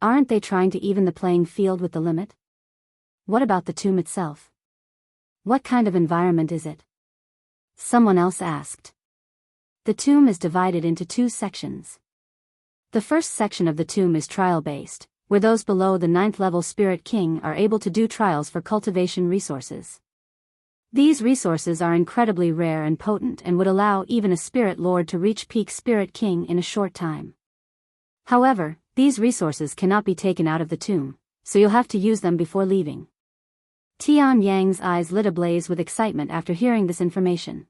Aren't they trying to even the playing field with the limit? What about the tomb itself? What kind of environment is it? Someone else asked. The tomb is divided into 2 sections. The first section of the tomb is trial-based, where those below the 9th-level Spirit King are able to do trials for cultivation resources. These resources are incredibly rare and potent and would allow even a Spirit Lord to reach peak Spirit King in a short time. However, these resources cannot be taken out of the tomb, so you'll have to use them before leaving. Tian Yang's eyes lit ablaze with excitement after hearing this information.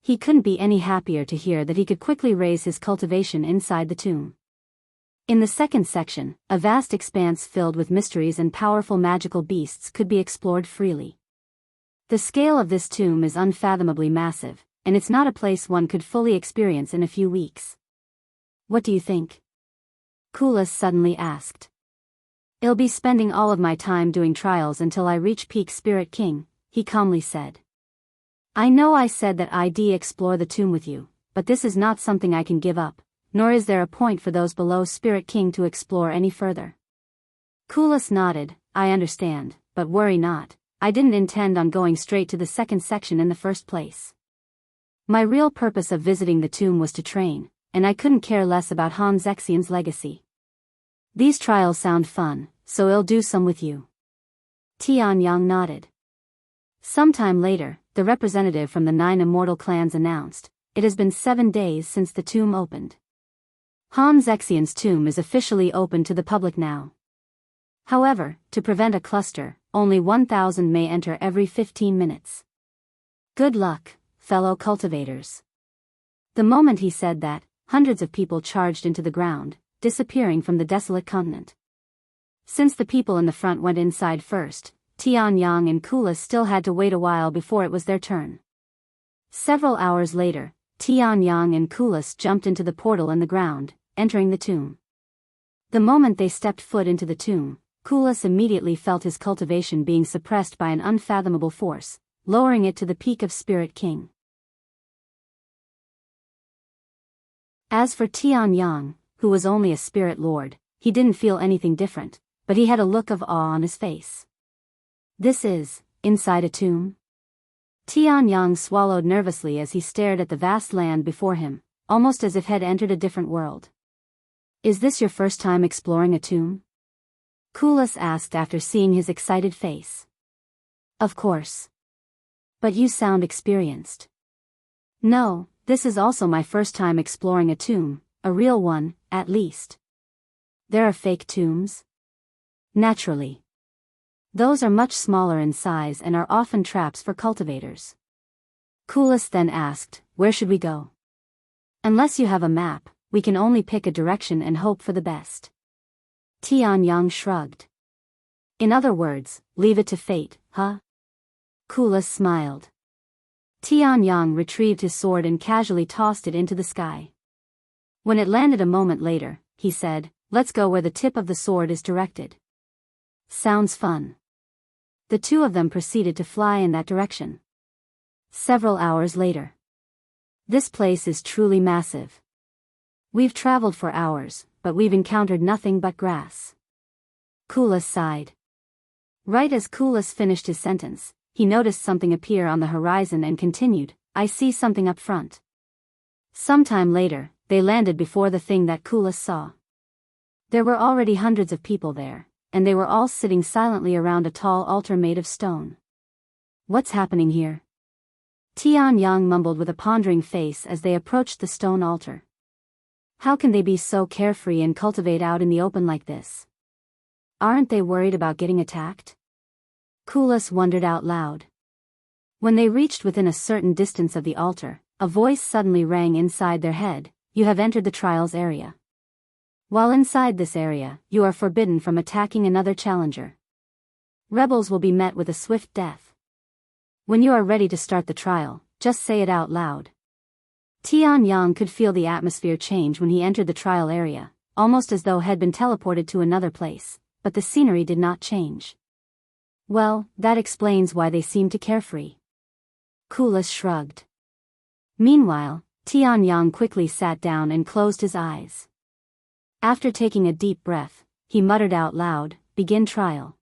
He couldn't be any happier to hear that he could quickly raise his cultivation inside the tomb. In the second section, a vast expanse filled with mysteries and powerful magical beasts could be explored freely. The scale of this tomb is unfathomably massive, and it's not a place one could fully experience in a few weeks. What do you think? Kulas suddenly asked. I'll be spending all of my time doing trials until I reach peak Spirit King, he calmly said. I know I said that I'd explore the tomb with you, but this is not something I can give up, nor is there a point for those below Spirit King to explore any further. Kulas nodded. I understand, but worry not. I didn't intend on going straight to the second section in the first place. My real purpose of visiting the tomb was to train, and I couldn't care less about Han Zexian's legacy. These trials sound fun, so I'll do some with you. Tian Yang nodded. Sometime later, the representative from the 9 Immortal clans announced, it has been 7 days since the tomb opened. Han Zexian's tomb is officially open to the public now. However, to prevent a cluster, only 1,000 may enter every 15 minutes. Good luck, fellow cultivators. The moment he said that, hundreds of people charged into the ground, disappearing from the desolate continent. Since the people in the front went inside first, Tian Yang and Kulas still had to wait a while before it was their turn. Several hours later, Tian Yang and Kulas jumped into the portal in the ground, entering the tomb. The moment they stepped foot into the tomb, Kulas immediately felt his cultivation being suppressed by an unfathomable force, lowering it to the peak of Spirit King. As for Tian Yang, who was only a Spirit Lord, he didn't feel anything different, but he had a look of awe on his face. This is, inside a tomb? Tian Yang swallowed nervously as he stared at the vast land before him, almost as if had entered a different world. Is this your first time exploring a tomb? Kulas asked after seeing his excited face. Of course. But you sound experienced. No, this is also my first time exploring a tomb, a real one, at least. There are fake tombs? Naturally. Those are much smaller in size and are often traps for cultivators. Kulas then asked, where should we go? Unless you have a map, we can only pick a direction and hope for the best. Tian Yang shrugged. In other words, leave it to fate, huh? Kulas smiled. Tian Yang retrieved his sword and casually tossed it into the sky. When it landed a moment later, he said, let's go where the tip of the sword is directed. Sounds fun. The two of them proceeded to fly in that direction. Several hours later. This place is truly massive. We've traveled for hours, but we've encountered nothing but grass. Kulas sighed. Right as Kulas finished his sentence, he noticed something appear on the horizon and continued, I see something up front. Sometime later, they landed before the thing that Kulas saw. There were already hundreds of people there, and they were all sitting silently around a tall altar made of stone. What's happening here? Tian Yang mumbled with a pondering face as they approached the stone altar. How can they be so carefree and cultivate out in the open like this? Aren't they worried about getting attacked? Kulas wondered out loud. When they reached within a certain distance of the altar, a voice suddenly rang inside their head, you have entered the trials area. While inside this area, you are forbidden from attacking another challenger. Rebels will be met with a swift death. When you are ready to start the trial, just say it out loud. Tianyang could feel the atmosphere change when he entered the trial area, almost as though he had been teleported to another place, but the scenery did not change. Well, that explains why they seemed to carefree. Kulas shrugged. Meanwhile, Tianyang quickly sat down and closed his eyes. After taking a deep breath, he muttered out loud, "Begin trial."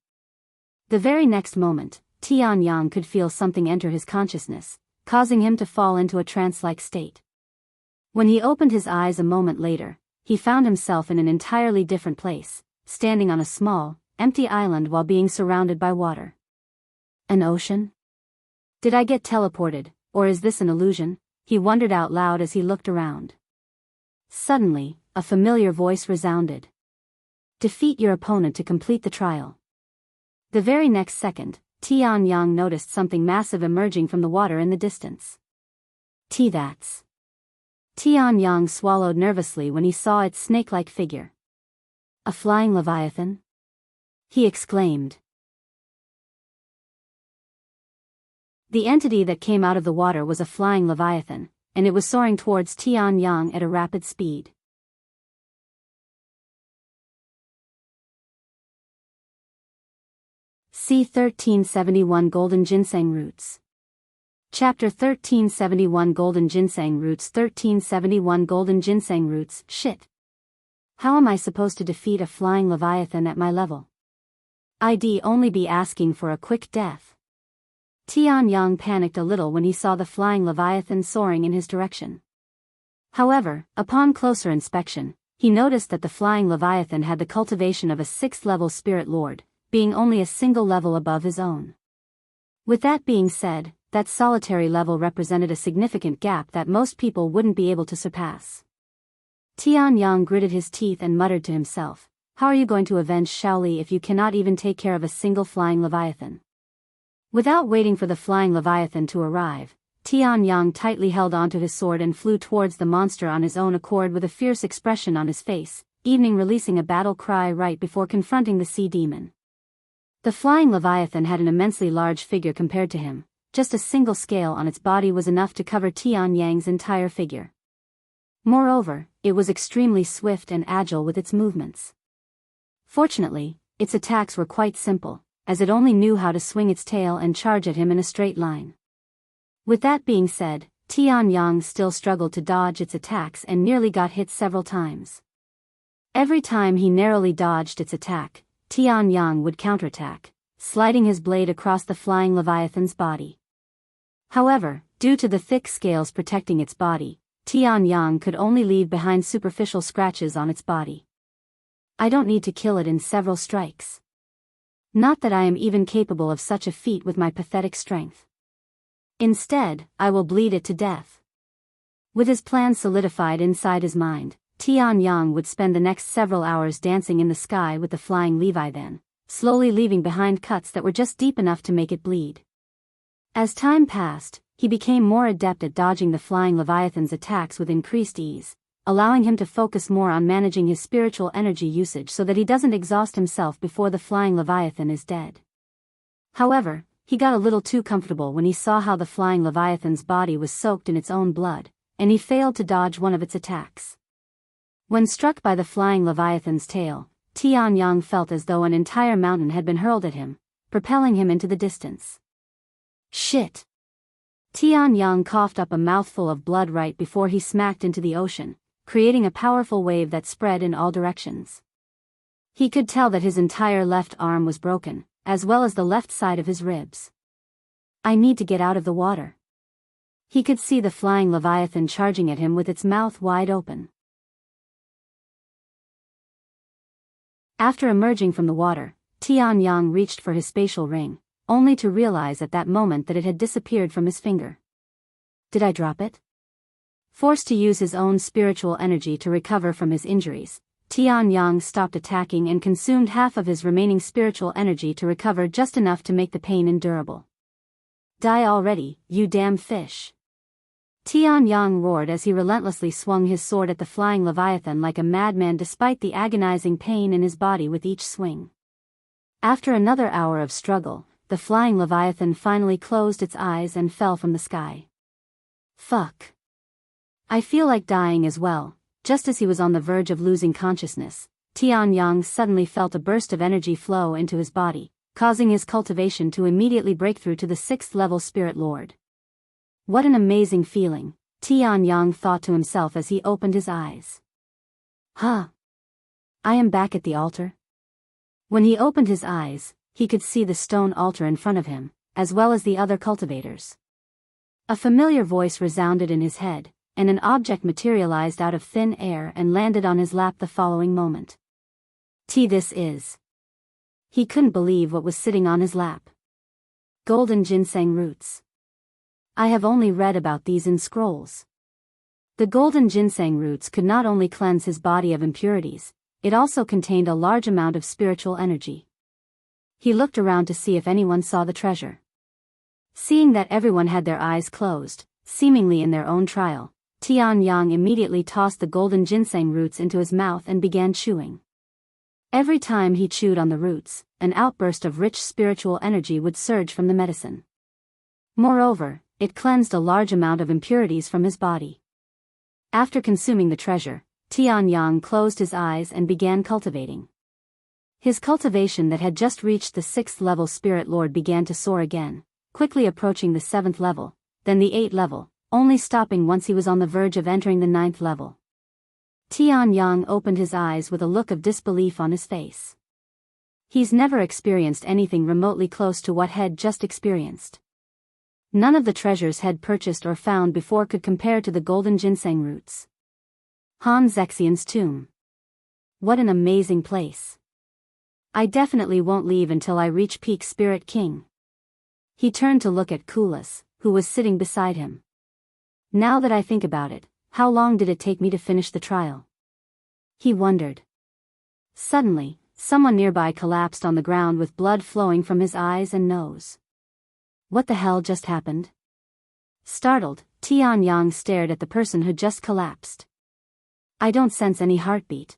The very next moment, Tianyang could feel something enter his consciousness, causing him to fall into a trance-like state. When he opened his eyes a moment later, he found himself in an entirely different place, standing on a small, empty island while being surrounded by water. An ocean? Did I get teleported, or is this an illusion? He wondered out loud as he looked around. Suddenly, a familiar voice resounded. Defeat your opponent to complete the trial. The very next second, Tianyang noticed something massive emerging from the water in the distance. That's. Tianyang swallowed nervously when he saw its snake-like figure. A flying leviathan? He exclaimed. The entity that came out of the water was a flying leviathan, and it was soaring towards Tianyang at a rapid speed. C1371 Golden Ginseng Roots. Chapter 1371 Golden Ginseng Roots. 1371 Golden Ginseng Roots. Shit. How am I supposed to defeat a flying leviathan at my level? I'd only be asking for a quick death. Tianyang panicked a little when he saw the flying leviathan soaring in his direction. However, upon closer inspection, he noticed that the flying leviathan had the cultivation of a 6th-level spirit lord, being only a single level above his own. With that being said, that solitary level represented a significant gap that most people wouldn't be able to surpass. Tianyang gritted his teeth and muttered to himself, "How are you going to avenge Xiao if you cannot even take care of a single flying leviathan?" Without waiting for the flying leviathan to arrive, Tianyang tightly held onto his sword and flew towards the monster on his own accord with a fierce expression on his face, even releasing a battle cry right before confronting the sea demon. The flying leviathan had an immensely large figure compared to him. Just a single scale on its body was enough to cover Tianyang's entire figure. Moreover, it was extremely swift and agile with its movements. Fortunately, its attacks were quite simple, as it only knew how to swing its tail and charge at him in a straight line. With that being said, Tianyang still struggled to dodge its attacks and nearly got hit several times. Every time he narrowly dodged its attack, Tianyang would counterattack, sliding his blade across the flying leviathan's body. However, due to the thick scales protecting its body, Tianyang could only leave behind superficial scratches on its body. I don't need to kill it in several strikes. Not that I am even capable of such a feat with my pathetic strength. Instead, I will bleed it to death. With his plan solidified inside his mind, Tianyang would spend the next several hours dancing in the sky with the flying leviathan, slowly leaving behind cuts that were just deep enough to make it bleed. As time passed, he became more adept at dodging the flying leviathan's attacks with increased ease, allowing him to focus more on managing his spiritual energy usage so that he doesn't exhaust himself before the flying leviathan is dead. However, he got a little too comfortable when he saw how the flying leviathan's body was soaked in its own blood, and he failed to dodge one of its attacks. When struck by the flying leviathan's tail, Tianyang felt as though an entire mountain had been hurled at him, propelling him into the distance. Shit! Tianyang coughed up a mouthful of blood right before he smacked into the ocean, creating a powerful wave that spread in all directions. He could tell that his entire left arm was broken, as well as the left side of his ribs. I need to get out of the water. He could see the flying leviathan charging at him with its mouth wide open. After emerging from the water, Tianyang reached for his spatial ring, only to realize at that moment that it had disappeared from his finger. Did I drop it? Forced to use his own spiritual energy to recover from his injuries, Tianyang stopped attacking and consumed half of his remaining spiritual energy to recover just enough to make the pain endurable. Die already, you damn fish! Tianyang roared as he relentlessly swung his sword at the flying leviathan like a madman despite the agonizing pain in his body with each swing. After another hour of struggle, the flying leviathan finally closed its eyes and fell from the sky. Fuck. I feel like dying as well. Just as he was on the verge of losing consciousness, Tianyang suddenly felt a burst of energy flow into his body, causing his cultivation to immediately break through to the 6th level Spirit Lord. What an amazing feeling, Tianyang thought to himself as he opened his eyes. Huh. I am back at the altar. When he opened his eyes, he could see the stone altar in front of him, as well as the other cultivators. A familiar voice resounded in his head, and an object materialized out of thin air and landed on his lap the following moment. This is. He couldn't believe what was sitting on his lap. Golden ginseng roots. I have only read about these in scrolls. The golden ginseng roots could not only cleanse his body of impurities, it also contained a large amount of spiritual energy. He looked around to see if anyone saw the treasure. Seeing that everyone had their eyes closed, seemingly in their own trial, Tianyang immediately tossed the golden ginseng roots into his mouth and began chewing. Every time he chewed on the roots, an outburst of rich spiritual energy would surge from the medicine. Moreover, it cleansed a large amount of impurities from his body. After consuming the treasure, Tianyang closed his eyes and began cultivating. His cultivation that had just reached the 6th level Spirit Lord began to soar again, quickly approaching the 7th level, then the 8th level, only stopping once he was on the verge of entering the 9th level. Tianyang opened his eyes with a look of disbelief on his face. He's never experienced anything remotely close to what Head just experienced. None of the treasures Head purchased or found before could compare to the golden ginseng roots. Han Zexian's tomb. What an amazing place. I definitely won't leave until I reach peak Spirit King. He turned to look at Kulas, who was sitting beside him. Now that I think about it, how long did it take me to finish the trial? He wondered. Suddenly, someone nearby collapsed on the ground with blood flowing from his eyes and nose. What the hell just happened? Startled, Tianyang stared at the person who just collapsed. I don't sense any heartbeat.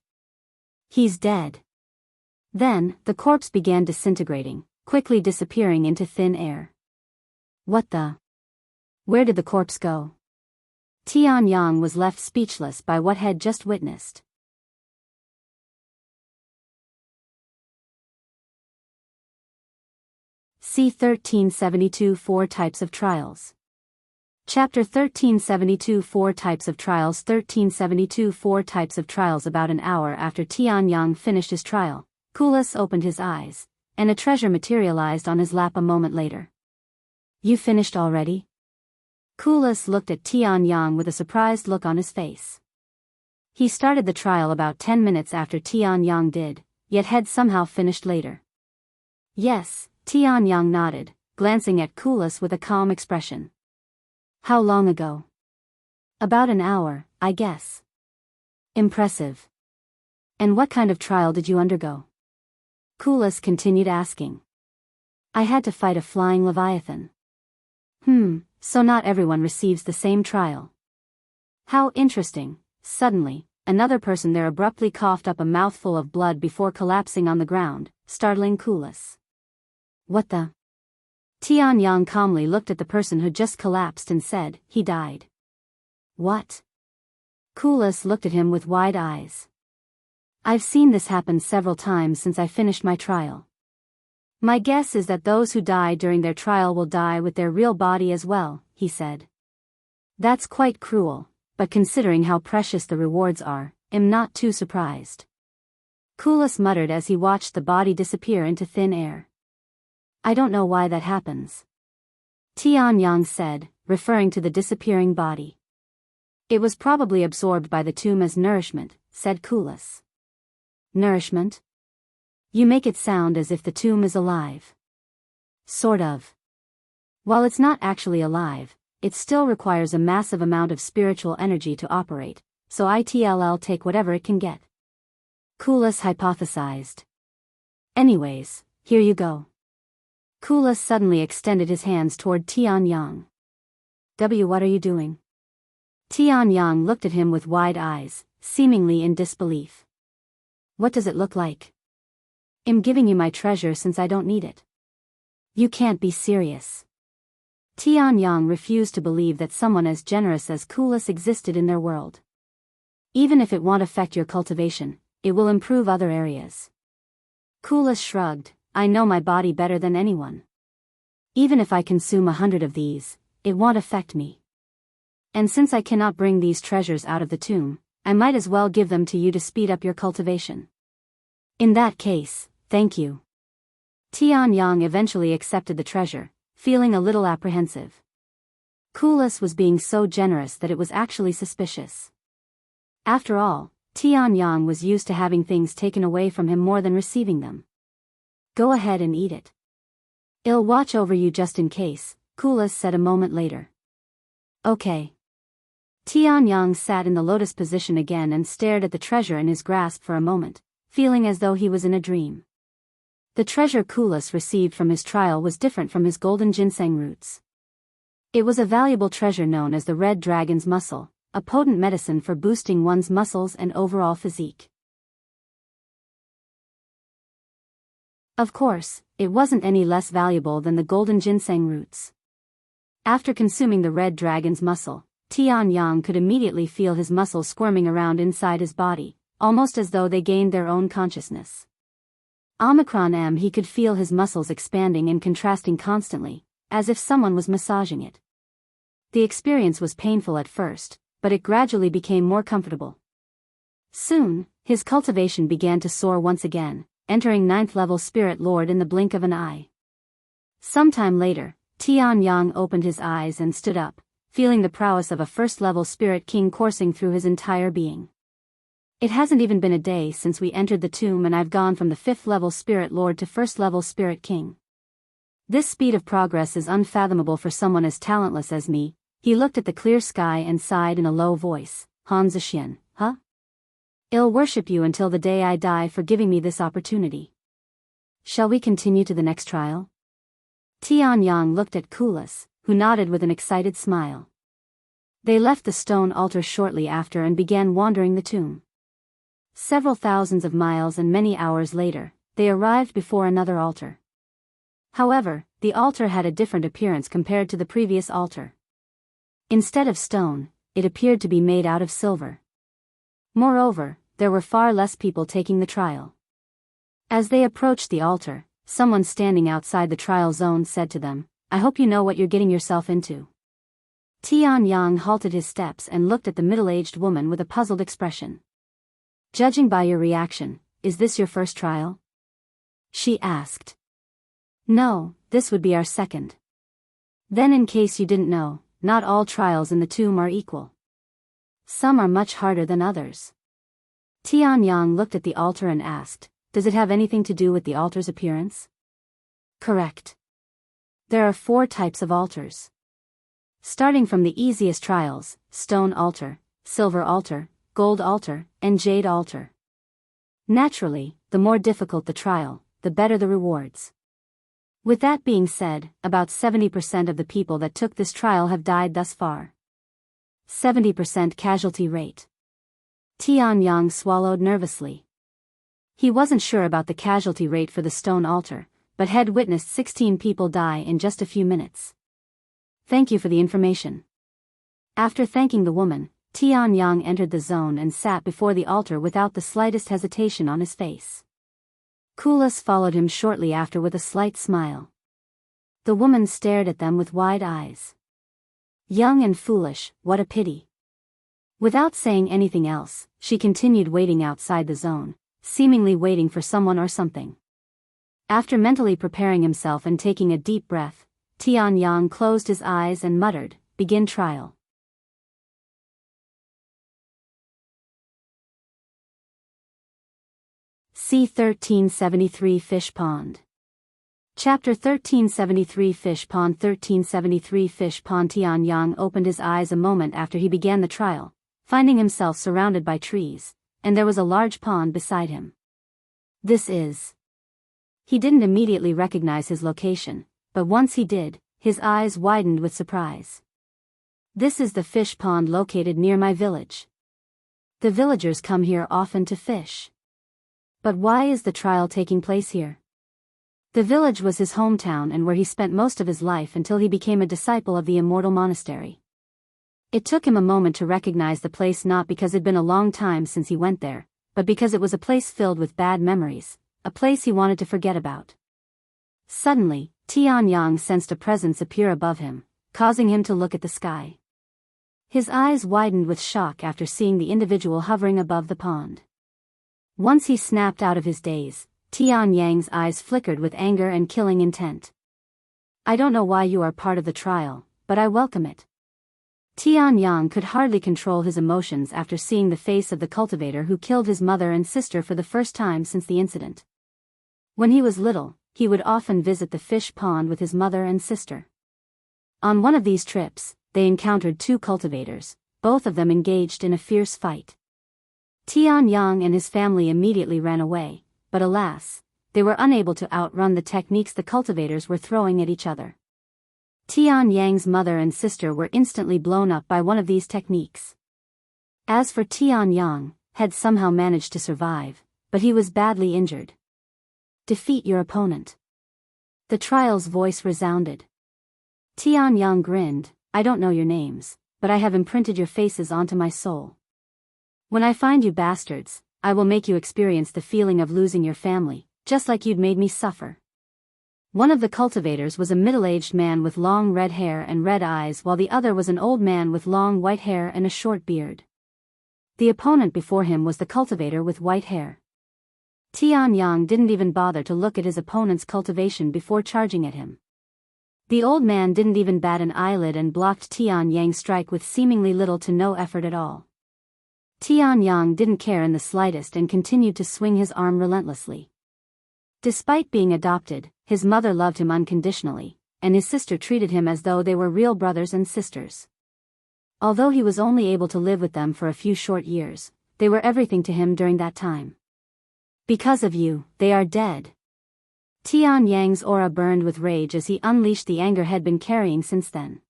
He's dead. Then, the corpse began disintegrating, quickly disappearing into thin air. What the? Where did the corpse go? Tianyang was left speechless by what had just witnessed. C1372 4 Types of Trials. Chapter 1372 4 Types of Trials 1372 4 Types of Trials. About an hour after Tianyang finished his trial, Kulas opened his eyes, and a treasure materialized on his lap a moment later. You finished already? Kulas looked at Tianyang with a surprised look on his face. He started the trial about 10 minutes after Tianyang did, yet had somehow finished later. Yes, Tianyang nodded, glancing at Kulas with a calm expression. How long ago? About an hour, I guess. Impressive. And what kind of trial did you undergo? Kulas continued asking. I had to fight a flying leviathan. So not everyone receives the same trial. How interesting. Suddenly, another person there abruptly coughed up a mouthful of blood before collapsing on the ground, startling Kulas. What the? Tianyang calmly looked at the person who just collapsed and said, he died. What? Kulas looked at him with wide eyes. I've seen this happen several times since I finished my trial. My guess is that those who die during their trial will die with their real body as well, he said. That's quite cruel, but considering how precious the rewards are, I'm not too surprised. Kulas muttered as he watched the body disappear into thin air. I don't know why that happens. Tianyang said, referring to the disappearing body. It was probably absorbed by the tomb as nourishment, said Kulas. Nourishment? You make it sound as if the tomb is alive. Sort of. While it's not actually alive, it still requires a massive amount of spiritual energy to operate, so it'll take whatever it can get. Kulas hypothesized. Anyways, here you go. Kulas suddenly extended his hands toward Tianyang. What are you doing? Tianyang looked at him with wide eyes, seemingly in disbelief. What does it look like? I'm giving you my treasure since I don't need it. You can't be serious. Tianyang refused to believe that someone as generous as Kulas existed in their world. Even if it won't affect your cultivation, it will improve other areas. Kulas shrugged, I know my body better than anyone. Even if I consume 100 of these, it won't affect me. And since I cannot bring these treasures out of the tomb, I might as well give them to you to speed up your cultivation. In that case, thank you. Tianyang eventually accepted the treasure, feeling a little apprehensive. Kulas was being so generous that it was actually suspicious. After all, Tianyang was used to having things taken away from him more than receiving them. Go ahead and eat it. I'll watch over you just in case, Kulas said a moment later. Okay. Tianyang sat in the lotus position again and stared at the treasure in his grasp for a moment, feeling as though he was in a dream. The treasure Kulas received from his trial was different from his golden ginseng roots. It was a valuable treasure known as the Red Dragon's Muscle, a potent medicine for boosting one's muscles and overall physique. Of course, it wasn't any less valuable than the golden ginseng roots. After consuming the Red Dragon's Muscle, Tianyang could immediately feel his muscles squirming around inside his body, almost as though they gained their own consciousness. He could feel his muscles expanding and contrasting constantly, as if someone was massaging it. The experience was painful at first, but it gradually became more comfortable. Soon, his cultivation began to soar once again, entering 9th level Spirit Lord in the blink of an eye. Sometime later, Tianyang opened his eyes and stood up, feeling the prowess of a 1st level Spirit King coursing through his entire being. It hasn't even been a day since we entered the tomb and I've gone from the 5th level Spirit Lord to 1st level Spirit King. This speed of progress is unfathomable for someone as talentless as me. He looked at the clear sky and sighed in a low voice. Zexian, huh? I'll worship you until the day I die for giving me this opportunity. Shall we continue to the next trial? Tianyang looked at Kulas, who nodded with an excited smile. They left the stone altar shortly after and began wandering the tomb. Several thousands of miles and many hours later, they arrived before another altar. However, the altar had a different appearance compared to the previous altar. Instead of stone, it appeared to be made out of silver. Moreover, there were far less people taking the trial. As they approached the altar, someone standing outside the trial zone said to them, I hope you know what you're getting yourself into. Tianyang halted his steps and looked at the middle-aged woman with a puzzled expression. Judging by your reaction, is this your first trial? She asked. No, this would be our second. Then in case you didn't know, not all trials in the tomb are equal. Some are much harder than others. Tianyang looked at the altar and asked, does it have anything to do with the altar's appearance? Correct. There are 4 types of altars. Starting from the easiest trials, stone altar, silver altar, gold altar, and jade altar. Naturally, the more difficult the trial, the better the rewards. With that being said, about 70% of the people that took this trial have died thus far. 70% casualty rate. Tianyang swallowed nervously. He wasn't sure about the casualty rate for the stone altar, but had witnessed 16 people die in just a few minutes. Thank you for the information. After thanking the woman, Tianyang entered the zone and sat before the altar without the slightest hesitation on his face. Kulas followed him shortly after with a slight smile. The woman stared at them with wide eyes. Young and foolish, what a pity. Without saying anything else, she continued waiting outside the zone, seemingly waiting for someone or something. After mentally preparing himself and taking a deep breath, Tianyang closed his eyes and muttered, begin trial. C1373 Fish Pond. Chapter 1373 Fish Pond. 1373 Fish Pond. Tianyang opened his eyes a moment after he began the trial, finding himself surrounded by trees, and there was a large pond beside him. This is... He didn't immediately recognize his location, but once he did, his eyes widened with surprise. This is the fish pond located near my village. The villagers come here often to fish. But why is the trial taking place here? The village was his hometown and where he spent most of his life until he became a disciple of the Immortal Monastery. It took him a moment to recognize the place, not because it'd been a long time since he went there, but because it was a place filled with bad memories, a place he wanted to forget about. Suddenly, Tianyang sensed a presence appear above him, causing him to look at the sky. His eyes widened with shock after seeing the individual hovering above the pond. Once he snapped out of his daze, Tianyang's eyes flickered with anger and killing intent. "I don't know why you are part of the trial, but I welcome it." Tianyang could hardly control his emotions after seeing the face of the cultivator who killed his mother and sister for the first time since the incident. When he was little, he would often visit the fish pond with his mother and sister. On one of these trips, they encountered two cultivators, both of them engaged in a fierce fight. Tianyang and his family immediately ran away, but alas, they were unable to outrun the techniques the cultivators were throwing at each other. Tianyang's mother and sister were instantly blown up by one of these techniques. As for Tianyang, had somehow managed to survive, but he was badly injured. "Defeat your opponent." The trial's voice resounded. Tianyang grinned, "I don't know your names, but I have imprinted your faces onto my soul. When I find you bastards, I will make you experience the feeling of losing your family, just like you'd made me suffer." One of the cultivators was a middle-aged man with long red hair and red eyes, while the other was an old man with long white hair and a short beard. The opponent before him was the cultivator with white hair. Tianyang didn't even bother to look at his opponent's cultivation before charging at him. The old man didn't even bat an eyelid and blocked Tianyang's strike with seemingly little to no effort at all. Tianyang didn't care in the slightest and continued to swing his arm relentlessly. Despite being adopted, his mother loved him unconditionally, and his sister treated him as though they were real brothers and sisters. Although he was only able to live with them for a few short years, they were everything to him during that time. "Because of you, they are dead." Tianyang's aura burned with rage as he unleashed the anger he'd been carrying since then.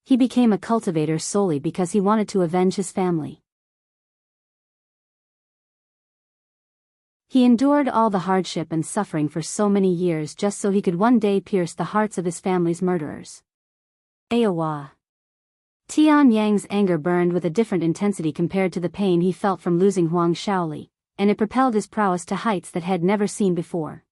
He became a cultivator solely because he wanted to avenge his family. He endured all the hardship and suffering for so many years just so he could one day pierce the hearts of his family's murderers. Ayawa. Tianyang's anger burned with a different intensity compared to the pain he felt from losing Huang Shaoli, and it propelled his prowess to heights that had never seen before.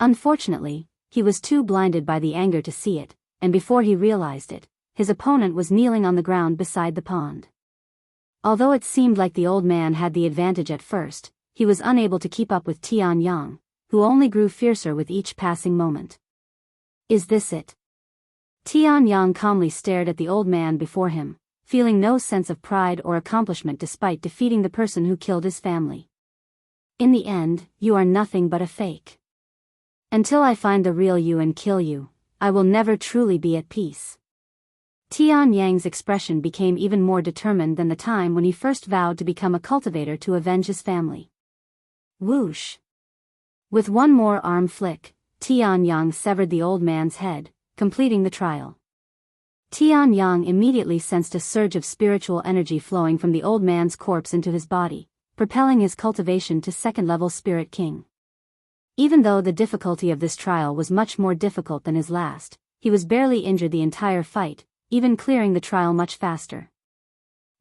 Unfortunately, he was too blinded by the anger to see it, and before he realized it, his opponent was kneeling on the ground beside the pond. Although it seemed like the old man had the advantage at first, he was unable to keep up with Tianyang, who only grew fiercer with each passing moment. "Is this it?" Tianyang calmly stared at the old man before him, feeling no sense of pride or accomplishment despite defeating the person who killed his family. "In the end, you are nothing but a fake. Until I find the real you and kill you, I will never truly be at peace." Tianyang's expression became even more determined than the time when he first vowed to become a cultivator to avenge his family. Whoosh! With one more arm flick, Tianyang severed the old man's head, completing the trial. Tianyang immediately sensed a surge of spiritual energy flowing from the old man's corpse into his body, propelling his cultivation to second-level Spirit King. Even though the difficulty of this trial was much more difficult than his last, he was barely injured the entire fight, even clearing the trial much faster.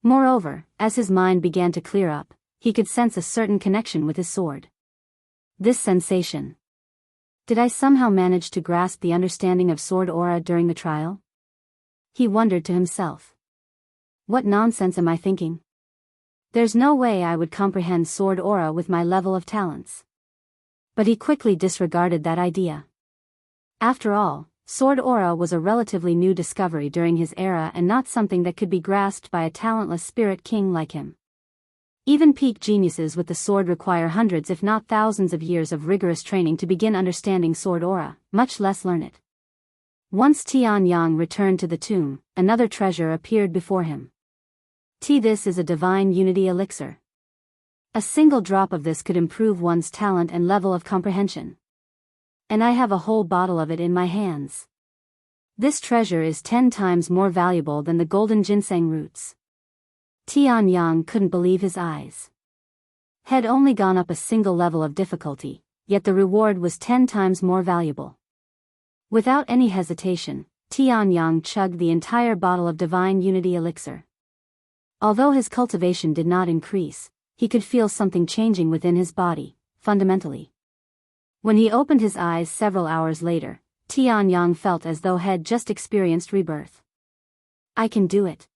Moreover, as his mind began to clear up, he could sense a certain connection with his sword. This sensation. Did I somehow manage to grasp the understanding of sword aura during the trial? He wondered to himself. What nonsense am I thinking? There's no way I would comprehend sword aura with my level of talents. But he quickly disregarded that idea. After all, sword aura was a relatively new discovery during his era and not something that could be grasped by a talentless spirit king like him. Even peak geniuses with the sword require hundreds if not thousands of years of rigorous training to begin understanding sword aura, much less learn it. Once Tianyang returned to the tomb, another treasure appeared before him. This is a divine unity elixir. A single drop of this could improve one's talent and level of comprehension. And I have a whole bottle of it in my hands. This treasure is 10 times more valuable than the golden ginseng roots. Tianyang couldn't believe his eyes. Had only gone up a single level of difficulty, yet the reward was 10 times more valuable. Without any hesitation, Tianyang chugged the entire bottle of Divine Unity elixir. Although his cultivation did not increase, he could feel something changing within his body, fundamentally. When he opened his eyes several hours later, Tianyang felt as though he had just experienced rebirth. I can do it.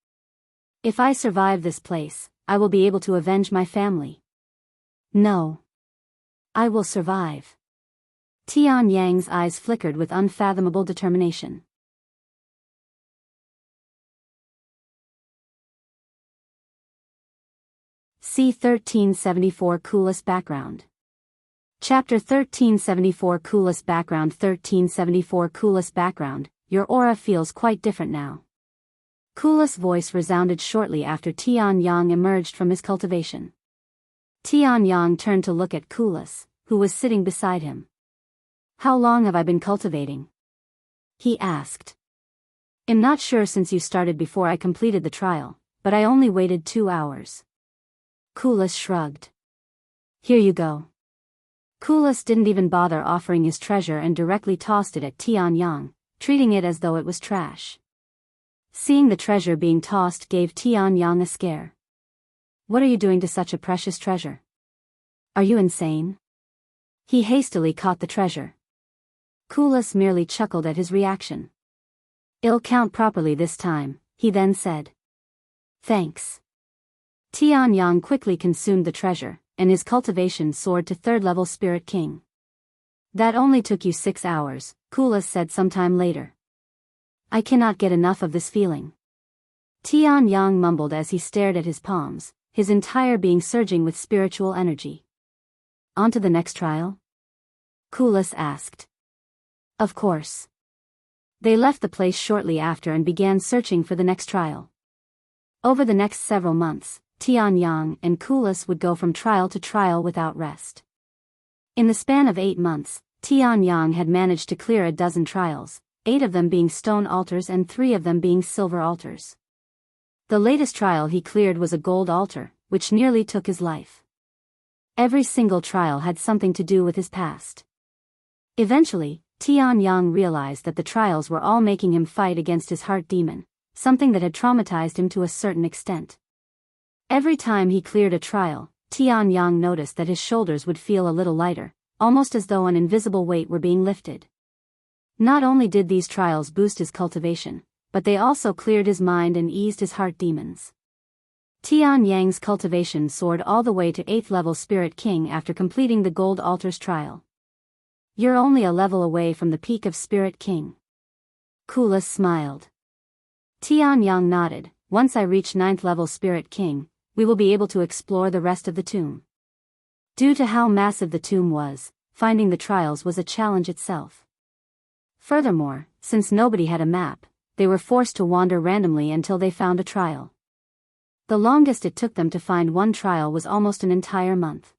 If I survive this place, I will be able to avenge my family. No. I will survive. Tianyang's eyes flickered with unfathomable determination. C1374 Colossal background. Chapter 1374 Colossal background. 1374 Colossal background. Your aura feels quite different now. Kulas' voice resounded shortly after Tianyang emerged from his cultivation. Tianyang turned to look at Kulas, who was sitting beside him. How long have I been cultivating? He asked. I'm not sure since you started before I completed the trial, but I only waited 2 hours. Kulas shrugged. Here you go. Kulas didn't even bother offering his treasure and directly tossed it at Tianyang, treating it as though it was trash. Seeing the treasure being tossed gave Tianyang a scare. What are you doing to such a precious treasure? Are you insane? He hastily caught the treasure. Kulas merely chuckled at his reaction. It'll count properly this time, he then said. Thanks. Tianyang quickly consumed the treasure, and his cultivation soared to 3rd level Spirit King. That only took you 6 hours, Kulas said sometime later. I cannot get enough of this feeling. Tianyang mumbled as he stared at his palms, his entire being surging with spiritual energy. On to the next trial? Kulas asked. Of course. They left the place shortly after and began searching for the next trial. Over the next several months, Tianyang and Kulas would go from trial to trial without rest. In the span of 8 months, Tianyang had managed to clear a dozen trials, 8 of them being stone altars and 3 of them being silver altars. The latest trial he cleared was a gold altar, which nearly took his life. Every single trial had something to do with his past. Eventually, Tianyang realized that the trials were all making him fight against his heart demon, something that had traumatized him to a certain extent. Every time he cleared a trial, Tianyang noticed that his shoulders would feel a little lighter, almost as though an invisible weight were being lifted. Not only did these trials boost his cultivation, but they also cleared his mind and eased his heart demons. Tianyang's cultivation soared all the way to 8th level Spirit King after completing the Gold Altar's trial. You're only a level away from the peak of Spirit King. Kulas smiled. Tianyang nodded. Once I reach 9th level Spirit King, we will be able to explore the rest of the tomb. Due to how massive the tomb was, finding the trials was a challenge itself. Furthermore, since nobody had a map, they were forced to wander randomly until they found a trial. The longest it took them to find one trial was almost an entire month.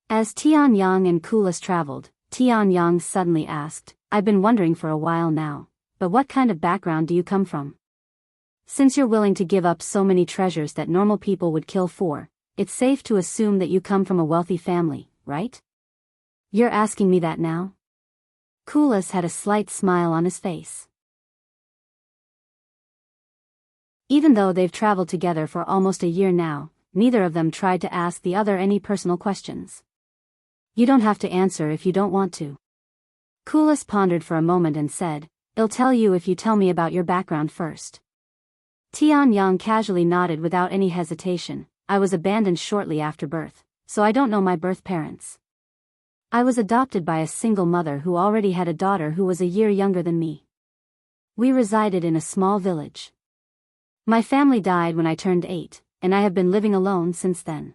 As Tianyang and Kulas traveled, Tianyang suddenly asked, I've been wondering for a while now, but what kind of background do you come from? Since you're willing to give up so many treasures that normal people would kill for, it's safe to assume that you come from a wealthy family, right? You're asking me that now? Kulas had a slight smile on his face. Even though they've traveled together for almost a year now, neither of them tried to ask the other any personal questions. You don't have to answer if you don't want to. Kulas pondered for a moment and said, I'll tell you if you tell me about your background first. Tianyang casually nodded without any hesitation. I was abandoned shortly after birth, so I don't know my birth parents. I was adopted by a single mother who already had a daughter who was a year younger than me. We resided in a small village. My family died when I turned 8, and I have been living alone since then.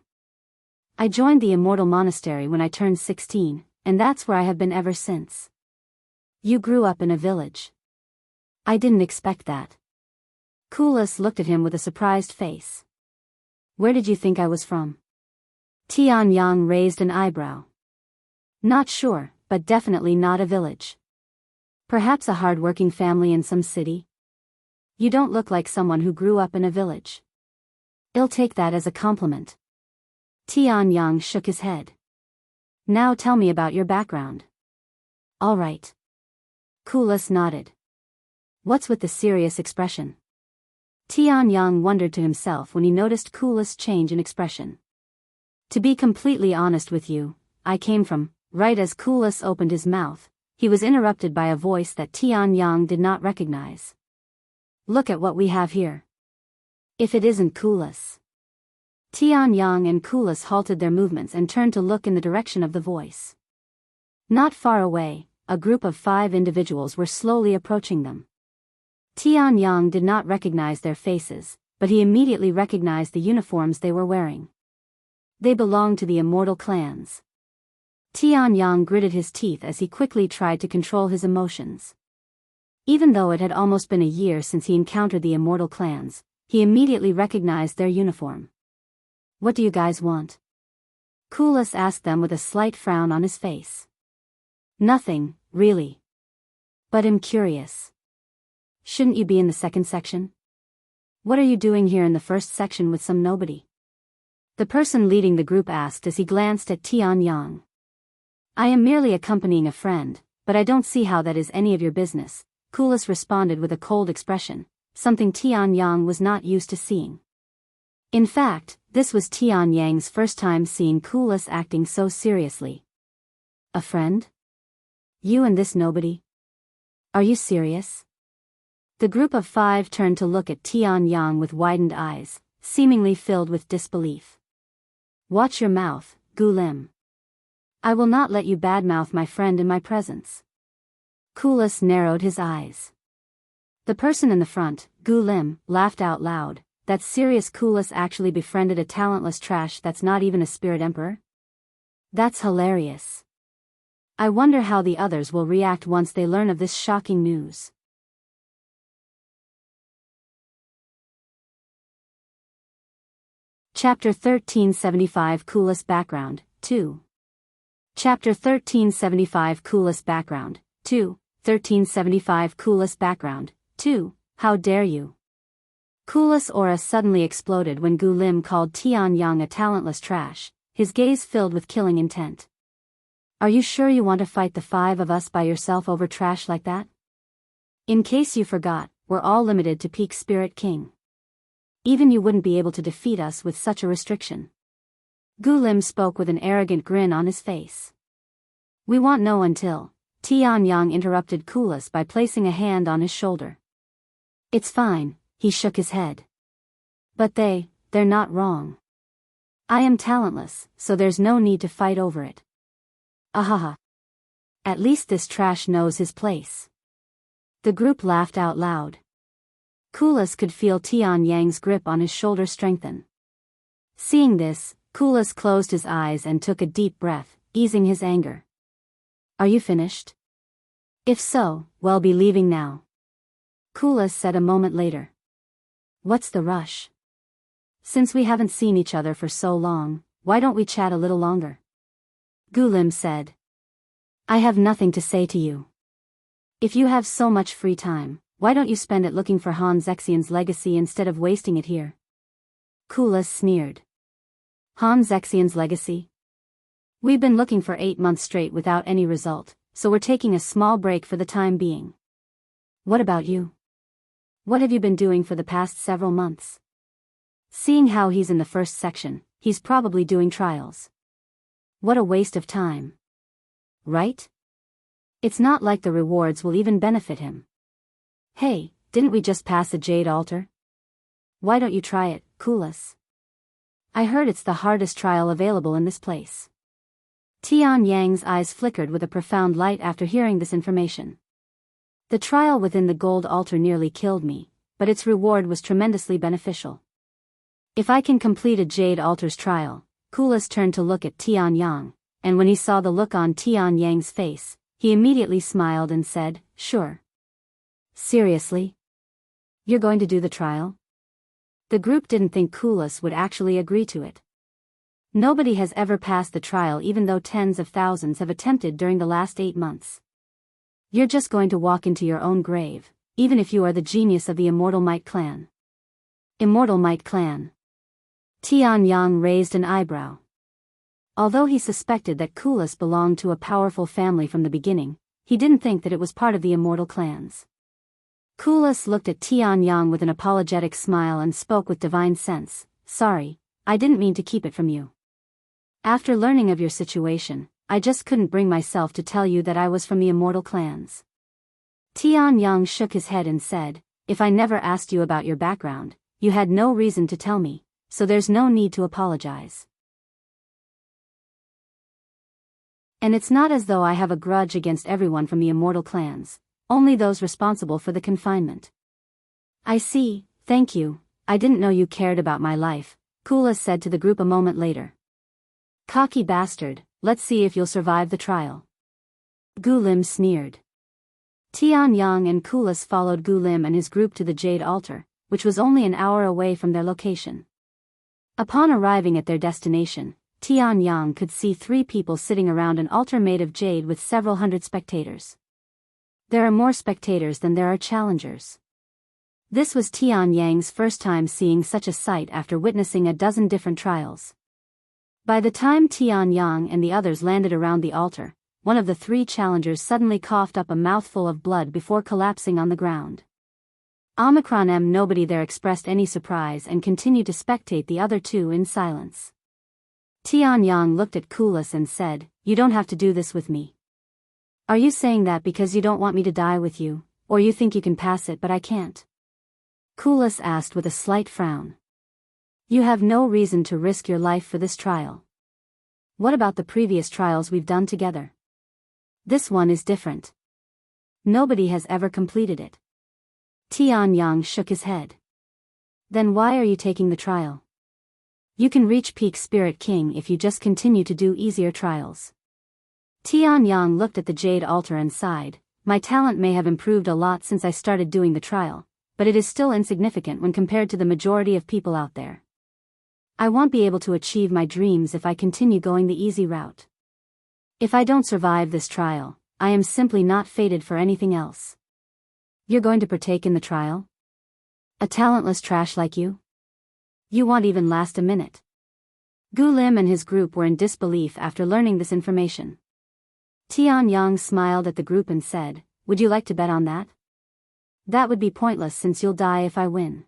I joined the Immortal monastery when I turned 16, and that's where I have been ever since. You grew up in a village. I didn't expect that. Kulas looked at him with a surprised face. Where did you think I was from? Tianyang raised an eyebrow. Not sure, but definitely not a village. Perhaps a hard-working family in some city? You don't look like someone who grew up in a village. I'll take that as a compliment. Tianyang shook his head. Now tell me about your background. All right. Kulas nodded. What's with the serious expression? Tianyang wondered to himself when he noticed Kulas' change in expression. To be completely honest with you, I came from. Right as Kulas opened his mouth, he was interrupted by a voice that Tianyang did not recognize. Look at what we have here. If it isn't Kulas. Tianyang and Kulas halted their movements and turned to look in the direction of the voice. Not far away, a group of 5 individuals were slowly approaching them. Tianyang did not recognize their faces, but he immediately recognized the uniforms they were wearing. They belonged to the Immortal clans. Tianyang gritted his teeth as he quickly tried to control his emotions. Even though it had almost been a year since he encountered the Immortal clans, he immediately recognized their uniform. What do you guys want? Kulas asked them with a slight frown on his face. Nothing, really. But I'm curious. Shouldn't you be in the second section? What are you doing here in the first section with some nobody? The person leading the group asked as he glanced at Tianyang. I am merely accompanying a friend, but I don't see how that is any of your business, Kulas responded with a cold expression, something Tianyang was not used to seeing. In fact, this was Tianyang's first time seeing Kulas acting so seriously. A friend? You and this nobody? Are you serious? The group of 5 turned to look at Tianyang with widened eyes, seemingly filled with disbelief. Watch your mouth, Gulim. I will not let you badmouth my friend in my presence. Kulas narrowed his eyes. The person in the front, Gulim, laughed out loud. That's serious. Kulas actually befriended a talentless trash that's not even a spirit emperor? That's hilarious. I wonder how the others will react once they learn of this shocking news. Chapter 1375 Kulas Background, 2. Chapter 1375 Kulas Background, 2. 1375 Kulas Background, 2. How dare you? Kulas' aura suddenly exploded when Gulim called Tianyang a talentless trash, his gaze filled with killing intent. Are you sure you want to fight the 5 of us by yourself over trash like that? In case you forgot, we're all limited to peak Spirit King. Even you wouldn't be able to defeat us with such a restriction. Gulim spoke with an arrogant grin on his face. We want no until. Tianyang interrupted Kulas by placing a hand on his shoulder. It's fine, he shook his head. But they're not wrong. I am talentless, so there's no need to fight over it. Ahaha. At least this trash knows his place. The group laughed out loud. Kulas could feel Tianyang's grip on his shoulder strengthen. Seeing this, Kulas closed his eyes and took a deep breath, easing his anger. Are you finished? If so, we'll be leaving now. Kulas said a moment later. What's the rush? Since we haven't seen each other for so long, why don't we chat a little longer? Gulim said. I have nothing to say to you. If you have so much free time, why don't you spend it looking for Han Zexian's legacy instead of wasting it here? Kulas sneered. Han Zexian's legacy? We've been looking for 8 months straight without any result, so we're taking a small break for the time being. What about you? What have you been doing for the past several months? Seeing how he's in the first section, he's probably doing trials. What a waste of time. Right? It's not like the rewards will even benefit him. Hey, didn't we just pass a Jade Altar? Why don't you try it, Kulas? I heard it's the hardest trial available in this place. Tianyang's eyes flickered with a profound light after hearing this information. The trial within the Gold Altar nearly killed me, but its reward was tremendously beneficial. If I can complete a Jade Altar's trial, Kulas turned to look at Tianyang, and when he saw the look on Tianyang's face, he immediately smiled and said, Sure. Seriously? You're going to do the trial? The group didn't think Kulas would actually agree to it. Nobody has ever passed the trial even though tens of thousands have attempted during the last 8 months. You're just going to walk into your own grave, even if you are the genius of the Immortal Might Clan. Immortal Might Clan. Tianyang raised an eyebrow. Although he suspected that Kulas belonged to a powerful family from the beginning, he didn't think that it was part of the Immortal clans. Kulas looked at Tianyang with an apologetic smile and spoke with divine sense. Sorry, I didn't mean to keep it from you. After learning of your situation, I just couldn't bring myself to tell you that I was from the Immortal clans. Tianyang shook his head and said, if I never asked you about your background, you had no reason to tell me, so there's no need to apologize. And it's not as though I have a grudge against everyone from the Immortal clans, only those responsible for the confinement. I see, thank you, I didn't know you cared about my life, Kulas said to the group a moment later. Cocky bastard, let's see if you'll survive the trial. Gulim sneered. Tianyang and Kulas followed Gulim and his group to the Jade Altar, which was only an hour away from their location. Upon arriving at their destination, Tianyang could see 3 people sitting around an altar made of jade with several hundred spectators. There are more spectators than there are challengers. This was Tianyang's first time seeing such a sight after witnessing a dozen different trials. By the time Tianyang and the others landed around the altar, one of the 3 challengers suddenly coughed up a mouthful of blood before collapsing on the ground. Nobody there expressed any surprise and continued to spectate the other 2 in silence. Tianyang looked at Kulas and said, you don't have to do this with me. Are you saying that because you don't want me to die with you, or you think you can pass it but I can't? Kulas asked with a slight frown. You have no reason to risk your life for this trial. What about the previous trials we've done together? This one is different. Nobody has ever completed it. Tianyang shook his head. Then why are you taking the trial? You can reach peak Spirit King if you just continue to do easier trials. Tianyang looked at the Jade Altar and sighed, my talent may have improved a lot since I started doing the trial, but it is still insignificant when compared to the majority of people out there. I won't be able to achieve my dreams if I continue going the easy route. If I don't survive this trial, I am simply not fated for anything else. You're going to partake in the trial? A talentless trash like you? You won't even last a minute. Gulim and his group were in disbelief after learning this information. Tianyang smiled at the group and said, would you like to bet on that? That would be pointless since you'll die if I win.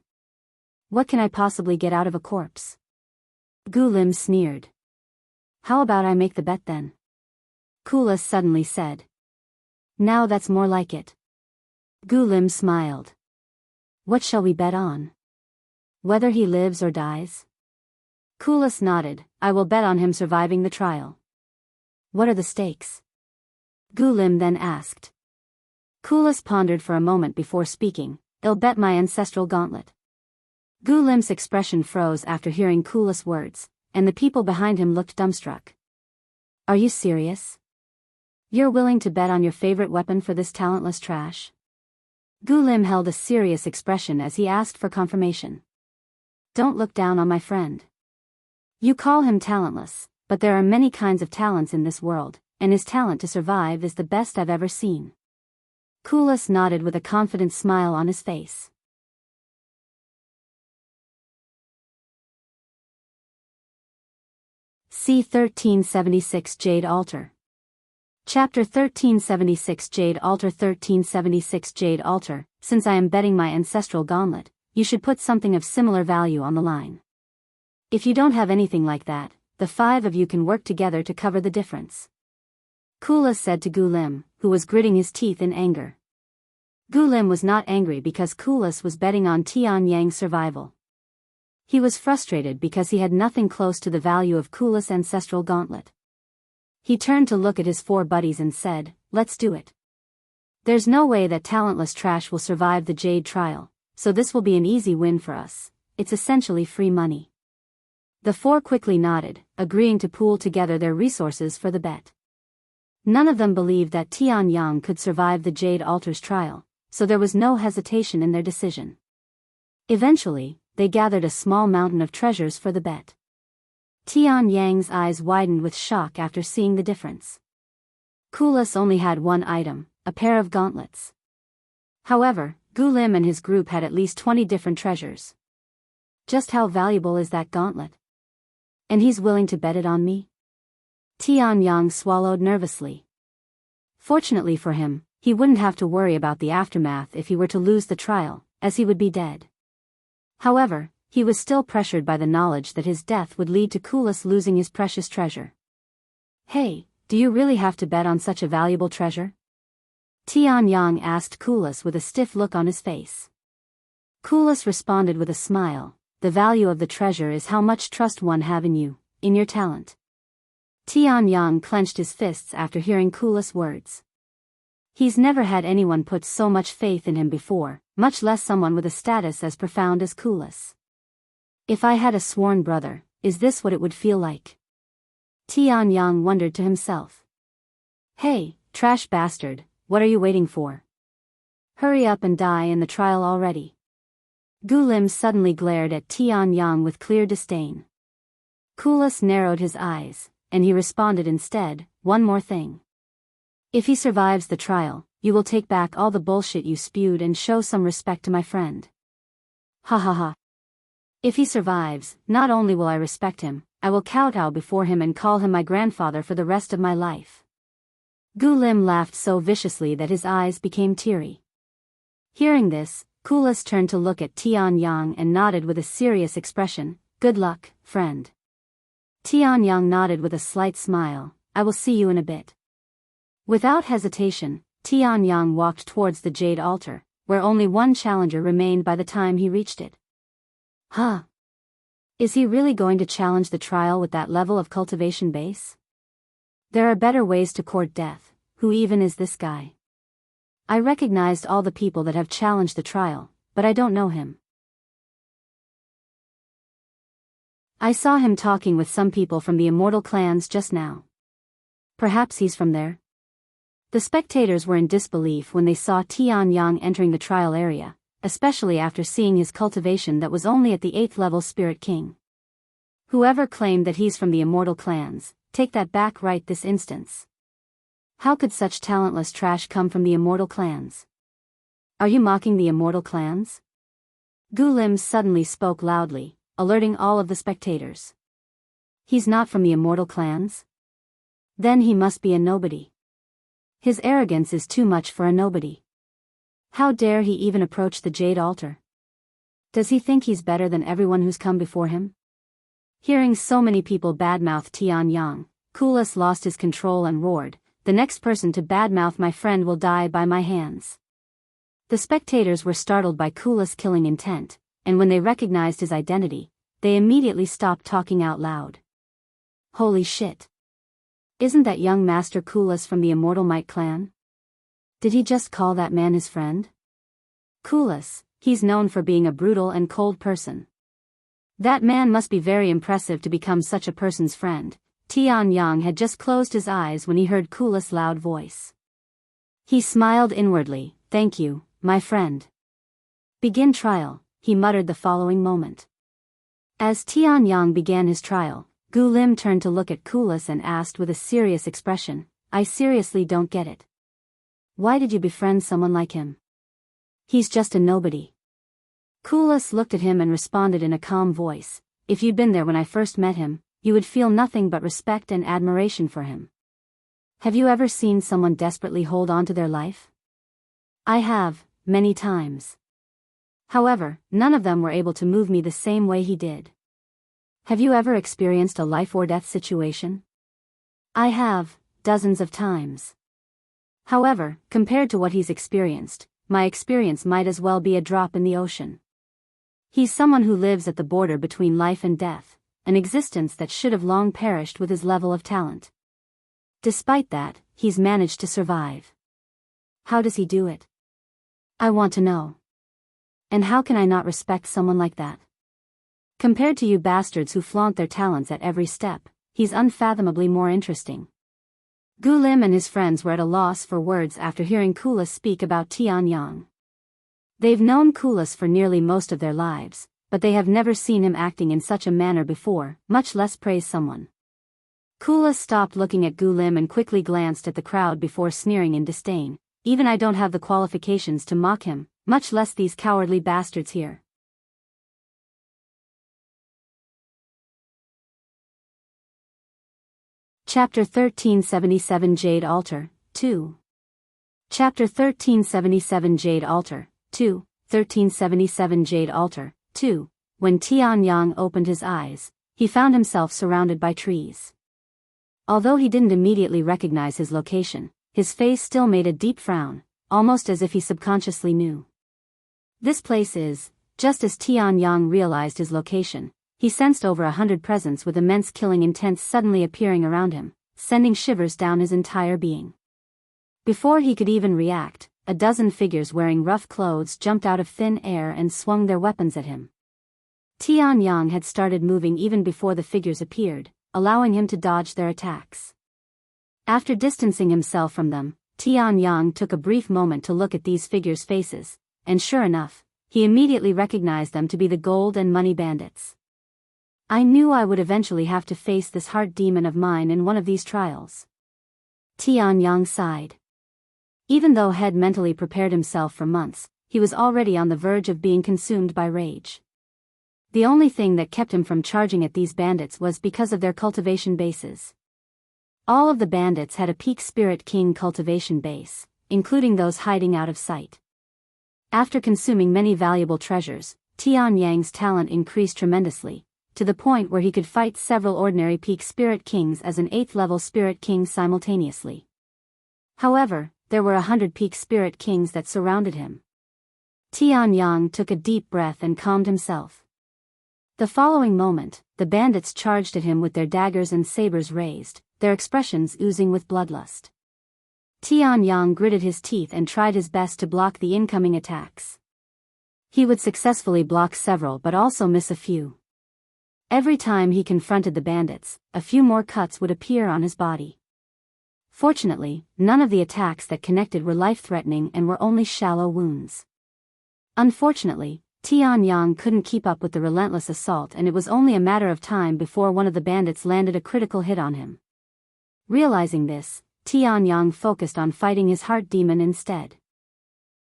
What can I possibly get out of a corpse? Gulim sneered. How about I make the bet then? Kulas suddenly said. Now that's more like it. Gulim smiled. What shall we bet on? Whether he lives or dies? Kulas nodded, I will bet on him surviving the trial. What are the stakes? Gulim then asked. Kulas pondered for a moment before speaking, I'll bet my ancestral gauntlet. Gulim's expression froze after hearing Kulas' words, and the people behind him looked dumbstruck. Are you serious? You're willing to bet on your favorite weapon for this talentless trash? Gulim held a serious expression as he asked for confirmation. Don't look down on my friend. You call him talentless, but there are many kinds of talents in this world, and his talent to survive is the best I've ever seen. Kulas nodded with a confident smile on his face. C1376 Jade Altar. Chapter 1376 Jade Altar. 1376 Jade Altar. Since I am betting my ancestral gauntlet, you should put something of similar value on the line. If you don't have anything like that, the 5 of you can work together to cover the difference. Kulas said to Gulim, who was gritting his teeth in anger. Gulim was not angry because Kulas was betting on Tianyang's survival. He was frustrated because he had nothing close to the value of Kulas' ancestral gauntlet. He turned to look at his 4 buddies and said, let's do it. There's no way that talentless trash will survive the Jade trial, so this will be an easy win for us. It's essentially free money. The 4 quickly nodded, agreeing to pool together their resources for the bet. None of them believed that Tianyang could survive the Jade Altar's trial, so there was no hesitation in their decision. Eventually, they gathered a small mountain of treasures for the bet. Tianyang's eyes widened with shock after seeing the difference. Kulas only had 1 item, a pair of gauntlets. However, Gulim and his group had at least 20 different treasures. Just how valuable is that gauntlet? And he's willing to bet it on me? Tianyang swallowed nervously. Fortunately for him, he wouldn't have to worry about the aftermath if he were to lose the trial, as he would be dead. However, he was still pressured by the knowledge that his death would lead to Kulas losing his precious treasure. Hey, do you really have to bet on such a valuable treasure? Tianyang asked Kulas with a stiff look on his face. Kulas responded with a smile, the value of the treasure is how much trust one have in you, in your talent. Tianyang clenched his fists after hearing Kulas' words. He's never had anyone put so much faith in him before, much less someone with a status as profound as Kulas. If I had a sworn brother, is this what it would feel like? Tianyang wondered to himself. Hey, trash bastard, what are you waiting for? Hurry up and die in the trial already. Gulim suddenly glared at Tianyang with clear disdain. Kulas narrowed his eyes, and he responded instead, one more thing. If he survives the trial, you will take back all the bullshit you spewed and show some respect to my friend. Ha ha ha. If he survives, not only will I respect him, I will kowtow before him and call him my grandfather for the rest of my life. Gulim laughed so viciously that his eyes became teary. Hearing this, Kulas turned to look at Tianyang and nodded with a serious expression, good luck, friend. Tianyang nodded with a slight smile, I will see you in a bit. Without hesitation, Tianyang walked towards the Jade altar, where only one challenger remained by the time he reached it. Huh? Is he really going to challenge the trial with that level of cultivation base? There are better ways to court death, who even is this guy? I recognized all the people that have challenged the trial, but I don't know him. I saw him talking with some people from the Immortal clans just now. Perhaps he's from there? The spectators were in disbelief when they saw Tianyang entering the trial area, especially after seeing his cultivation that was only at the 8th level Spirit King. Whoever claimed that he's from the Immortal clans, take that back right this instance. How could such talentless trash come from the Immortal clans? Are you mocking the Immortal clans? Gulim suddenly spoke loudly, alerting all of the spectators. He's not from the Immortal clans? Then he must be a nobody. His arrogance is too much for a nobody. How dare he even approach the Jade altar? Does he think he's better than everyone who's come before him? Hearing so many people badmouth Tianyang, Kulas lost his control and roared, the next person to badmouth my friend will die by my hands. The spectators were startled by Kulas' killing intent, and when they recognized his identity, they immediately stopped talking out loud. Holy shit. Isn't that young Master Kulas from the Immortal Might clan? Did he just call that man his friend? Kulas, he's known for being a brutal and cold person. That man must be very impressive to become such a person's friend. Tianyang had just closed his eyes when he heard Kulas' loud voice. He smiled inwardly, thank you, my friend. Begin trial, he muttered the following moment. As Tianyang began his trial, Gulim turned to look at Kulas and asked with a serious expression, I seriously don't get it. Why did you befriend someone like him? He's just a nobody. Kulas looked at him and responded in a calm voice, if you'd been there when I first met him, you would feel nothing but respect and admiration for him. Have you ever seen someone desperately hold on to their life? I have, many times. However, none of them were able to move me the same way he did. Have you ever experienced a life or death situation? I have, dozens of times. However, compared to what he's experienced, my experience might as well be a drop in the ocean. He's someone who lives at the border between life and death, an existence that should have long perished with his level of talent. Despite that, he's managed to survive. How does he do it? I want to know. And how can I not respect someone like that? Compared to you bastards who flaunt their talents at every step, he's unfathomably more interesting. Gulim and his friends were at a loss for words after hearing Kulas speak about Tianyang. They've known Kulas for nearly most of their lives, but they have never seen him acting in such a manner before, much less praise someone. Kulas stopped looking at Gulim and quickly glanced at the crowd before sneering in disdain, even I don't have the qualifications to mock him, much less these cowardly bastards here. Chapter 1377 Jade Altar, 2. Chapter 1377 Jade Altar, 2, 1377 Jade Altar, 2. When Tianyang opened his eyes, he found himself surrounded by trees. Although he didn't immediately recognize his location, his face still made a deep frown, almost as if he subconsciously knew. This place is, just as Tianyang realized his location, he sensed over 100 presence with immense killing intent suddenly appearing around him, sending shivers down his entire being. Before he could even react, a dozen figures wearing rough clothes jumped out of thin air and swung their weapons at him. Tianyang had started moving even before the figures appeared, allowing him to dodge their attacks. After distancing himself from them, Tianyang took a brief moment to look at these figures' faces, and sure enough, he immediately recognized them to be the gold and money bandits. I knew I would eventually have to face this heart demon of mine in one of these trials. Tianyang sighed. Even though he had mentally prepared himself for months, he was already on the verge of being consumed by rage. The only thing that kept him from charging at these bandits was because of their cultivation bases. All of the bandits had a peak Spirit King cultivation base, including those hiding out of sight. After consuming many valuable treasures, Tianyang's talent increased tremendously, to the point where he could fight several ordinary peak Spirit Kings as an 8th level Spirit King simultaneously. However, there were 100 peak Spirit Kings that surrounded him. Tianyang took a deep breath and calmed himself. The following moment, the bandits charged at him with their daggers and sabers raised, their expressions oozing with bloodlust. Tianyang gritted his teeth and tried his best to block the incoming attacks. He would successfully block several but also miss a few. Every time he confronted the bandits, a few more cuts would appear on his body. Fortunately, none of the attacks that connected were life-threatening and were only shallow wounds. Unfortunately, Tianyang couldn't keep up with the relentless assault, and it was only a matter of time before one of the bandits landed a critical hit on him. Realizing this, Tianyang focused on fighting his heart demon instead.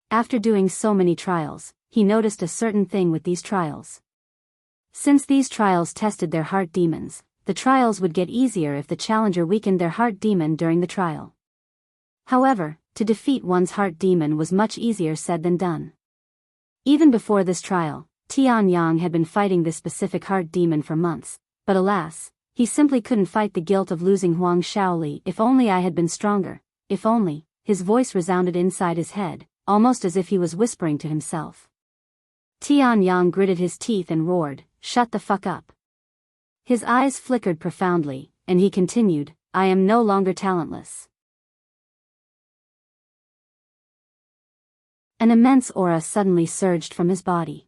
After doing so many trials, he noticed a certain thing with these trials. Since these trials tested their heart demons, the trials would get easier if the challenger weakened their heart demon during the trial. However, to defeat one's heart demon was much easier said than done. Even before this trial, Tianyang had been fighting this specific heart demon for months, but alas, he simply couldn't fight the guilt of losing Huang Shaoli. If only I had been stronger, if only, his voice resounded inside his head, almost as if he was whispering to himself. Tianyang gritted his teeth and roared, "Shut the fuck up." His eyes flickered profoundly, and he continued, "I am no longer talentless." An immense aura suddenly surged from his body.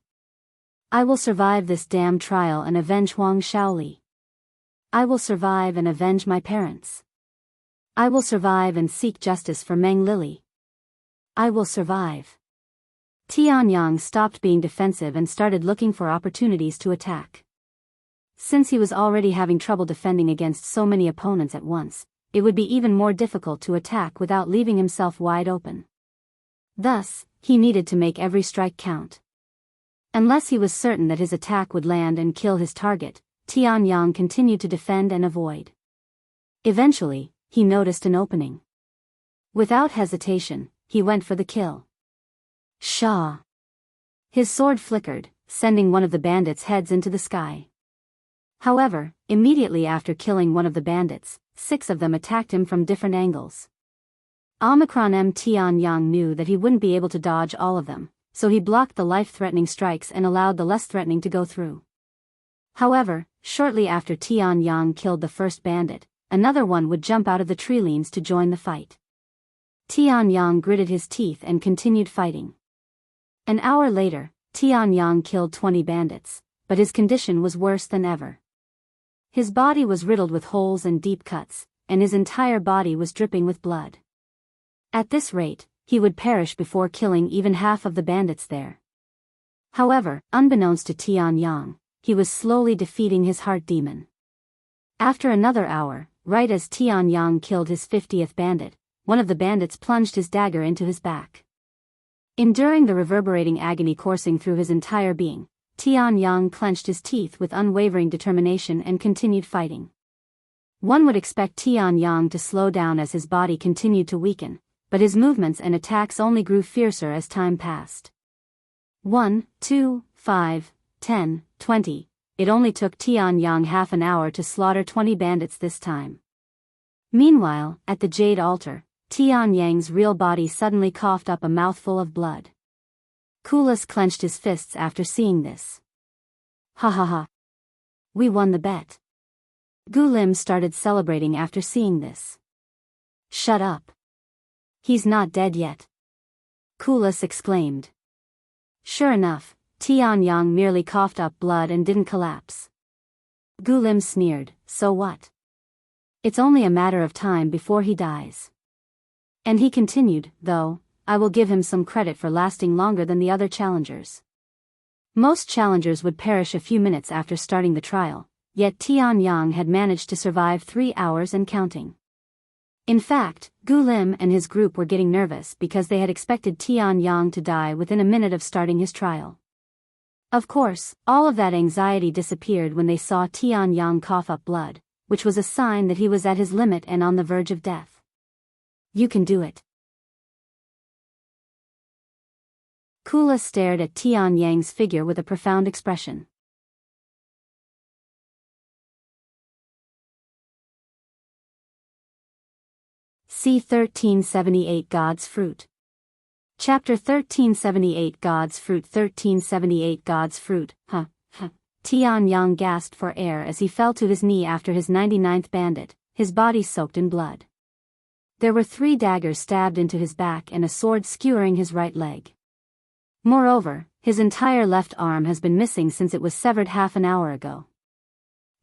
"I will survive this damn trial and avenge Huang Shaoli. I will survive and avenge my parents. I will survive and seek justice for Meng Lily. I will survive." Tianyang stopped being defensive and started looking for opportunities to attack. Since he was already having trouble defending against so many opponents at once, it would be even more difficult to attack without leaving himself wide open. Thus, he needed to make every strike count. Unless he was certain that his attack would land and kill his target, Tianyang continued to defend and avoid. Eventually, he noticed an opening. Without hesitation, he went for the kill. Shaw. His sword flickered, sending one of the bandits' heads into the sky. However, immediately after killing one of the bandits, 6 of them attacked him from different angles. Tianyang knew that he wouldn't be able to dodge all of them, so he blocked the life-threatening strikes and allowed the less threatening to go through. However, shortly after Tianyang killed the first bandit, another one would jump out of the tree lianes to join the fight. Tianyang gritted his teeth and continued fighting. An hour later, Tianyang killed 20 bandits, but his condition was worse than ever. His body was riddled with holes and deep cuts, and his entire body was dripping with blood. At this rate, he would perish before killing even half of the bandits there. However, unbeknownst to Tianyang, he was slowly defeating his heart demon. After another hour, right as Tianyang killed his 50th bandit, one of the bandits plunged his dagger into his back. Enduring the reverberating agony coursing through his entire being, Tianyang clenched his teeth with unwavering determination and continued fighting. One would expect Tianyang to slow down as his body continued to weaken, but his movements and attacks only grew fiercer as time passed. 1, 2, 5, 10, 20. It only took Tianyang half an hour to slaughter 20 bandits this time. Meanwhile, at the Jade Altar, Tianyang's real body suddenly coughed up a mouthful of blood. Kulas clenched his fists after seeing this. Ha ha ha. We won the bet. Gulim started celebrating after seeing this. Shut up. He's not dead yet. Kulas exclaimed. Sure enough, Tianyang merely coughed up blood and didn't collapse. Gulim sneered, so what? It's only a matter of time before he dies. And he continued, though, I will give him some credit for lasting longer than the other challengers. Most challengers would perish a few minutes after starting the trial, yet Tianyang had managed to survive 3 hours and counting. In fact, Gulim and his group were getting nervous because they had expected Tianyang to die within a minute of starting his trial. Of course, all of that anxiety disappeared when they saw Tianyang cough up blood, which was a sign that he was at his limit and on the verge of death. You can do it. Kulas stared at Tianyang's figure with a profound expression. C1378 God's Fruit. Chapter 1378 God's Fruit. 1378 God's Fruit. Tianyang gasped for air as he fell to his knee after his 99th bandit, his body soaked in blood. There were 3 daggers stabbed into his back and a sword skewering his right leg. Moreover, his entire left arm has been missing since it was severed half an hour ago.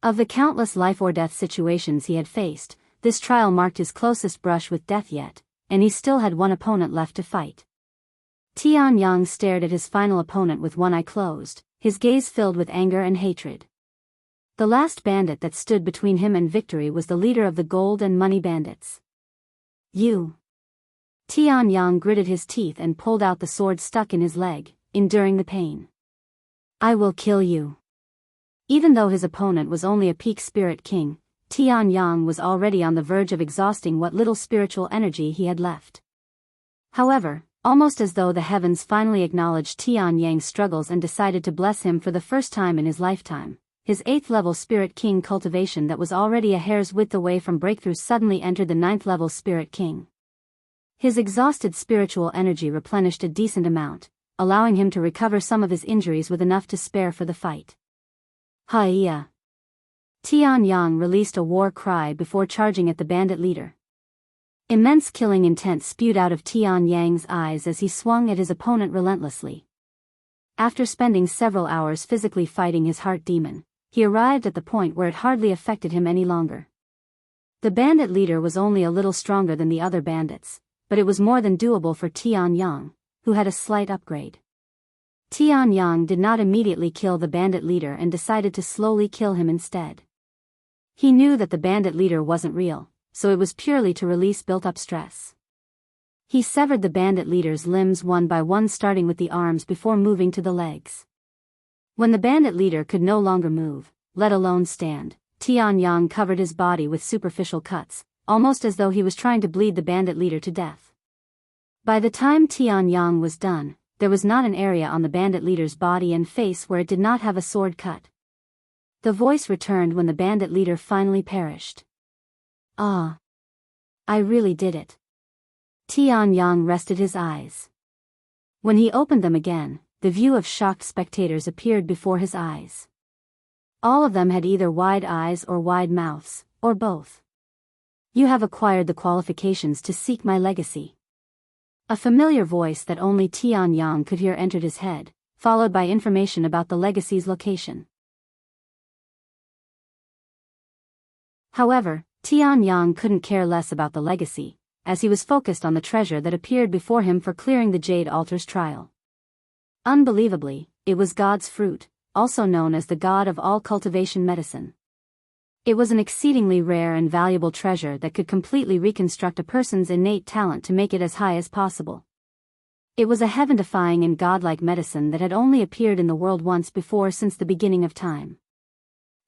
Of the countless life-or-death situations he had faced, this trial marked his closest brush with death yet, and he still had one opponent left to fight. Tianyang stared at his final opponent with one eye closed, his gaze filled with anger and hatred. The last bandit that stood between him and victory was the leader of the gold and money bandits. You. Tianyang gritted his teeth and pulled out the sword stuck in his leg, enduring the pain. I will kill you. Even though his opponent was only a peak spirit king, Tianyang was already on the verge of exhausting what little spiritual energy he had left. However, almost as though the heavens finally acknowledged Tianyang's struggles and decided to bless him for the first time in his lifetime, his 8th-level Spirit King cultivation that was already a hair's width away from breakthrough suddenly entered the 9th-level Spirit King. His exhausted spiritual energy replenished a decent amount, allowing him to recover some of his injuries with enough to spare for the fight. Hiya! Tianyang released a war cry before charging at the bandit leader. Immense killing intent spewed out of Tianyang's eyes as he swung at his opponent relentlessly. After spending several hours physically fighting his heart demon, he arrived at the point where it hardly affected him any longer. The bandit leader was only a little stronger than the other bandits, but it was more than doable for Tianyang, who had a slight upgrade. Tianyang did not immediately kill the bandit leader and decided to slowly kill him instead. He knew that the bandit leader wasn't real, so it was purely to release built-up stress. He severed the bandit leader's limbs one by one, starting with the arms before moving to the legs. When the bandit leader could no longer move, let alone stand, Tianyang covered his body with superficial cuts, almost as though he was trying to bleed the bandit leader to death. By the time Tianyang was done, there was not an area on the bandit leader's body and face where it did not have a sword cut. The voice returned when the bandit leader finally perished. Ah. I really did it. Tianyang rested his eyes. When he opened them again, the view of shocked spectators appeared before his eyes. All of them had either wide eyes or wide mouths, or both. You have acquired the qualifications to seek my legacy. A familiar voice that only Tianyang could hear entered his head, followed by information about the legacy's location. However, Tianyang couldn't care less about the legacy, as he was focused on the treasure that appeared before him for clearing the Jade Altar's trial. Unbelievably, it was God's fruit, also known as the god of all cultivation medicine. It was an exceedingly rare and valuable treasure that could completely reconstruct a person's innate talent to make it as high as possible. It was a heaven-defying and godlike medicine that had only appeared in the world once before since the beginning of time.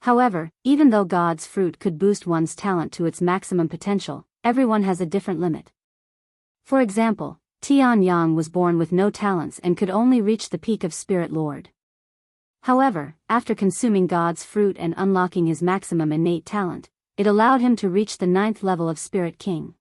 However, even though God's fruit could boost one's talent to its maximum potential, everyone has a different limit. For example, Tianyang was born with no talents and could only reach the peak of Spirit Lord. However, after consuming God's fruit and unlocking his maximum innate talent, it allowed him to reach the 9th level of Spirit King.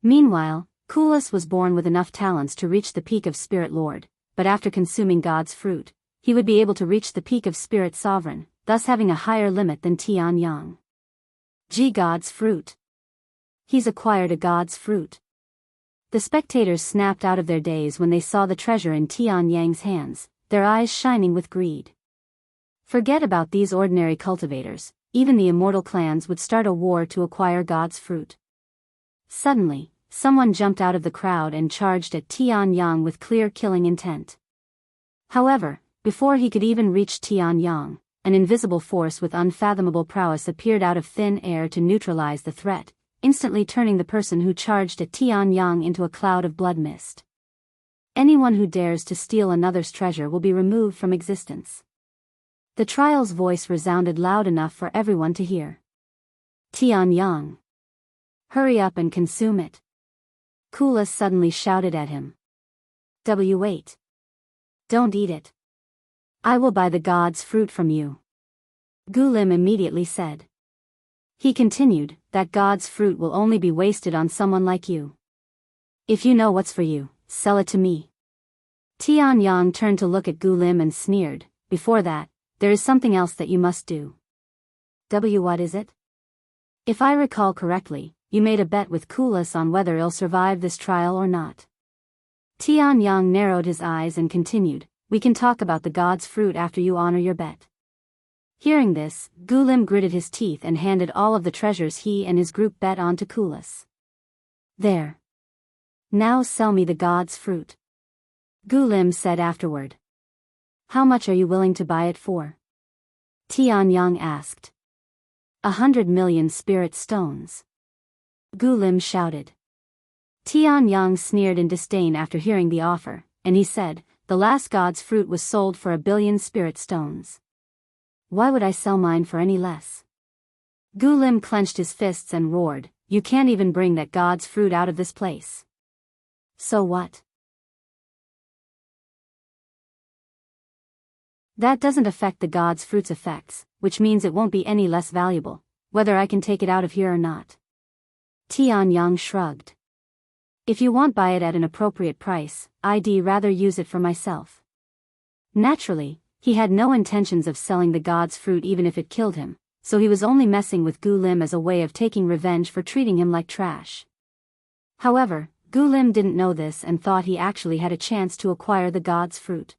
Meanwhile, Kulas was born with enough talents to reach the peak of Spirit Lord, but after consuming God's fruit, he would be able to reach the peak of Spirit Sovereign, thus having a higher limit than Tianyang. God's fruit. He's acquired a God's fruit. The spectators snapped out of their daze when they saw the treasure in Tianyang's hands, their eyes shining with greed. Forget about these ordinary cultivators, even the immortal clans would start a war to acquire God's fruit. Suddenly, someone jumped out of the crowd and charged at Tianyang with clear killing intent. However, before he could even reach Tianyang, an invisible force with unfathomable prowess appeared out of thin air to neutralize the threat, instantly turning the person who charged at Tianyang into a cloud of blood mist. Anyone who dares to steal another's treasure will be removed from existence. The trial's voice resounded loud enough for everyone to hear. Tianyang. Hurry up and consume it. Kulas suddenly shouted at him. Wait. Don't eat it. I will buy the god's fruit from you. Gulim immediately said. He continued, that god's fruit will only be wasted on someone like you. If you know what's for you, sell it to me. Tianyang turned to look at Gulim and sneered, before that, there is something else that you must do. What is it? If I recall correctly, you made a bet with Kulas on whether he'll survive this trial or not. Tianyang narrowed his eyes and continued, we can talk about the god's fruit after you honor your bet. Hearing this, Gulim gritted his teeth and handed all of the treasures he and his group bet on to Kulas. There. Now sell me the god's fruit. Gulim said afterward. How much are you willing to buy it for? Tianyang asked. 100 million spirit stones. Gulim shouted. Tianyang sneered in disdain after hearing the offer, and he said, the last god's fruit was sold for 1 billion spirit stones. Why would I sell mine for any less? Gulim clenched his fists and roared, you can't even bring that god's fruit out of this place. So what? That doesn't affect the god's fruit's effects, which means it won't be any less valuable, whether I can take it out of here or not. Tianyang shrugged. If you won't buy it at an appropriate price, I'd rather use it for myself. Naturally, he had no intentions of selling the god's fruit even if it killed him, so he was only messing with Gulim as a way of taking revenge for treating him like trash. However, Gulim didn't know this and thought he actually had a chance to acquire the god's fruit.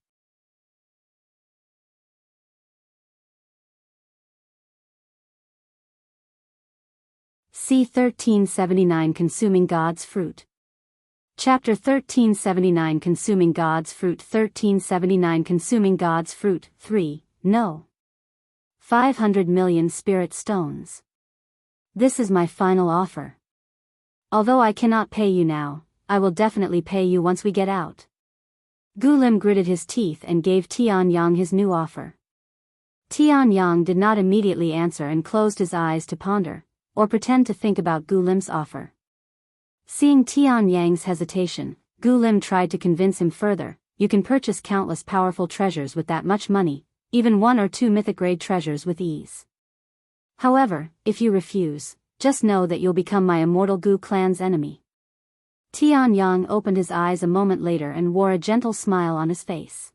C1379 Consuming God's Fruit. Chapter 1379 Consuming God's Fruit. 1379 Consuming God's Fruit. 3. No. 500 million spirit stones. This is my final offer. Although I cannot pay you now, I will definitely pay you once we get out. Gulim gritted his teeth and gave Tianyang his new offer. Tianyang did not immediately answer and closed his eyes to ponder, or pretend to think about Gulim's offer. Seeing Tianyang's hesitation, Gulim tried to convince him further, you can purchase countless powerful treasures with that much money, even 1 or 2 mythic-grade treasures with ease. However, if you refuse, just know that you'll become my Immortal Gu clan's enemy. Tianyang opened his eyes a moment later and wore a gentle smile on his face.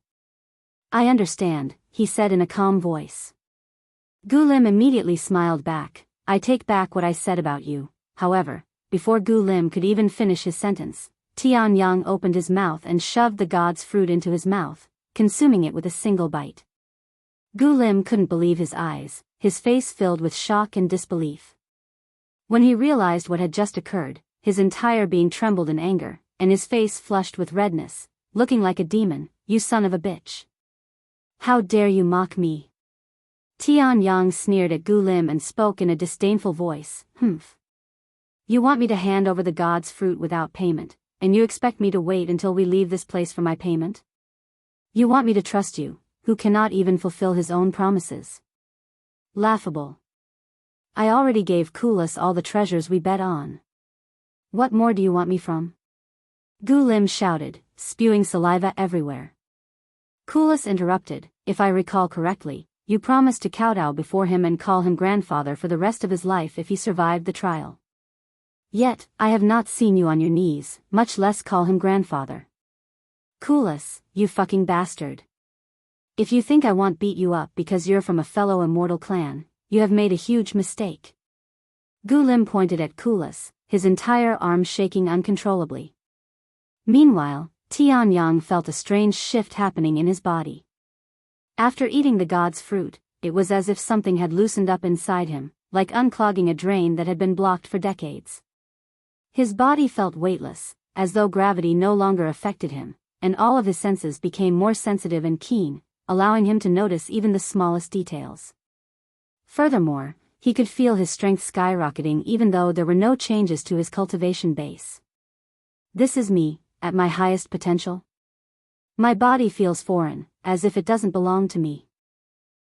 I understand, he said in a calm voice. Gulim immediately smiled back, I take back what I said about you. However, before Gulim could even finish his sentence, Tianyang opened his mouth and shoved the god's fruit into his mouth, consuming it with a single bite. Gulim couldn't believe his eyes, his face filled with shock and disbelief. When he realized what had just occurred, his entire being trembled in anger, and his face flushed with redness, looking like a demon, you son of a bitch. How dare you mock me? Tianyang sneered at Gulim and spoke in a disdainful voice, Humph. You want me to hand over the god's fruit without payment, and you expect me to wait until we leave this place for my payment? You want me to trust you, who cannot even fulfill his own promises. Laughable. I already gave Kulas all the treasures we bet on. What more do you want me from? Gu Lim shouted, spewing saliva everywhere. Kulas interrupted, if I recall correctly, you promised to kowtow before him and call him grandfather for the rest of his life if he survived the trial. Yet, I have not seen you on your knees, much less call him grandfather. Kulas, you fucking bastard. If you think I won't beat you up because you're from a fellow immortal clan, you have made a huge mistake. Gu Lim pointed at Kulas, his entire arm shaking uncontrollably. Meanwhile, Tianyang felt a strange shift happening in his body. After eating the god's fruit, it was as if something had loosened up inside him, like unclogging a drain that had been blocked for decades. His body felt weightless, as though gravity no longer affected him, and all of his senses became more sensitive and keen, allowing him to notice even the smallest details. Furthermore, he could feel his strength skyrocketing even though there were no changes to his cultivation base. This is me, at my highest potential? My body feels foreign, as if it doesn't belong to me.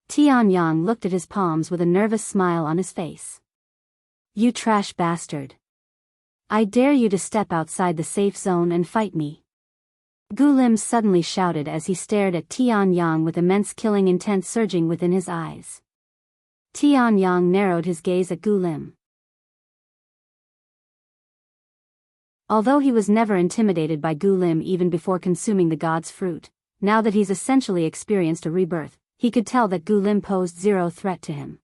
Tianyang looked at his palms with a nervous smile on his face. You trash bastard. I dare you to step outside the safe zone and fight me. Gu Lim suddenly shouted as he stared at Tianyang with immense killing intent surging within his eyes. Tianyang narrowed his gaze at Gu Lim. Although he was never intimidated by Gu Lim even before consuming the god's fruit, now that he's essentially experienced a rebirth, he could tell that Gu Lim posed zero threat to him.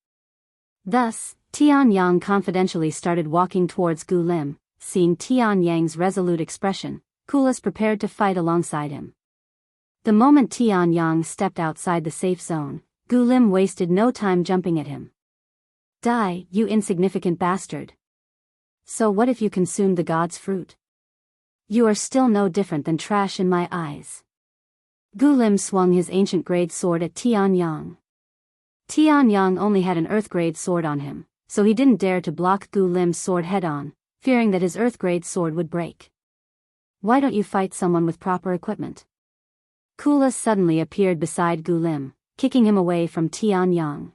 Thus, Tianyang confidentially started walking towards Gu Lim, seeing Tianyang's resolute expression, Kulas prepared to fight alongside him. The moment Tianyang stepped outside the safe zone, Gu Lim wasted no time jumping at him. Die, you insignificant bastard. So what if you consumed the god's fruit? You are still no different than trash in my eyes. Gu Lim swung his ancient grade sword at Tianyang. Tianyang only had an earth grade sword on him, so he didn't dare to block Gu Lim's sword head-on, fearing that his earth grade sword would break. Why don't you fight someone with proper equipment? Kulas suddenly appeared beside Gu Lim, kicking him away from Tianyang.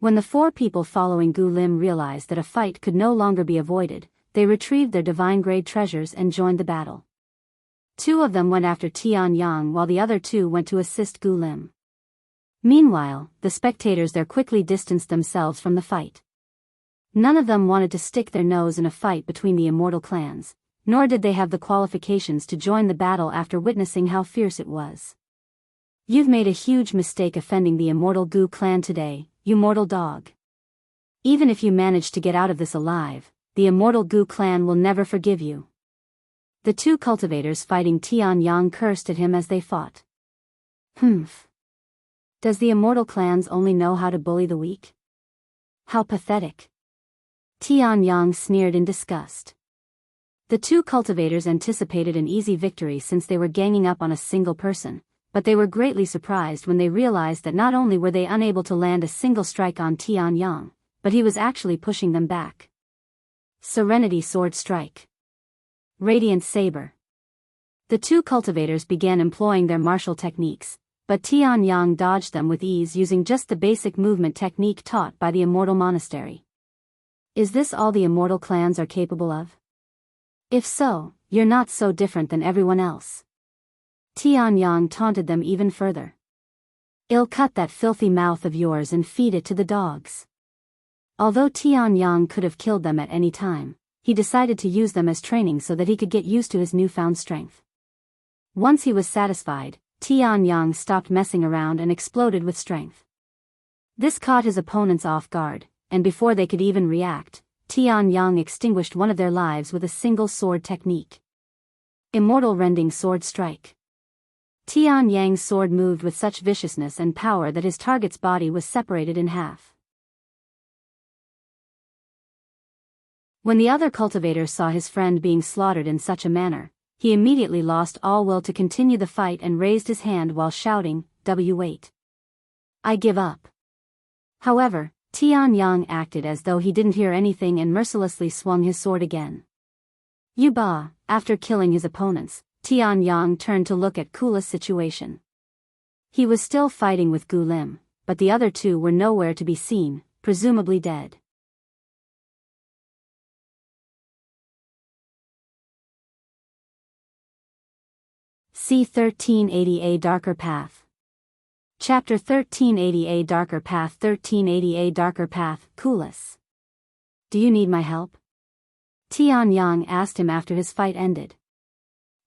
When the four people following Gu Lim realized that a fight could no longer be avoided, they retrieved their divine-grade treasures and joined the battle. Two of them went after Tianyang while the other two went to assist Gu Lim. Meanwhile, the spectators there quickly distanced themselves from the fight. None of them wanted to stick their nose in a fight between the immortal clans, nor did they have the qualifications to join the battle after witnessing how fierce it was. You've made a huge mistake offending the immortal Gu clan today, you mortal dog. Even if you manage to get out of this alive, the immortal Gu clan will never forgive you. The two cultivators fighting Tianyang cursed at him as they fought. Humph. Does the immortal clans only know how to bully the weak? How pathetic. Tianyang sneered in disgust. The two cultivators anticipated an easy victory since they were ganging up on a single person, but they were greatly surprised when they realized that not only were they unable to land a single strike on Tianyang, but he was actually pushing them back. Serenity Sword Strike. Radiant Saber. The two cultivators began employing their martial techniques, but Tianyang dodged them with ease using just the basic movement technique taught by the Immortal Monastery. Is this all the immortal clans are capable of? If so, you're not so different than everyone else. Tianyang taunted them even further. I'll cut that filthy mouth of yours and feed it to the dogs. Although Tianyang could have killed them at any time, he decided to use them as training so that he could get used to his newfound strength. Once he was satisfied, Tianyang stopped messing around and exploded with strength. This caught his opponents off guard, and before they could even react, Tianyang extinguished one of their lives with a single sword technique. Immortal Rending Sword Strike. Tianyang's sword moved with such viciousness and power that his target's body was separated in half. When the other cultivator saw his friend being slaughtered in such a manner, he immediately lost all will to continue the fight and raised his hand while shouting, "Wait. I give up." However, Tianyang acted as though he didn't hear anything and mercilessly swung his sword again. Yuba, after killing his opponents, Tianyang turned to look at Kulas' situation. He was still fighting with Gu Lim, but the other two were nowhere to be seen, presumably dead. C1380A Darker Path. Chapter 1380A Darker Path. 1380A Darker Path. Kulas. Do you need my help? Tianyang asked him after his fight ended.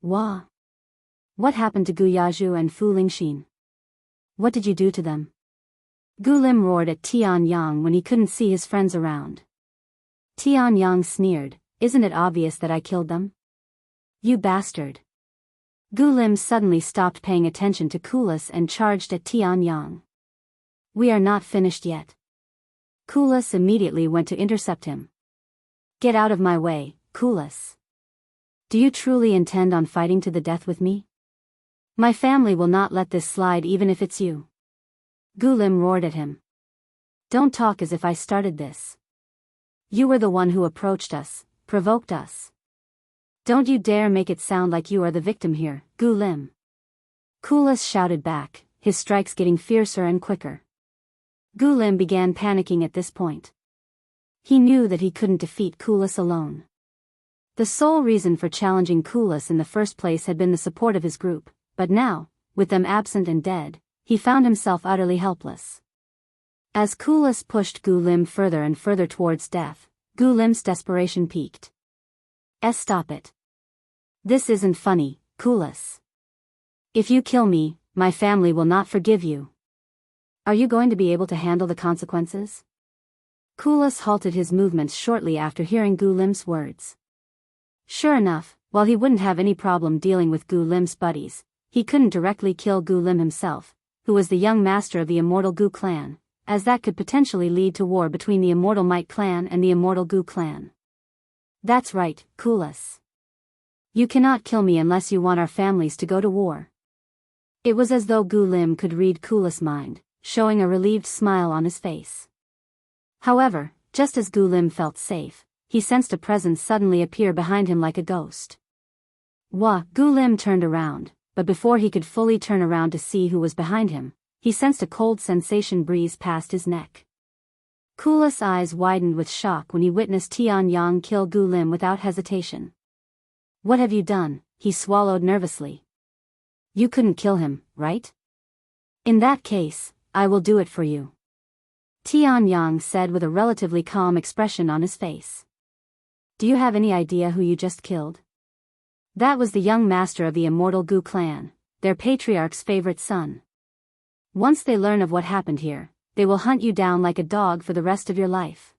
What happened to Guyaju and Fu Lingxin? What did you do to them? Gulim roared at Tianyang when he couldn't see his friends around. Tianyang sneered, isn't it obvious that I killed them? You bastard. Gulim suddenly stopped paying attention to Kulas and charged at Tianyang. We are not finished yet. Kulas immediately went to intercept him. Get out of my way, Kulas. Do you truly intend on fighting to the death with me? My family will not let this slide even if it's you. Gulim roared at him. Don't talk as if I started this. You were the one who approached us, provoked us. Don't you dare make it sound like you are the victim here, Gulim. Kulas shouted back, his strikes getting fiercer and quicker. Gulim began panicking at this point. He knew that he couldn't defeat Kulas alone. The sole reason for challenging Kulas in the first place had been the support of his group, but now, with them absent and dead, he found himself utterly helpless. As Kulas pushed Gulim further and further towards death, Gulim's desperation peaked. Stop it. This isn't funny, Kulas. If you kill me, my family will not forgive you. Are you going to be able to handle the consequences? Kulas halted his movements shortly after hearing Gulim's words. Sure enough, while he wouldn't have any problem dealing with Gulim's buddies, he couldn't directly kill Gulim himself, who was the young master of the Immortal Gu clan, as that could potentially lead to war between the Immortal Might clan and the Immortal Gu clan. That's right, Kulas. You cannot kill me unless you want our families to go to war. It was as though Gulim could read Kulas' mind, showing a relieved smile on his face. However, just as Gulim felt safe, he sensed a presence suddenly appear behind him like a ghost. Gulim turned around, but before he could fully turn around to see who was behind him, he sensed a cold sensation breeze past his neck. Kulas' eyes widened with shock when he witnessed Tianyang kill Gulim without hesitation. What have you done? He swallowed nervously. You couldn't kill him, right? In that case, I will do it for you. Tianyang said with a relatively calm expression on his face. Do you have any idea who you just killed? That was the young master of the Immortal Gu clan, their patriarch's favorite son. Once they learn of what happened here, they will hunt you down like a dog for the rest of your life.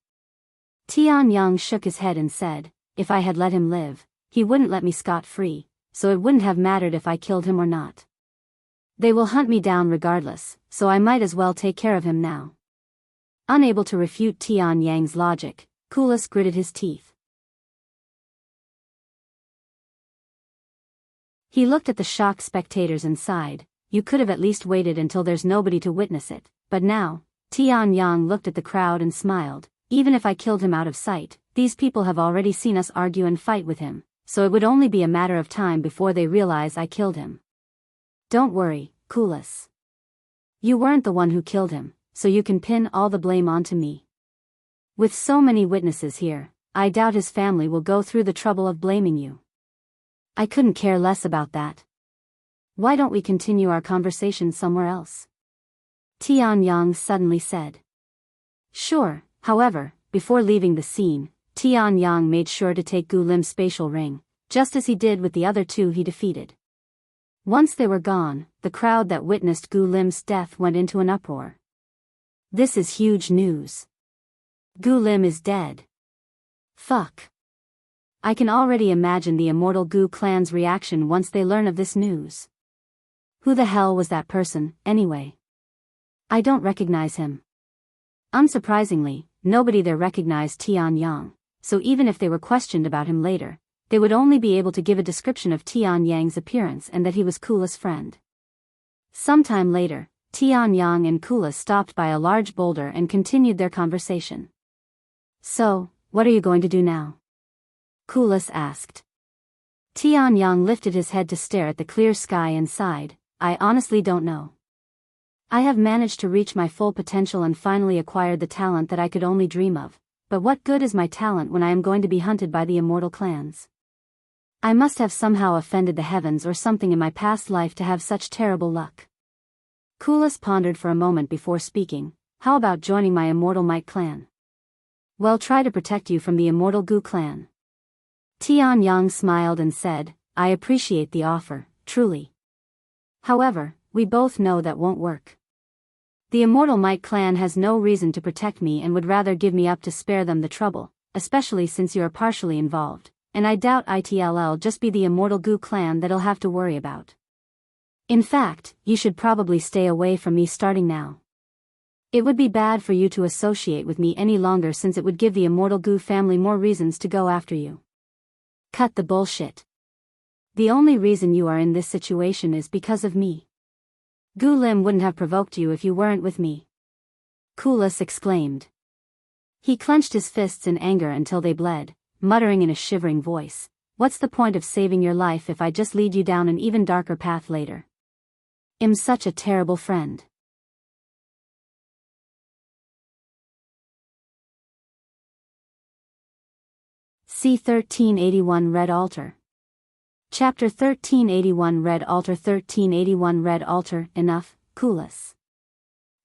Tianyang shook his head and said, if I had let him live, he wouldn't let me scot-free, so it wouldn't have mattered if I killed him or not. They will hunt me down regardless, so I might as well take care of him now. Unable to refute Tianyang's logic, Kulas gritted his teeth. He looked at the shocked spectators and sighed, you could have at least waited until there's nobody to witness it, but now, Tianyang looked at the crowd and smiled, even if I killed him out of sight, these people have already seen us argue and fight with him, so it would only be a matter of time before they realize I killed him. Don't worry, Kulas. You weren't the one who killed him, so you can pin all the blame onto me. With so many witnesses here, I doubt his family will go through the trouble of blaming you. I couldn't care less about that. Why don't we continue our conversation somewhere else? Tianyang suddenly said. Sure, however, before leaving the scene, Tianyang made sure to take Gulim's spatial ring, just as he did with the other two he defeated. Once they were gone, the crowd that witnessed Gulim's death went into an uproar. This is huge news. Gulim is dead. Fuck. I can already imagine the Immortal Gu clan's reaction once they learn of this news. Who the hell was that person, anyway? I don't recognize him. Unsurprisingly, nobody there recognized Tianyang, so even if they were questioned about him later, they would only be able to give a description of Tianyang's appearance and that he was Kulas' friend. Sometime later, Tianyang and Kulas stopped by a large boulder and continued their conversation. So, what are you going to do now? Kulas asked. Tianyang lifted his head to stare at the clear sky and sighed, I honestly don't know. I have managed to reach my full potential and finally acquired the talent that I could only dream of, but what good is my talent when I am going to be hunted by the immortal clans? I must have somehow offended the heavens or something in my past life to have such terrible luck. Kulas pondered for a moment before speaking. How about joining my Immortal Might clan? Well, try to protect you from the Immortal Gu clan. Tianyang smiled and said, I appreciate the offer, truly. However, we both know that won't work. The Immortal Might clan has no reason to protect me and would rather give me up to spare them the trouble, especially since you are partially involved, and I doubt it'll just be the Immortal Gu clan that'll have to worry about. In fact, you should probably stay away from me starting now. It would be bad for you to associate with me any longer since it would give the Immortal Gu family more reasons to go after you. Cut the bullshit. The only reason you are in this situation is because of me. Gu Lim wouldn't have provoked you if you weren't with me. Kulas exclaimed. He clenched his fists in anger until they bled, muttering in a shivering voice, what's the point of saving your life if I just lead you down an even darker path later? I'm such a terrible friend. C1381 Red Altar. Chapter 1381 Red Altar. 1381 Red Altar. Enough, Kulas.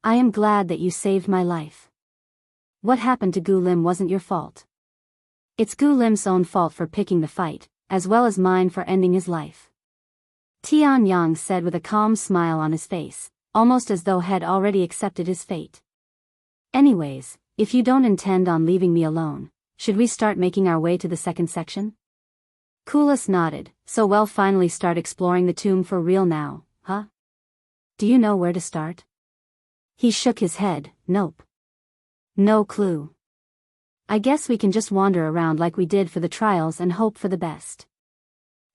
I am glad that you saved my life. What happened to Gu Lim wasn't your fault. It's Gu Lim's own fault for picking the fight, as well as mine for ending his life. Tianyang said with a calm smile on his face, almost as though had already accepted his fate. Anyways, if you don't intend on leaving me alone, should we start making our way to the second section? Kulas nodded. So we'll finally start exploring the tomb for real now, huh? Do you know where to start? He shook his head. Nope. No clue. I guess we can just wander around like we did for the trials and hope for the best.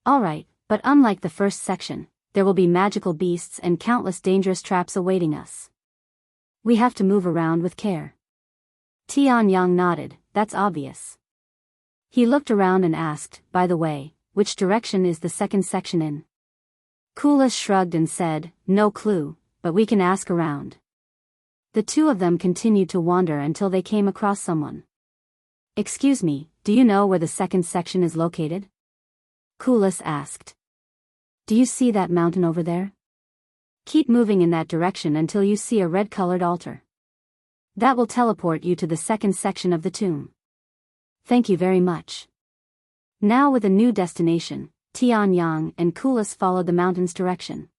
Alright, but unlike the first section, there will be magical beasts and countless dangerous traps awaiting us. We have to move around with care. Tianyang nodded. That's obvious. He looked around and asked, by the way, which direction is the second section in? Kulas shrugged and said, no clue, but we can ask around. The two of them continued to wander until they came across someone. Excuse me, do you know where the second section is located? Kulas asked. Do you see that mountain over there? Keep moving in that direction until you see a red-colored altar. That will teleport you to the second section of the tomb. Thank you very much. Now with a new destination, Tianyang and Kulas followed the mountain's direction.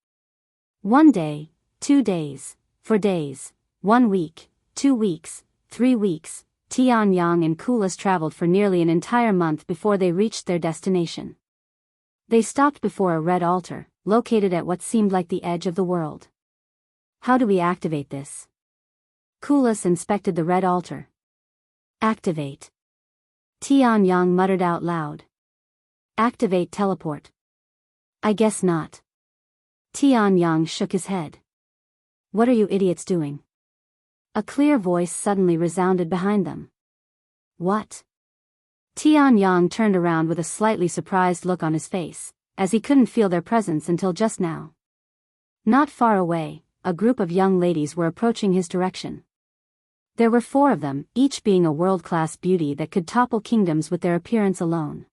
1 day, 2 days, 4 days, 1 week, 2 weeks, 3 weeks, Tianyang and Kulas traveled for nearly an entire month before they reached their destination. They stopped before a red altar, located at what seemed like the edge of the world. How do we activate this? Kulas inspected the red altar. Activate. Tianyang muttered out loud. Activate teleport. I guess not. Tianyang shook his head. What are you idiots doing? A clear voice suddenly resounded behind them. What? Tianyang turned around with a slightly surprised look on his face, as he couldn't feel their presence until just now. Not far away, a group of young ladies were approaching his direction. There were 4 of them, each being a world-class beauty that could topple kingdoms with their appearance alone.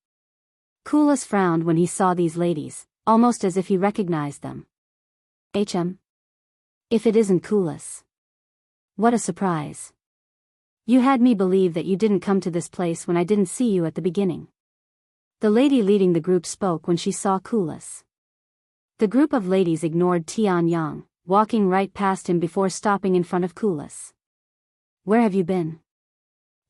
Kulas frowned when he saw these ladies, almost as if he recognized them. If it isn't Kulas. What a surprise. You had me believe that you didn't come to this place when I didn't see you at the beginning. The lady leading the group spoke when she saw Kulas. The group of ladies ignored Tianyang, walking right past him before stopping in front of Kulas. Where have you been?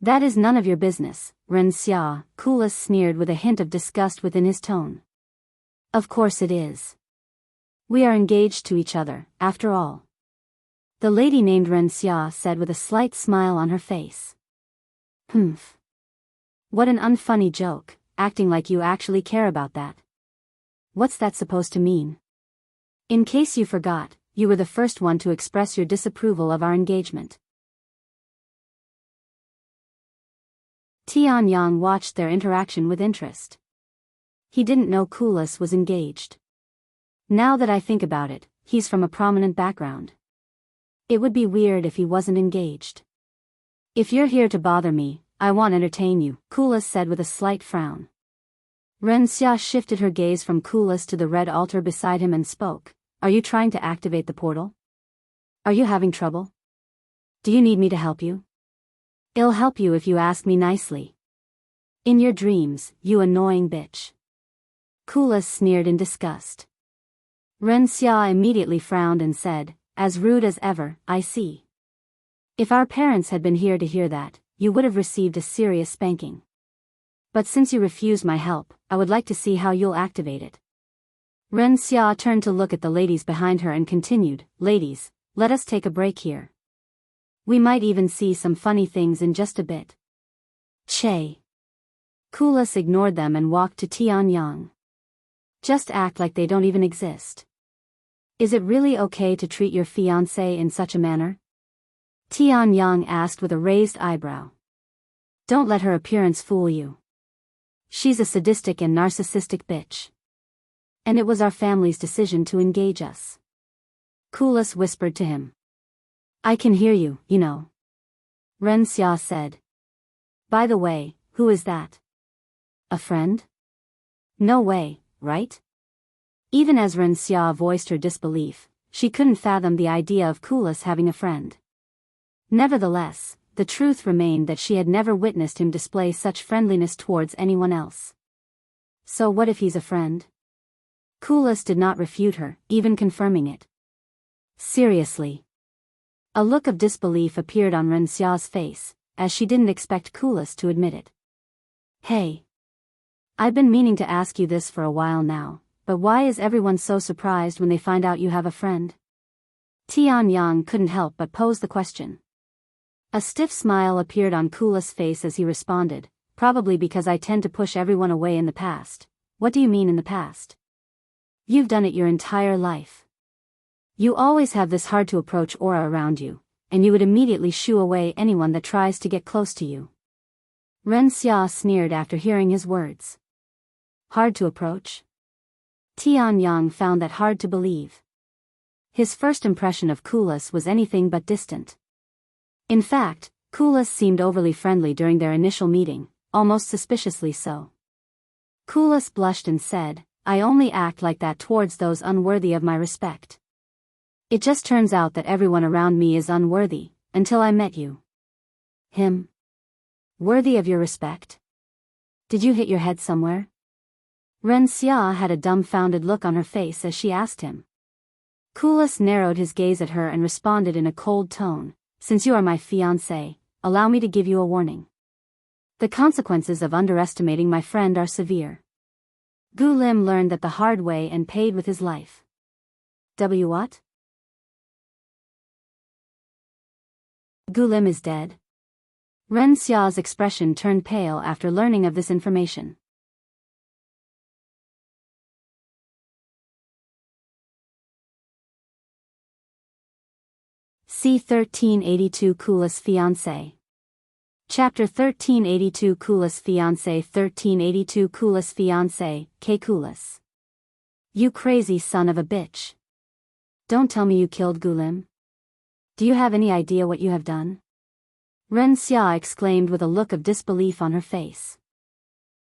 That is none of your business, Ren Xia, Kulas sneered with a hint of disgust within his tone. Of course it is. We are engaged to each other, after all. The lady named Ren Xia said with a slight smile on her face. Humph. What an unfunny joke, acting like you actually care about that. What's that supposed to mean? In case you forgot, you were the first one to express your disapproval of our engagement. Tianyang watched their interaction with interest. He didn't know Kulas was engaged. Now that I think about it, he's from a prominent background. It would be weird if he wasn't engaged. If you're here to bother me, I won't entertain you, Kulas said with a slight frown. Ren Xia shifted her gaze from Kulas to the red altar beside him and spoke. Are you trying to activate the portal? Are you having trouble? Do you need me to help you? I'll help you if you ask me nicely. In your dreams, you annoying bitch. Kulas sneered in disgust. Ren Xia immediately frowned and said, as rude as ever, I see. If our parents had been here to hear that, you would have received a serious spanking. But since you refused my help, I would like to see how you'll activate it. Ren Xia turned to look at the ladies behind her and continued, ladies, let us take a break here. We might even see some funny things in just a bit. Che. Kulas ignored them and walked to Tianyang. Just act like they don't even exist. Is it really okay to treat your fiancé in such a manner? Tianyang asked with a raised eyebrow. Don't let her appearance fool you. She's a sadistic and narcissistic bitch. And it was our family's decision to engage us. Kulas whispered to him. I can hear you, you know. Ren Xia said. By the way, who is that? A friend? No way, right? Even as Ren Xia voiced her disbelief, she couldn't fathom the idea of Kulas having a friend. Nevertheless, the truth remained that she had never witnessed him display such friendliness towards anyone else. So what if he's a friend? Kulas did not refute her, even confirming it. Seriously. A look of disbelief appeared on Ren Xia's face, as she didn't expect Kulas to admit it. Hey. I've been meaning to ask you this for a while now, but why is everyone so surprised when they find out you have a friend? Tianyang couldn't help but pose the question. A stiff smile appeared on Kulas' face as he responded, probably because I tend to push everyone away in the past. What do you mean in the past? You've done it your entire life. You always have this hard-to-approach aura around you, and you would immediately shoo away anyone that tries to get close to you. Ren Xia sneered after hearing his words. Hard to approach? Tianyang found that hard to believe. His first impression of Kulas was anything but distant. In fact, Kulas seemed overly friendly during their initial meeting, almost suspiciously so. Kulas blushed and said, I only act like that towards those unworthy of my respect. It just turns out that everyone around me is unworthy, until I met you. Him? Worthy of your respect? Did you hit your head somewhere? Ren Xia had a dumbfounded look on her face as she asked him. Kulas narrowed his gaze at her and responded in a cold tone, since you are my fiancé, allow me to give you a warning. The consequences of underestimating my friend are severe. Gu Lim learned that the hard way and paid with his life. What? Gu Lim is dead? Ren Xia's expression turned pale after learning of this information. C1382 Kulas Fiancee. Chapter 1382 Kulas Fiancee 1382 Kulas Fiancee, K. Kulas. You crazy son of a bitch. Don't tell me you killed Gu Lim. Do you have any idea what you have done? Ren Xia exclaimed with a look of disbelief on her face.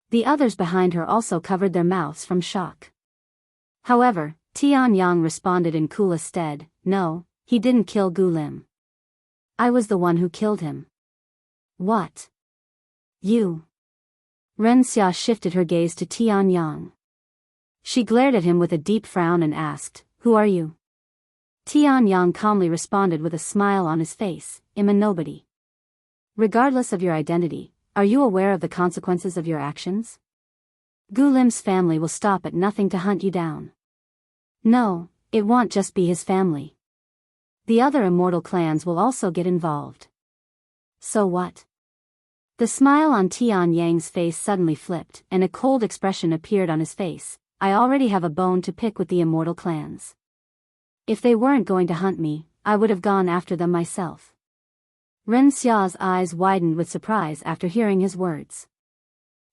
The others behind her also covered their mouths from shock. However, Tianyang responded in Kulas' stead, no, he didn't kill Gu Lim. I was the one who killed him. What? You? Ren Xia shifted her gaze to Tianyang. She glared at him with a deep frown and asked, who are you? Tianyang calmly responded with a smile on his face, I'm a nobody. Regardless of your identity, are you aware of the consequences of your actions? Gu Lim's family will stop at nothing to hunt you down. No, it won't just be his family. The other immortal clans will also get involved. So what? The smile on Tianyang's face suddenly flipped, and a cold expression appeared on his face. I already have a bone to pick with the immortal clans. If they weren't going to hunt me, I would have gone after them myself. Ren Xia's eyes widened with surprise after hearing his words.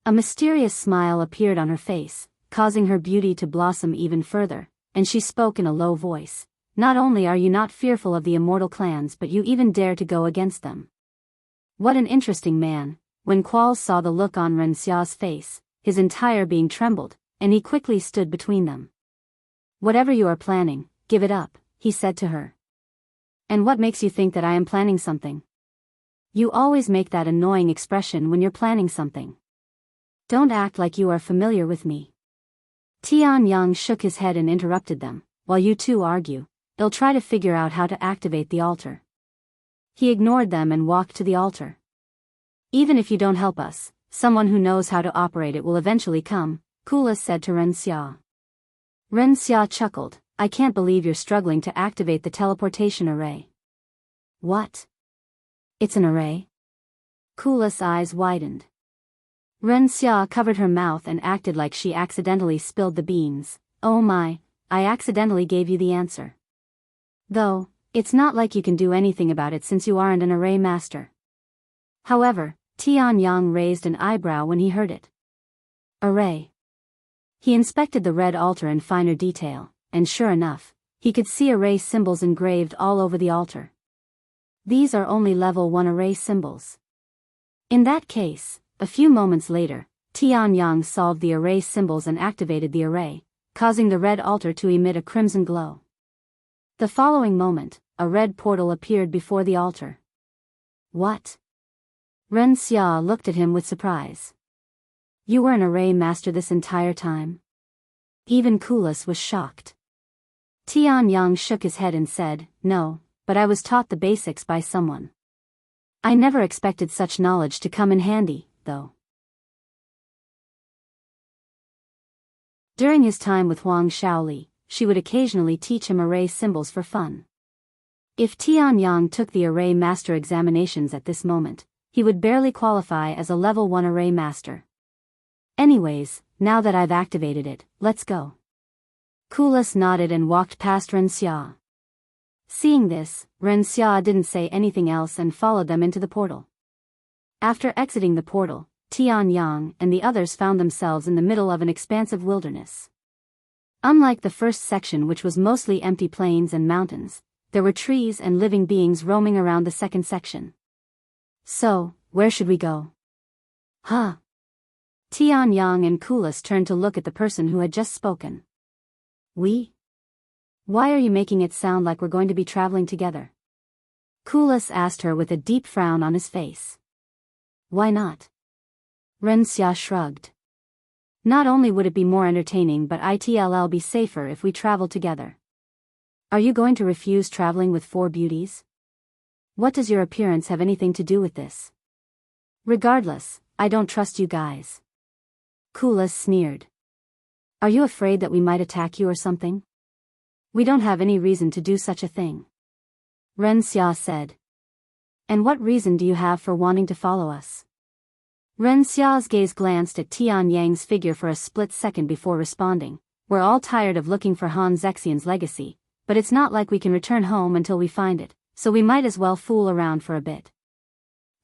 A mysterious smile appeared on her face, causing her beauty to blossom even further, and she spoke in a low voice. Not only are you not fearful of the immortal clans, but you even dare to go against them. What an interesting man. When Qualls saw the look on Ren Xia's face, his entire being trembled, and he quickly stood between them. Whatever you are planning, give it up, he said to her. And what makes you think that I am planning something? You always make that annoying expression when you're planning something. Don't act like you are familiar with me. Tianyang shook his head and interrupted them. While you two argue, they'll try to figure out how to activate the altar. He ignored them and walked to the altar. Even if you don't help us, someone who knows how to operate it will eventually come, Kulas said to Ren Xia. Ren Xia chuckled. I can't believe you're struggling to activate the teleportation array. What? It's an array? Kulas' eyes widened. Ren Xia covered her mouth and acted like she accidentally spilled the beans. Oh my, I accidentally gave you the answer. Though, it's not like you can do anything about it since you aren't an array master. However, Tianyang raised an eyebrow when he heard it. Array. He inspected the red altar in finer detail, and sure enough, he could see array symbols engraved all over the altar. These are only level 1 array symbols. In that case, a few moments later, Tianyang solved the array symbols and activated the array, causing the red altar to emit a crimson glow. The following moment, a red portal appeared before the altar. What? Ren Xia looked at him with surprise. You were an array master this entire time? Even Kulas was shocked. Tianyang shook his head and said, No, but I was taught the basics by someone. I never expected such knowledge to come in handy, though. During his time with Huang Shaoli, she would occasionally teach him array symbols for fun. If Tianyang took the array master examinations at this moment, he would barely qualify as a level 1 array master. Anyways, now that I've activated it, let's go. Kulas nodded and walked past Ren Xia. Seeing this, Ren Xia didn't say anything else and followed them into the portal. After exiting the portal, Tianyang and the others found themselves in the middle of an expansive wilderness. Unlike the first section, which was mostly empty plains and mountains, there were trees and living beings roaming around the second section. So, where should we go? Huh? Tianyang and Kulas turned to look at the person who had just spoken. We? Why are you making it sound like we're going to be traveling together? Kulas asked her with a deep frown on his face. Why not? Ren Xia shrugged. Not only would it be more entertaining, but it'll be safer if we travel together. Are you going to refuse traveling with 4 beauties? What does your appearance have anything to do with this? Regardless, I don't trust you guys. Kulas sneered. Are you afraid that we might attack you or something? We don't have any reason to do such a thing. Ren Xia said. And what reason do you have for wanting to follow us? Ren Xia's gaze glanced at Tianyang's figure for a split second before responding. We're all tired of looking for Han Zexian's legacy, but it's not like we can return home until we find it, so we might as well fool around for a bit.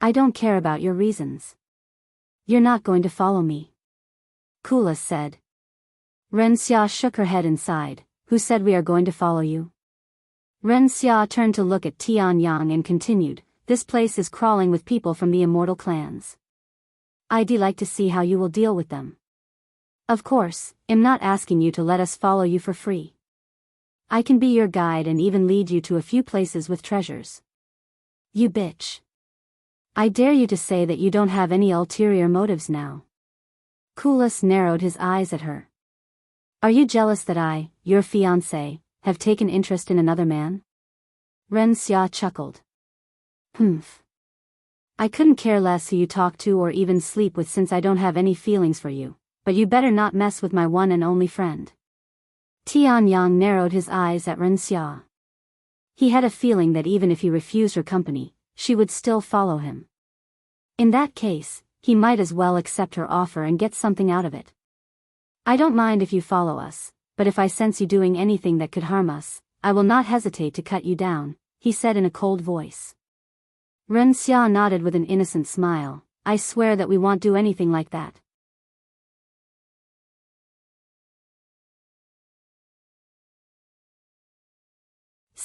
I don't care about your reasons. You're not going to follow me. Kulas said. Ren Xia shook her head and sighed. Who said we are going to follow you? Ren Xia turned to look at Tianyang and continued, this place is crawling with people from the immortal clans. I'd like to see how you will deal with them. Of course, I'm not asking you to let us follow you for free. I can be your guide and even lead you to a few places with treasures. You bitch. I dare you to say that you don't have any ulterior motives now. Kulas narrowed his eyes at her. Are you jealous that I, your fiancé, have taken interest in another man? Ren Xia chuckled. Humph. I couldn't care less who you talk to or even sleep with since I don't have any feelings for you, but you better not mess with my one and only friend. Tianyang narrowed his eyes at Ren Xia. He had a feeling that even if he refused her company, she would still follow him. In that case, he might as well accept her offer and get something out of it. I don't mind if you follow us, but if I sense you doing anything that could harm us, I will not hesitate to cut you down, he said in a cold voice. Ren Xia nodded with an innocent smile. I swear that we won't do anything like that.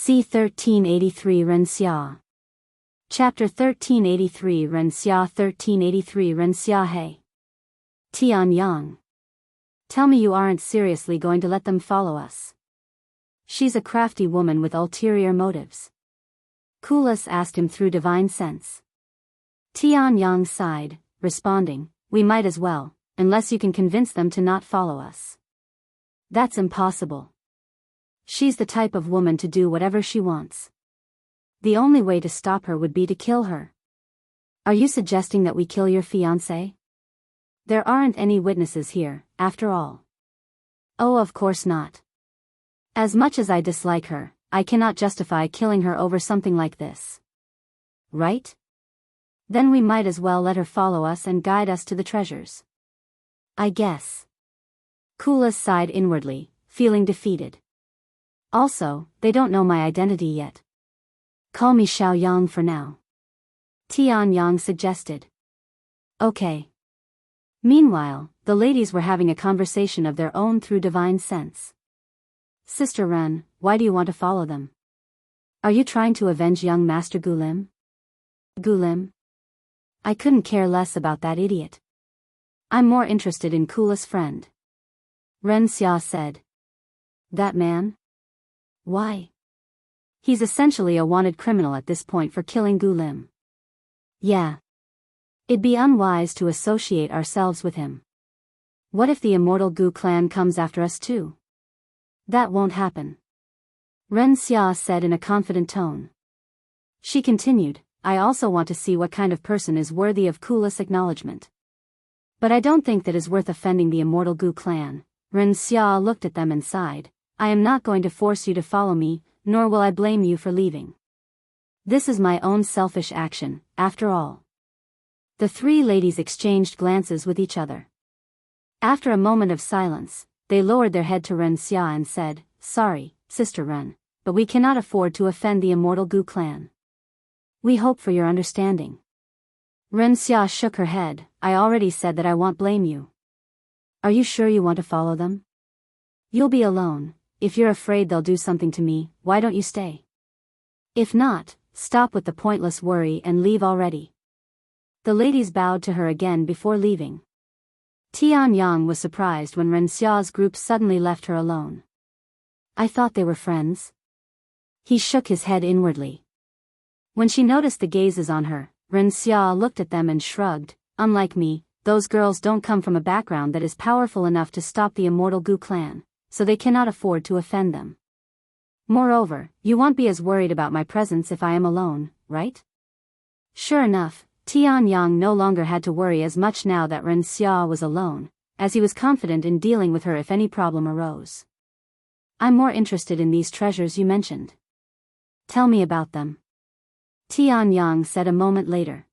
C1383 Ren Xia. Chapter 1383 Ren Xia 1383 Ren Xia. Hey. Tianyang. Tell me you aren't seriously going to let them follow us. She's a crafty woman with ulterior motives. Kulas asked him through divine sense. Tianyang sighed, responding, we might as well, unless you can convince them to not follow us. That's impossible. She's the type of woman to do whatever she wants. The only way to stop her would be to kill her. Are you suggesting that we kill your fiancé? There aren't any witnesses here, after all. Oh, of course not. As much as I dislike her, I cannot justify killing her over something like this. Right? Then we might as well let her follow us and guide us to the treasures. I guess. Kulas sighed inwardly, feeling defeated. Also, they don't know my identity yet. Call me Xiao for now. Tianyang suggested. Okay. Meanwhile, the ladies were having a conversation of their own through divine sense. Sister Ren, why do you want to follow them? Are you trying to avenge young Master Gulim? Gulim? I couldn't care less about that idiot. I'm more interested in Kulas' friend. Ren Xia said. That man? Why? He's essentially a wanted criminal at this point for killing Gulim. Yeah. It'd be unwise to associate ourselves with him. What if the Immortal Gu clan comes after us too? That won't happen. Ren Xia said in a confident tone. She continued, I also want to see what kind of person is worthy of Kulas' acknowledgement. But I don't think that is worth offending the Immortal Gu clan. Ren Xia looked at them and sighed. I am not going to force you to follow me, nor will I blame you for leaving. This is my own selfish action, after all. The three ladies exchanged glances with each other. After a moment of silence, they lowered their head to Ren Xia and said, Sorry, Sister Ren, but we cannot afford to offend the Immortal Gu clan. We hope for your understanding. Ren Xia shook her head. I already said that I won't blame you. Are you sure you want to follow them? You'll be alone. If you're afraid they'll do something to me, why don't you stay? If not, stop with the pointless worry and leave already. The ladies bowed to her again before leaving. Tianyang was surprised when Ren Xia's group suddenly left her alone. I thought they were friends. He shook his head inwardly. When she noticed the gazes on her, Ren Xia looked at them and shrugged. Unlike me, those girls don't come from a background that is powerful enough to stop the Immortal Gu clan, so they cannot afford to offend them. Moreover, you won't be as worried about my presence if I am alone, right? Sure enough, Tianyang no longer had to worry as much now that Ren Xia was alone, as he was confident in dealing with her if any problem arose. I'm more interested in these treasures you mentioned. Tell me about them. Tianyang said a moment later.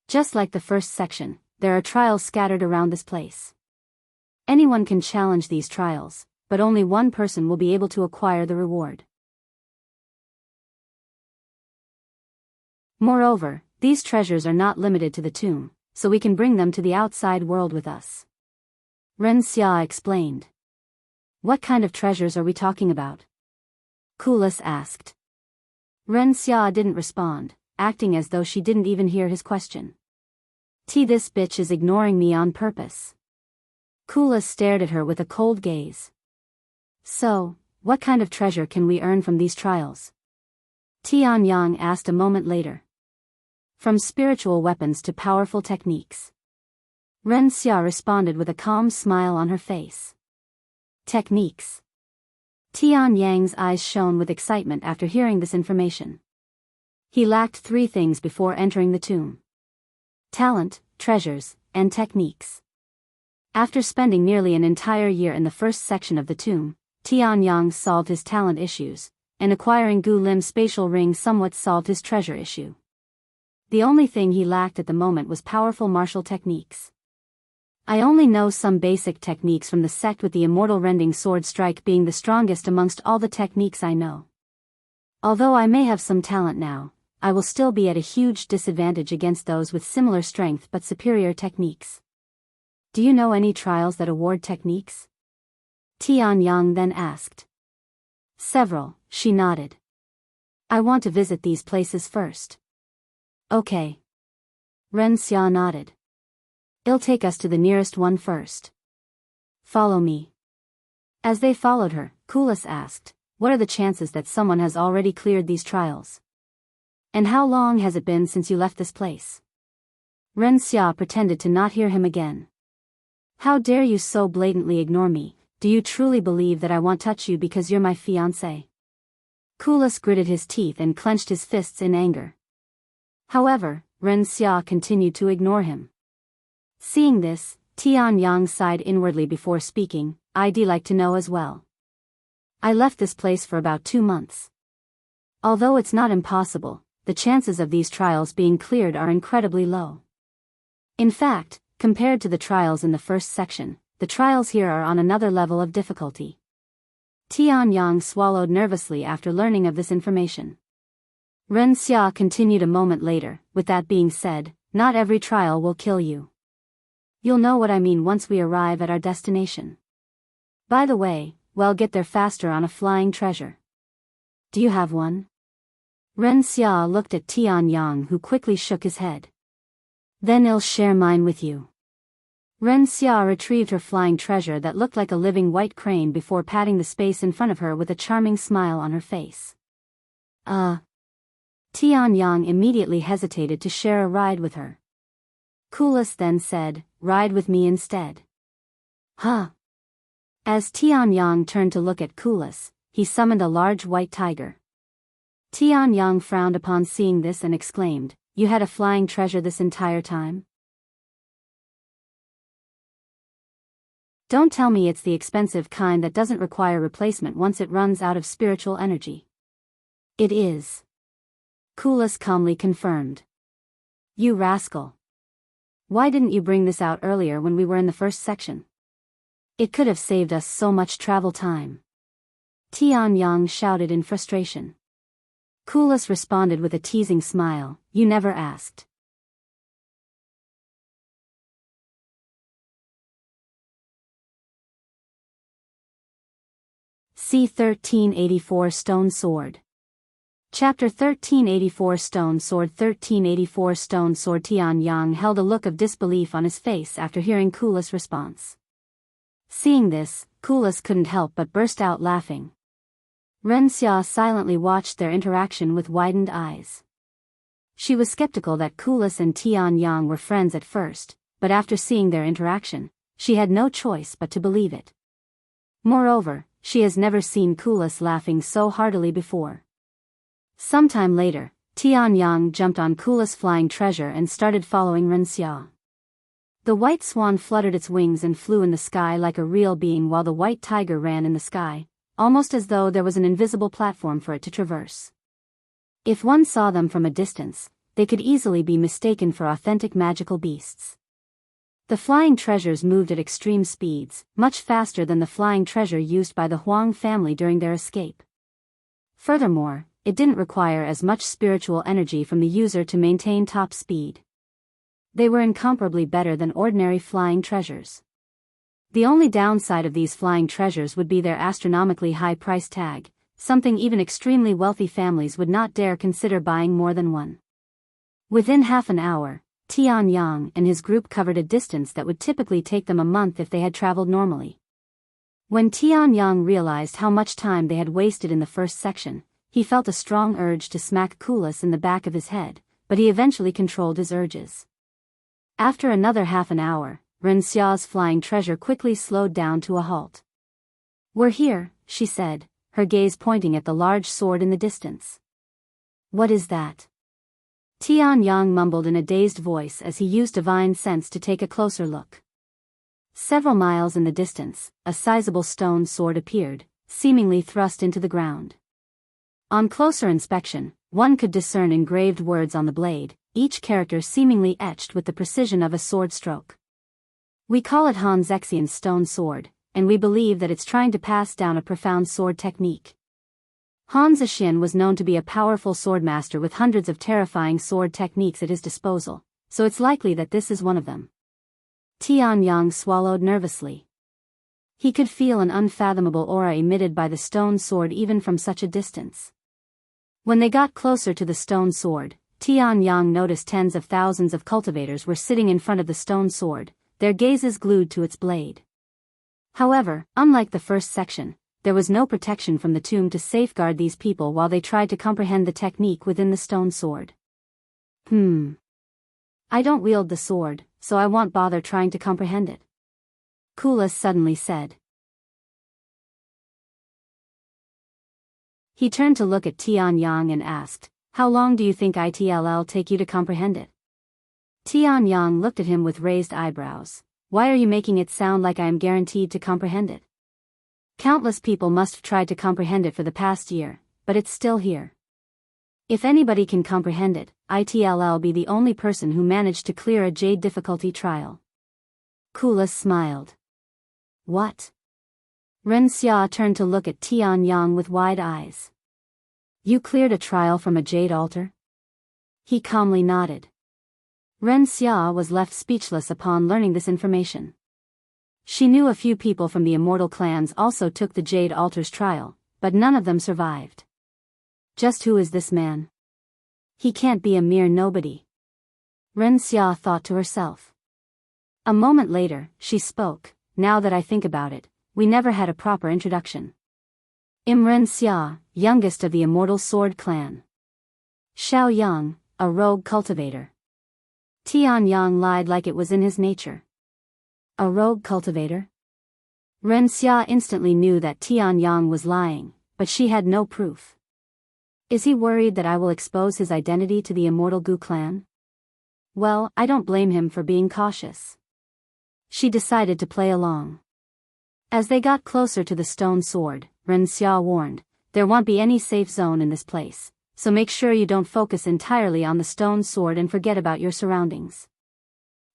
Just like the first section, there are trials scattered around this place. Anyone can challenge these trials, but only one person will be able to acquire the reward. Moreover, these treasures are not limited to the tomb, so we can bring them to the outside world with us. Ren Xia explained. What kind of treasures are we talking about? Kulas asked. Ren Xia didn't respond, acting as though she didn't even hear his question. This bitch is ignoring me on purpose. Kulas stared at her with a cold gaze. So, what kind of treasure can we earn from these trials? Tianyang asked a moment later. From spiritual weapons to powerful techniques. Ren Xia responded with a calm smile on her face. Techniques. Tianyang's eyes shone with excitement after hearing this information. He lacked three things before entering the tomb. Talent, treasures, and techniques. After spending nearly an entire year in the first section of the tomb, Tianyang solved his talent issues, and acquiring Gu Lim's spatial ring somewhat solved his treasure issue. The only thing he lacked at the moment was powerful martial techniques. I only know some basic techniques from the sect, with the immortal rending sword strike being the strongest amongst all the techniques I know. Although I may have some talent now, I will still be at a huge disadvantage against those with similar strength but superior techniques. Do you know any trials that award techniques? Tianyang then asked. Several, she nodded. I want to visit these places first. Okay. Ren Xia nodded. I'll take us to the nearest one first. Follow me. As they followed her, Kulas asked, what are the chances that someone has already cleared these trials? And how long has it been since you left this place? Ren Xia pretended to not hear him again. How dare you so blatantly ignore me? Do you truly believe that I won't touch you because you're my fiancé? Kulas gritted his teeth and clenched his fists in anger. However, Ren Xia continued to ignore him. Seeing this, Tianyang sighed inwardly before speaking. I'd like to know as well. I left this place for about 2 months. Although it's not impossible, the chances of these trials being cleared are incredibly low. In fact, compared to the trials in the first section, the trials here are on another level of difficulty. Tianyang swallowed nervously after learning of this information. Ren Xia continued a moment later, with that being said, not every trial will kill you. You'll know what I mean once we arrive at our destination. By the way, we'll get there faster on a flying treasure. Do you have one? Ren Xia looked at Tianyang, who quickly shook his head. Then I'll share mine with you. Ren Xia retrieved her flying treasure that looked like a living white crane before patting the space in front of her with a charming smile on her face. Tianyang immediately hesitated to share a ride with her. Kulas then said, ride with me instead. Huh? As Tianyang turned to look at Kulas, he summoned a large white tiger. Tianyang frowned upon seeing this and exclaimed, you had a flying treasure this entire time? Don't tell me it's the expensive kind that doesn't require replacement once it runs out of spiritual energy. It is. Kulas calmly confirmed. You rascal. Why didn't you bring this out earlier when we were in the first section? It could have saved us so much travel time. Tianyang shouted in frustration. Kulas responded with a teasing smile, you never asked. C1384 Stone Sword. Chapter 1384 Stone Sword. 1384 Stone Sword. Tianyang held a look of disbelief on his face after hearing Kulas' response. Seeing this, Kulas couldn't help but burst out laughing. Ren Xia silently watched their interaction with widened eyes. She was skeptical that Kulas and Tianyang were friends at first, but after seeing their interaction, she had no choice but to believe it. Moreover, she has never seen Kulas laughing so heartily before. Sometime later, Tianyang jumped on Kulas' flying treasure and started following Ren Xia. The white swan fluttered its wings and flew in the sky like a real being while the white tiger ran in the sky, almost as though there was an invisible platform for it to traverse. If one saw them from a distance, they could easily be mistaken for authentic magical beasts. The flying treasures moved at extreme speeds, much faster than the flying treasure used by the Huang family during their escape. Furthermore, it didn't require as much spiritual energy from the user to maintain top speed. They were incomparably better than ordinary flying treasures. The only downside of these flying treasures would be their astronomically high price tag, something even extremely wealthy families would not dare consider buying more than one. Within half an hour, Tianyang and his group covered a distance that would typically take them a month if they had traveled normally. When Tianyang realized how much time they had wasted in the first section, he felt a strong urge to smack Kulas in the back of his head, but he eventually controlled his urges. After another half an hour, Ren Xia's flying treasure quickly slowed down to a halt. We're here, she said, her gaze pointing at the large sword in the distance. What is that? Tianyang mumbled in a dazed voice as he used divine sense to take a closer look. Several miles in the distance, a sizable stone sword appeared, seemingly thrust into the ground. On closer inspection, one could discern engraved words on the blade, each character seemingly etched with the precision of a sword stroke. We call it Han Zexian's stone sword, and we believe that it's trying to pass down a profound sword technique. Han Zexian was known to be a powerful swordmaster with hundreds of terrifying sword techniques at his disposal, so it's likely that this is one of them. Tianyang swallowed nervously. He could feel an unfathomable aura emitted by the stone sword even from such a distance. When they got closer to the stone sword, Tianyang noticed tens of thousands of cultivators were sitting in front of the stone sword, their gazes glued to its blade. However, unlike the first section, there was no protection from the tomb to safeguard these people while they tried to comprehend the technique within the stone sword. I don't wield the sword, so I won't bother trying to comprehend it. Kulas suddenly said. He turned to look at Tianyang and asked, "How long do you think it'll take you to comprehend it?" Tianyang looked at him with raised eyebrows. "Why are you making it sound like I am guaranteed to comprehend it? Countless people must have tried to comprehend it for the past year, but it's still here. If anybody can comprehend it, it'll be the only person who managed to clear a Jade difficulty trial." Kulas smiled. "What?" Ren Xia turned to look at Tianyang with wide eyes. "You cleared a trial from a Jade altar?" He calmly nodded. Ren Xia was left speechless upon learning this information. She knew a few people from the Immortal clans also took the Jade altar's trial, but none of them survived. Just who is this man? He can't be a mere nobody. Ren Xia thought to herself. A moment later, she spoke. "Now that I think about it, we never had a proper introduction. Ren Xia, youngest of the Immortal Sword clan. Xiao Yang, a rogue cultivator." Tianyang lied like it was in his nature. A rogue cultivator? Ren Xia instantly knew that Tianyang was lying, but she had no proof. Is he worried that I will expose his identity to the Immortal Gu clan? Well, I don't blame him for being cautious. She decided to play along. As they got closer to the stone sword, Ren Xia warned, "There won't be any safe zone in this place, so make sure you don't focus entirely on the stone sword and forget about your surroundings."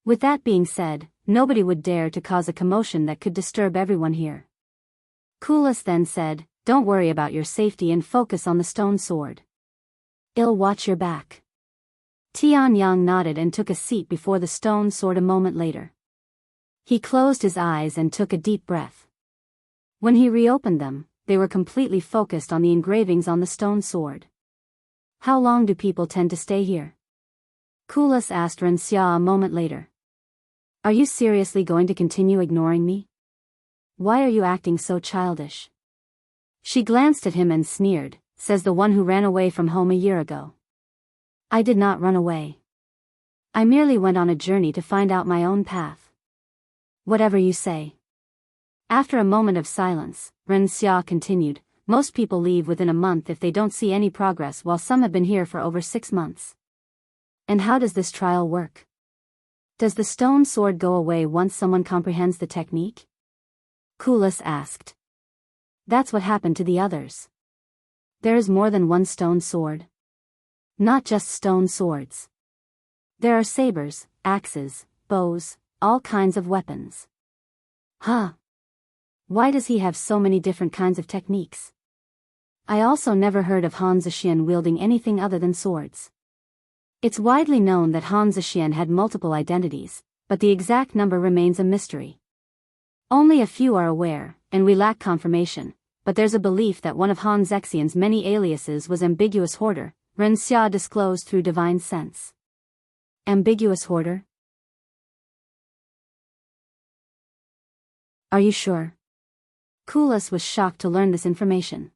With that being said, nobody would dare to cause a commotion that could disturb everyone here. Kulas then said, "Don't worry about your safety and focus on the stone sword. I'll watch your back." Tianyang nodded and took a seat before the stone sword a moment later. He closed his eyes and took a deep breath. When he reopened them, they were completely focused on the engravings on the stone sword. "How long do people tend to stay here?" Kulas asked Ren Xia a moment later. "Are you seriously going to continue ignoring me? Why are you acting so childish?" She glanced at him and sneered, "Says the one who ran away from home a year ago. I did not run away. I merely went on a journey to find out my own path." "Whatever you say." After a moment of silence, Ren Xia continued, "Most people leave within a month if they don't see any progress, while some have been here for over 6 months. And how does this trial work? Does the stone sword go away once someone comprehends the technique?" Kulas asked. "That's what happened to the others. There is more than one stone sword. Not just stone swords. There are sabers, axes, bows, all kinds of weapons." "Huh. Why does he have so many different kinds of techniques? I also never heard of Han Zexian wielding anything other than swords. It's widely known that Han Zexian had multiple identities, but the exact number remains a mystery. Only a few are aware, and we lack confirmation, but there's a belief that one of Han Zexian's many aliases was Ambiguous Hoarder," Ren Xia disclosed through divine sense. "Ambiguous Hoarder? Are you sure?" Kulas was shocked to learn this information.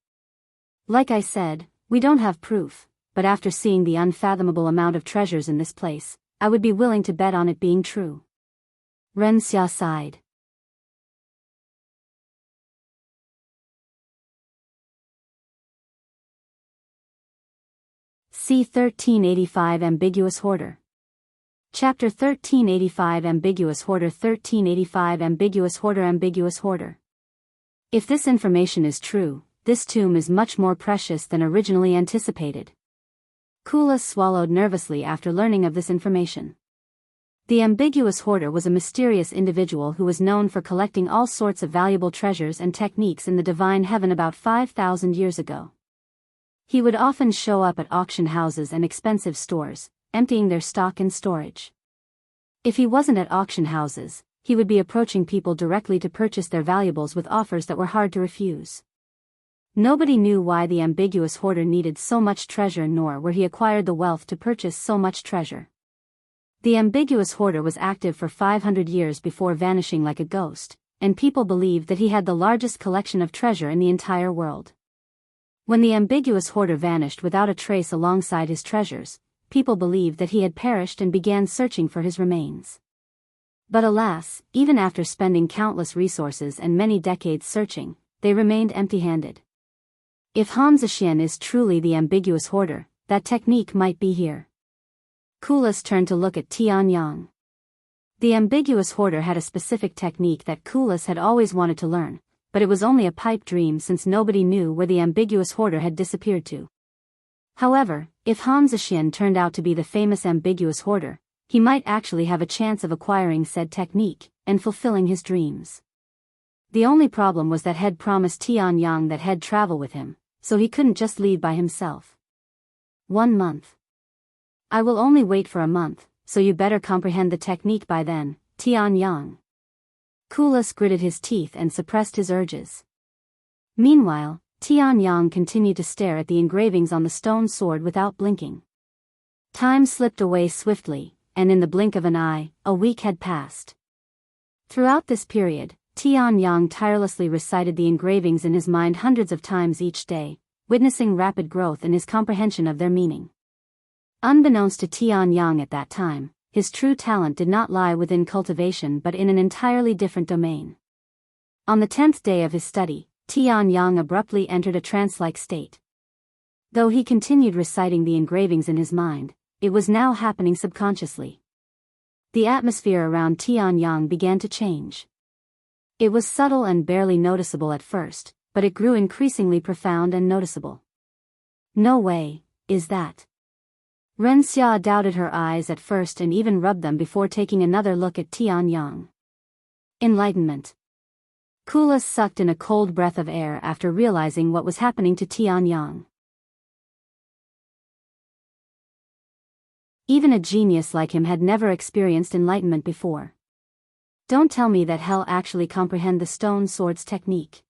"Like I said, we don't have proof, but after seeing the unfathomable amount of treasures in this place, I would be willing to bet on it being true." Ren Xia sighed. C1385 Ambiguous Hoarder. Chapter 1385 Ambiguous Hoarder 1385 Ambiguous Hoarder Ambiguous Hoarder. If this information is true, this tomb is much more precious than originally anticipated. Kulas swallowed nervously after learning of this information. The Ambiguous Hoarder was a mysterious individual who was known for collecting all sorts of valuable treasures and techniques in the divine heaven about 5,000 years ago. He would often show up at auction houses and expensive stores, emptying their stock and storage. If he wasn't at auction houses, he would be approaching people directly to purchase their valuables with offers that were hard to refuse. Nobody knew why the ambiguous hoarder needed so much treasure nor where he acquired the wealth to purchase so much treasure. The ambiguous hoarder was active for 500 years before vanishing like a ghost, and people believed that he had the largest collection of treasure in the entire world. When the ambiguous hoarder vanished without a trace alongside his treasures, people believed that he had perished and began searching for his remains. But alas, even after spending countless resources and many decades searching, they remained empty-handed. If Han Zexian is truly the ambiguous hoarder, that technique might be here. Kulas turned to look at Tianyang. The ambiguous hoarder had a specific technique that Kulas had always wanted to learn, but it was only a pipe dream since nobody knew where the ambiguous hoarder had disappeared to. However, if Han Zexian turned out to be the famous ambiguous hoarder, he might actually have a chance of acquiring said technique, and fulfilling his dreams. The only problem was that Head promised Tianyang that He'd travel with him, so he couldn't just leave by himself. 1 month. I will only wait for a month, so you better comprehend the technique by then, Tianyang. Kulas gritted his teeth and suppressed his urges. Meanwhile, Tianyang continued to stare at the engravings on the stone sword without blinking. Time slipped away swiftly, and in the blink of an eye, a week had passed. Throughout this period, Tianyang tirelessly recited the engravings in his mind hundreds of times each day, witnessing rapid growth in his comprehension of their meaning. Unbeknownst to Tianyang at that time, his true talent did not lie within cultivation but in an entirely different domain. On the 10th day of his study, Tianyang abruptly entered a trance-like state. Though he continued reciting the engravings in his mind, it was now happening subconsciously. The atmosphere around Tianyang began to change. It was subtle and barely noticeable at first, but it grew increasingly profound and noticeable. No way, is that? Ren Xia doubted her eyes at first and even rubbed them before taking another look at Tianyang. Enlightenment. Kulas sucked in a cold breath of air after realizing what was happening to Tianyang. Even a genius like him had never experienced enlightenment before. Don't tell me that hell actually comprehend the stone sword's technique.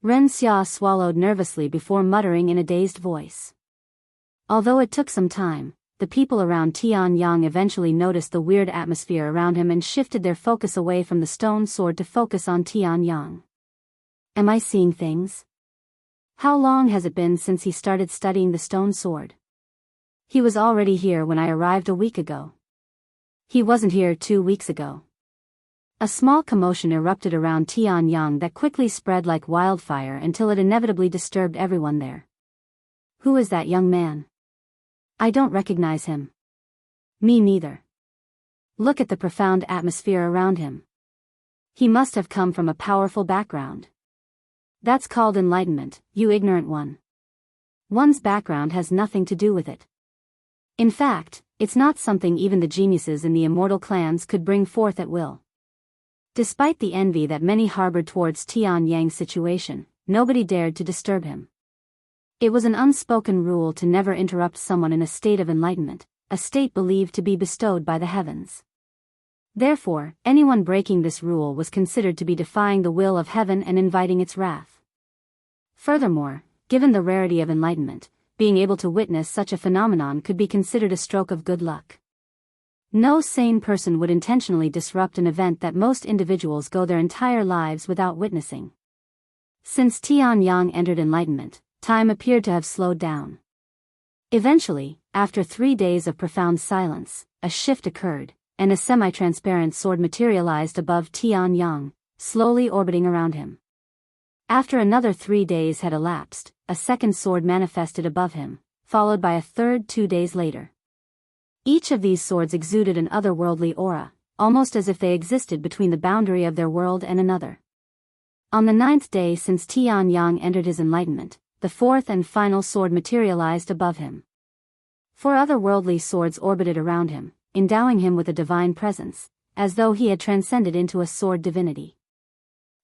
Ren Xia swallowed nervously before muttering in a dazed voice. Although it took some time, the people around Tianyang eventually noticed the weird atmosphere around him and shifted their focus away from the stone sword to focus on Tianyang. Am I seeing things? How long has it been since he started studying the stone sword? He was already here when I arrived a week ago. He wasn't here 2 weeks ago. A small commotion erupted around Tianyang that quickly spread like wildfire until it inevitably disturbed everyone there. Who is that young man? I don't recognize him. Me neither. Look at the profound atmosphere around him. He must have come from a powerful background. That's called enlightenment, you ignorant one. One's background has nothing to do with it. In fact, it's not something even the geniuses in the immortal clans could bring forth at will. Despite the envy that many harbored towards Tianyang's situation, nobody dared to disturb him. It was an unspoken rule to never interrupt someone in a state of enlightenment, a state believed to be bestowed by the heavens. Therefore, anyone breaking this rule was considered to be defying the will of heaven and inviting its wrath. Furthermore, given the rarity of enlightenment, being able to witness such a phenomenon could be considered a stroke of good luck. No sane person would intentionally disrupt an event that most individuals go their entire lives without witnessing. Since Tianyang entered enlightenment, time appeared to have slowed down. Eventually, after 3 days of profound silence, a shift occurred, and a semi-transparent sword materialized above Tianyang, slowly orbiting around him. After another 3 days had elapsed, a second sword manifested above him, followed by a third 2 days later. Each of these swords exuded an otherworldly aura, almost as if they existed between the boundary of their world and another. On the 9th day since Tianyang entered his enlightenment, the 4th and final sword materialized above him. 4 otherworldly swords orbited around him, endowing him with a divine presence, as though he had transcended into a sword divinity.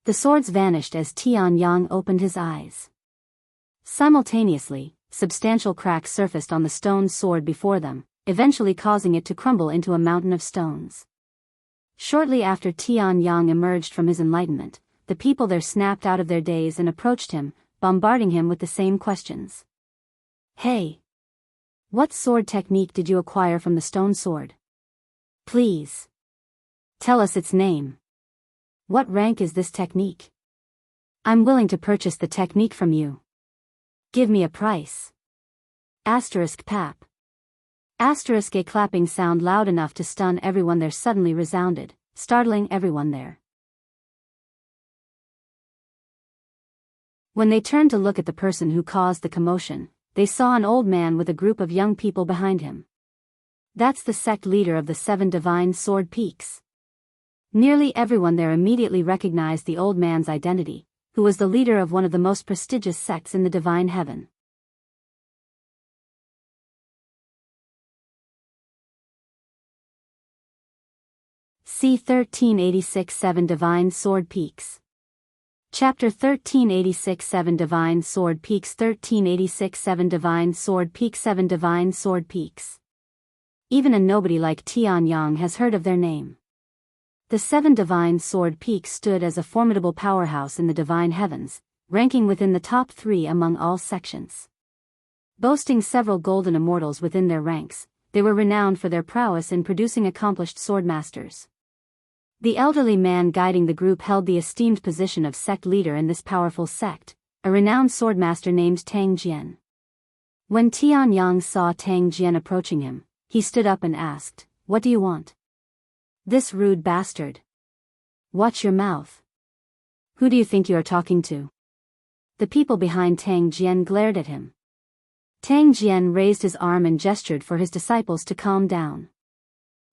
The swords vanished as Tianyang opened his eyes. Simultaneously, substantial cracks surfaced on the stone sword before them, eventually causing it to crumble into a mountain of stones. Shortly after Tianyang emerged from his enlightenment, the people there snapped out of their daze and approached him, bombarding him with the same questions. Hey! What sword technique did you acquire from the stone sword? Please. Tell us its name. What rank is this technique? I'm willing to purchase the technique from you. Give me a price. Pap. A clapping sound loud enough to stun everyone there suddenly resounded, startling everyone there. When they turned to look at the person who caused the commotion, they saw an old man with a group of young people behind him. That's the sect leader of the 7 Divine Sword Peaks. Nearly everyone there immediately recognized the old man's identity, who was the leader of one of the most prestigious sects in the Divine Heaven. C1386 7 Divine Sword Peaks. Chapter 1386 7 Divine Sword Peaks 1386 7 Divine Sword Peaks 7 Divine Sword Peaks. Even a nobody like Tianyang has heard of their name. The 7 Divine Sword Peaks stood as a formidable powerhouse in the Divine Heavens, ranking within the top 3 among all sections. Boasting several golden immortals within their ranks, they were renowned for their prowess in producing accomplished swordmasters. The elderly man guiding the group held the esteemed position of sect leader in this powerful sect, a renowned swordmaster named Tang Jian. When Tianyang saw Tang Jian approaching him, he stood up and asked, "What do you want?" "This rude bastard." "Watch your mouth. Who do you think you are talking to?" The people behind Tang Jian glared at him. Tang Jian raised his arm and gestured for his disciples to calm down.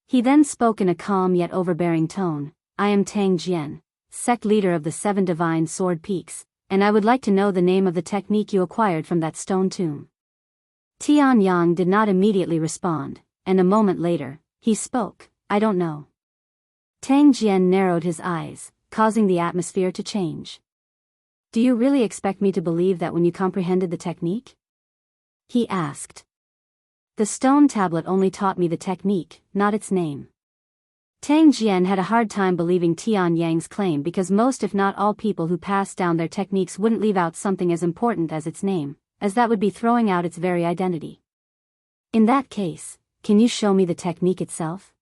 He then spoke in a calm yet overbearing tone, "I am Tang Jian, sect leader of the 7 Divine Sword Peaks, and I would like to know the name of the technique you acquired from that stone tomb." Tianyang did not immediately respond, and a moment later, he spoke, "I don't know." Tang Jian narrowed his eyes, causing the atmosphere to change. "Do you really expect me to believe that when you comprehended the technique?" he asked. "The stone tablet only taught me the technique, not its name." Tang Jian had a hard time believing Tianyang's claim because most if not all people who passed down their techniques wouldn't leave out something as important as its name, as that would be throwing out its very identity. "In that case, can you show me the technique itself?"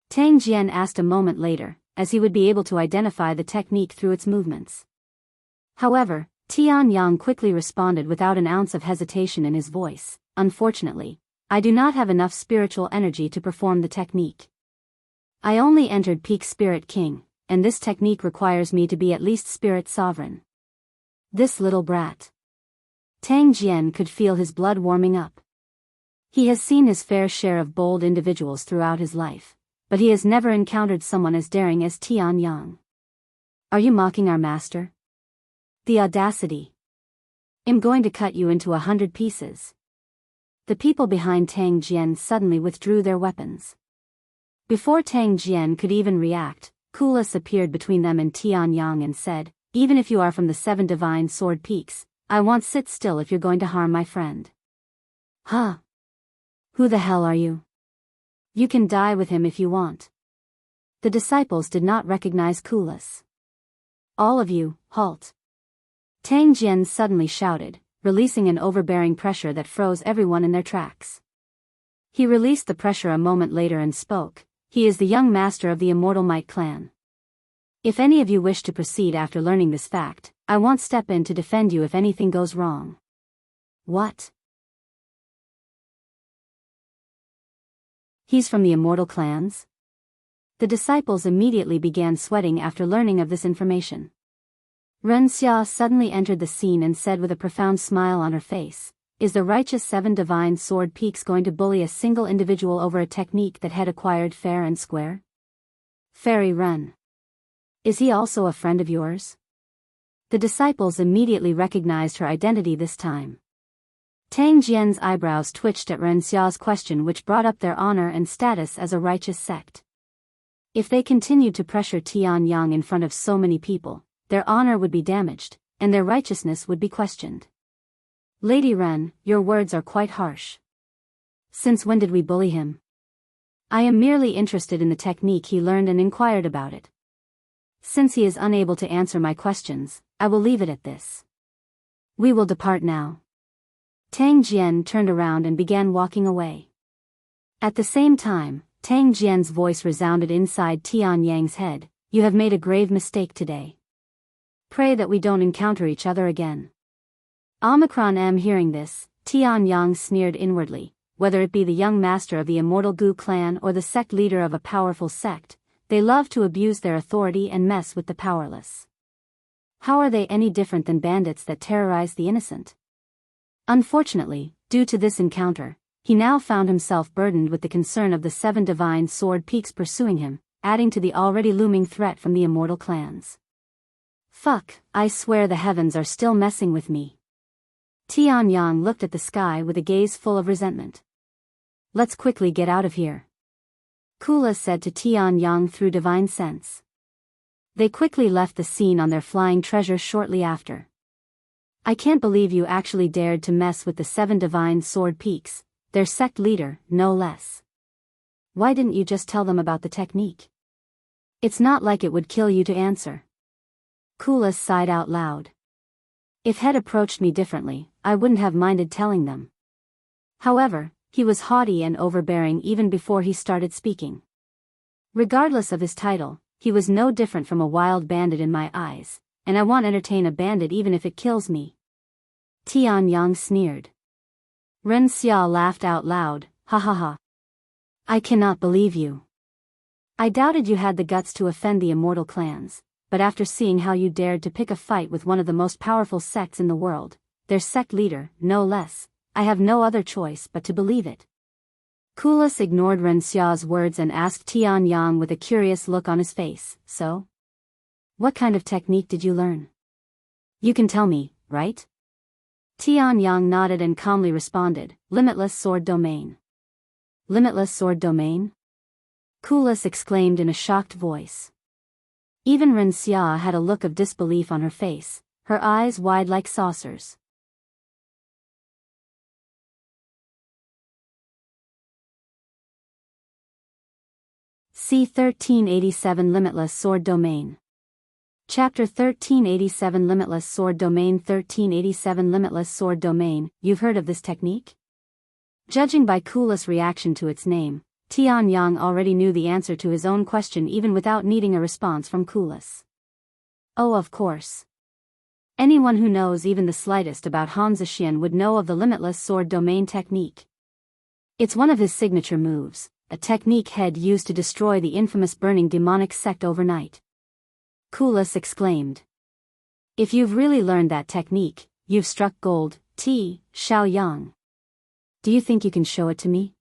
Tang Jian asked a moment later, as he would be able to identify the technique through its movements. However, Tianyang quickly responded without an ounce of hesitation in his voice, "Unfortunately, I do not have enough spiritual energy to perform the technique. I only entered Peak Spirit King, and this technique requires me to be at least Spirit Sovereign." This little brat. Tang Jian could feel his blood warming up. He has seen his fair share of bold individuals throughout his life, but he has never encountered someone as daring as Tianyang. "Are you mocking our master? The audacity. I'm going to cut you into 100 pieces." The people behind Tang Jian suddenly withdrew their weapons. Before Tang Jian could even react, Kulas appeared between them and Tianyang and said, "Even if you are from the 7 Divine Sword Peaks, I won't sit still if you're going to harm my friend." "Huh? Who the hell are you? You can die with him if you want." The disciples did not recognize Kulas. "All of you, halt!" Tang Jian suddenly shouted, releasing an overbearing pressure that froze everyone in their tracks. He released the pressure a moment later and spoke, "He is the young master of the Immortal Might clan. If any of you wish to proceed after learning this fact, I won't step in to defend you if anything goes wrong." "What? He's from the Immortal clans?" The disciples immediately began sweating after learning of this information. Ren Xia suddenly entered the scene and said with a profound smile on her face, "Is the righteous 7 Divine Sword Peaks going to bully a single individual over a technique that had acquired fair and square? Fairy Ren. Is he also a friend of yours?" The disciples immediately recognized her identity this time. Tang Jian's eyebrows twitched at Ren Xia's question, which brought up their honor and status as a righteous sect. If they continued to pressure Tianyang in front of so many people, their honor would be damaged, and their righteousness would be questioned. "Lady Ren, your words are quite harsh. Since when did we bully him? I am merely interested in the technique he learned and inquired about it. Since he is unable to answer my questions, I will leave it at this." We will depart now. Tang Jian turned around and began walking away. At the same time, Tang Jian's voice resounded inside Tian Yang's head. You have made a grave mistake today. Pray that we don't encounter each other again. Omicron M. Hearing this, Tian Yang sneered inwardly. Whether it be the young master of the Immortal Gu clan or the sect leader of a powerful sect, they love to abuse their authority and mess with the powerless. How are they any different than bandits that terrorize the innocent? Unfortunately, due to this encounter, he now found himself burdened with the concern of the 7 divine sword peaks pursuing him, adding to the already looming threat from the immortal clans. Fuck, I swear the heavens are still messing with me. Tian Yang looked at the sky with a gaze full of resentment. Let's quickly get out of here. Kulas said to Tian Yang through divine sense. They quickly left the scene on their flying treasure shortly after. I can't believe you actually dared to mess with the 7 divine sword peaks, their sect leader, no less. Why didn't you just tell them about the technique? It's not like it would kill you to answer. Kulas sighed out loud. If Head approached me differently, I wouldn't have minded telling them. However, he was haughty and overbearing even before he started speaking. Regardless of his title, he was no different from a wild bandit in my eyes, and I won't entertain a bandit even if it kills me. Tian Yang sneered. Ren Xia laughed out loud, ha ha ha. I cannot believe you. I doubted you had the guts to offend the immortal clans, but after seeing how you dared to pick a fight with one of the most powerful sects in the world, their sect leader, no less, I have no other choice but to believe it. Kulas ignored Ren Xia's words and asked Tian Yang with a curious look on his face, so? What kind of technique did you learn? You can tell me, right? Tian Yang nodded and calmly responded, Limitless Sword Domain. Limitless Sword Domain? Kulas exclaimed in a shocked voice. Even Ren Xia had a look of disbelief on her face, her eyes wide like saucers. C1387 Limitless Sword Domain. Chapter 1387 Limitless Sword Domain 1387 Limitless Sword Domain. You've heard of this technique? Judging by Kulas' reaction to its name, Tian Yang already knew the answer to his own question even without needing a response from Kulas. Oh, of course. Anyone who knows even the slightest about Han Zexian would know of the Limitless Sword Domain technique. It's one of his signature moves, a technique Head used to destroy the infamous burning demonic sect overnight. Kulas exclaimed. If you've really learned that technique, you've struck gold, Xiao Yang. Do you think you can show it to me?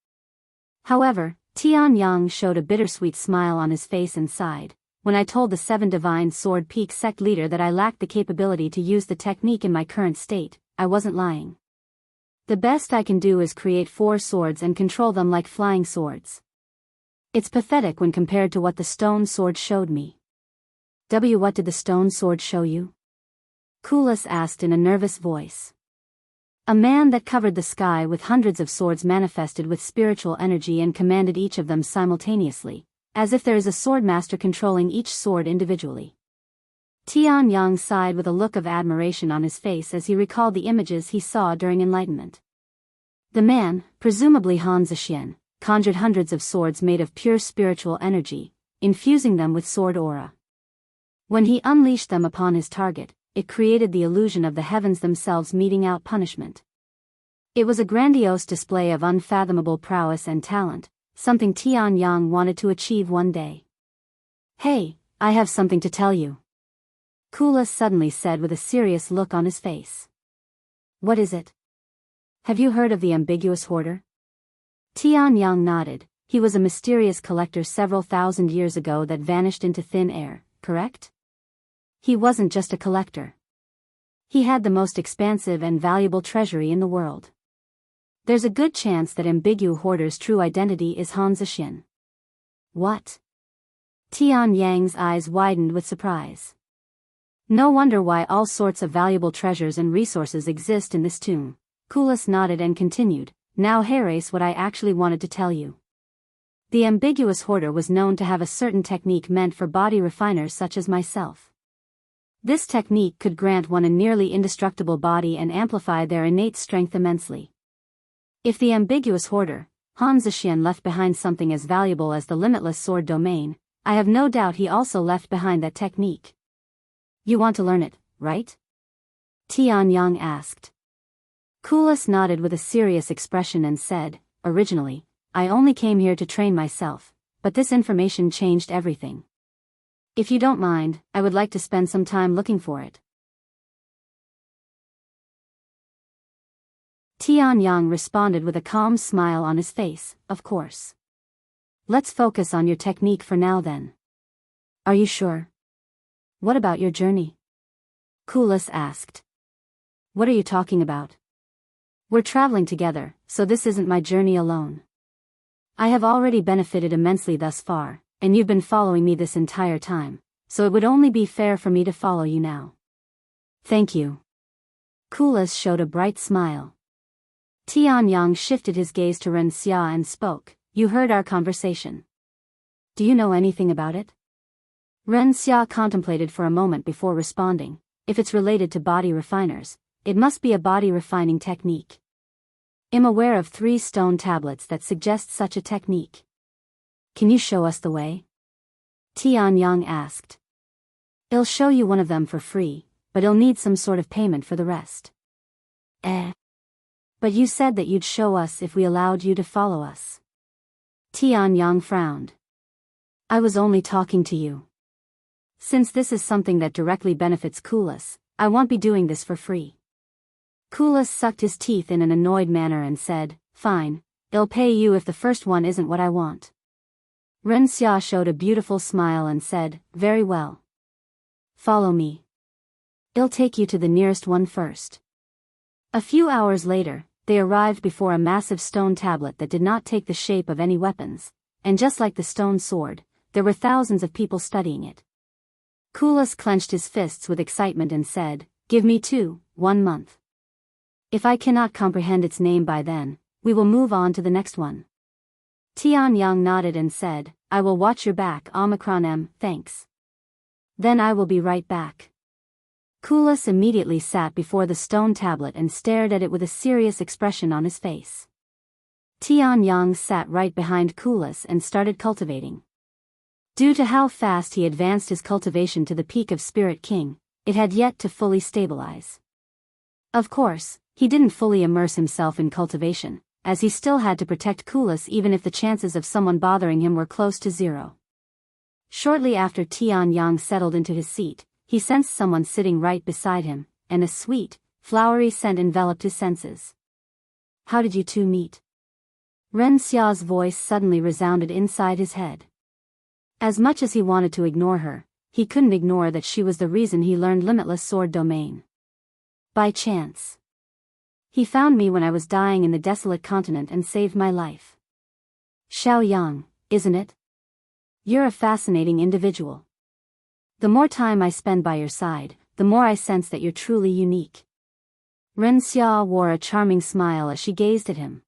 However, Tian Yang showed a bittersweet smile on his face and sighed. When I told the 7 Divine Sword Peak sect leader that I lacked the capability to use the technique in my current state, I wasn't lying. The best I can do is create 4 swords and control them like flying swords. It's pathetic when compared to what the stone sword showed me. What did the stone sword show you? Kulas asked in a nervous voice. A man that covered the sky with hundreds of swords manifested with spiritual energy and commanded each of them simultaneously, as if there is a sword master controlling each sword individually. Tian Yang sighed with a look of admiration on his face as he recalled the images he saw during enlightenment. The man, presumably Han Zexian, conjured hundreds of swords made of pure spiritual energy, infusing them with sword aura. When he unleashed them upon his target, it created the illusion of the heavens themselves meting out punishment. It was a grandiose display of unfathomable prowess and talent, something Tian Yang wanted to achieve one day. Hey, I have something to tell you. Kulas suddenly said with a serious look on his face. What is it? Have you heard of the Ambiguous Hoarder? Tian Yang nodded. He was a mysterious collector several thousand years ago that vanished into thin air, correct? He wasn't just a collector. He had the most expansive and valuable treasury in the world. There's a good chance that Ambiguous Hoarder's true identity is Han Zexian. What? Tian Yang's eyes widened with surprise. No wonder why all sorts of valuable treasures and resources exist in this tomb. Kulas nodded and continued, now here's what I actually wanted to tell you. The Ambiguous Hoarder was known to have a certain technique meant for body refiners such as myself. This technique could grant one a nearly indestructible body and amplify their innate strength immensely. If the ambiguous Hoarder, Zexian, left behind something as valuable as the Limitless sword domain, I have no doubt he also left behind that technique. You want to learn it, right? Tianyang asked. Kulas nodded with a serious expression and said, originally, I only came here to train myself, but this information changed everything. If you don't mind, I would like to spend some time looking for it. Tianyang responded with a calm smile on his face, of course. Let's focus on your technique for now then. Are you sure? What about your journey? Kulas asked. What are you talking about? We're traveling together, so this isn't my journey alone. I have already benefited immensely thus far, and you've been following me this entire time, so it would only be fair for me to follow you now. Thank you. Kulas showed a bright smile. Tianyang shifted his gaze to Ren Xia and spoke, you heard our conversation. Do you know anything about it? Ren Xia contemplated for a moment before responding, if it's related to body refiners, it must be a body refining technique. I'm aware of 3 stone tablets that suggest such a technique. Can you show us the way? Tianyang asked. I'll show you one of them for free, but I'll need some sort of payment for the rest. But you said that you'd show us if we allowed you to follow us. Tianyang frowned. I was only talking to you. Since this is something that directly benefits Kulas, I won't be doing this for free. Kulas sucked his teeth in an annoyed manner and said, fine, I'll pay you if the first one isn't what I want. Ren Xia showed a beautiful smile and said, very well. Follow me. I'll take you to the nearest one first. A few hours later, they arrived before a massive stone tablet that did not take the shape of any weapons, and just like the stone sword, there were thousands of people studying it. Kulas clenched his fists with excitement and said, give me 1 month. If I cannot comprehend its name by then, we will move on to the next one. Tianyang nodded and said, I will watch your back Omicron. Thanks. Then I will be right back. Kulas immediately sat before the stone tablet and stared at it with a serious expression on his face. Tianyang sat right behind Kulas and started cultivating. Due to how fast he advanced his cultivation to the peak of Spirit King, it had yet to fully stabilize. Of course, he didn't fully immerse himself in cultivation, as he still had to protect Kulas even if the chances of someone bothering him were close to 0. Shortly after Tianyang settled into his seat, he sensed someone sitting right beside him, and a sweet, flowery scent enveloped his senses. How did you 2 meet? Ren Xia's voice suddenly resounded inside his head. As much as he wanted to ignore her, he couldn't ignore that she was the reason he learned Limitless sword domain. By chance. He found me when I was dying in the desolate continent and saved my life. Xiao, isn't it? You're a fascinating individual. The more time I spend by your side, the more I sense that you're truly unique. Ren Xia wore a charming smile as she gazed at him.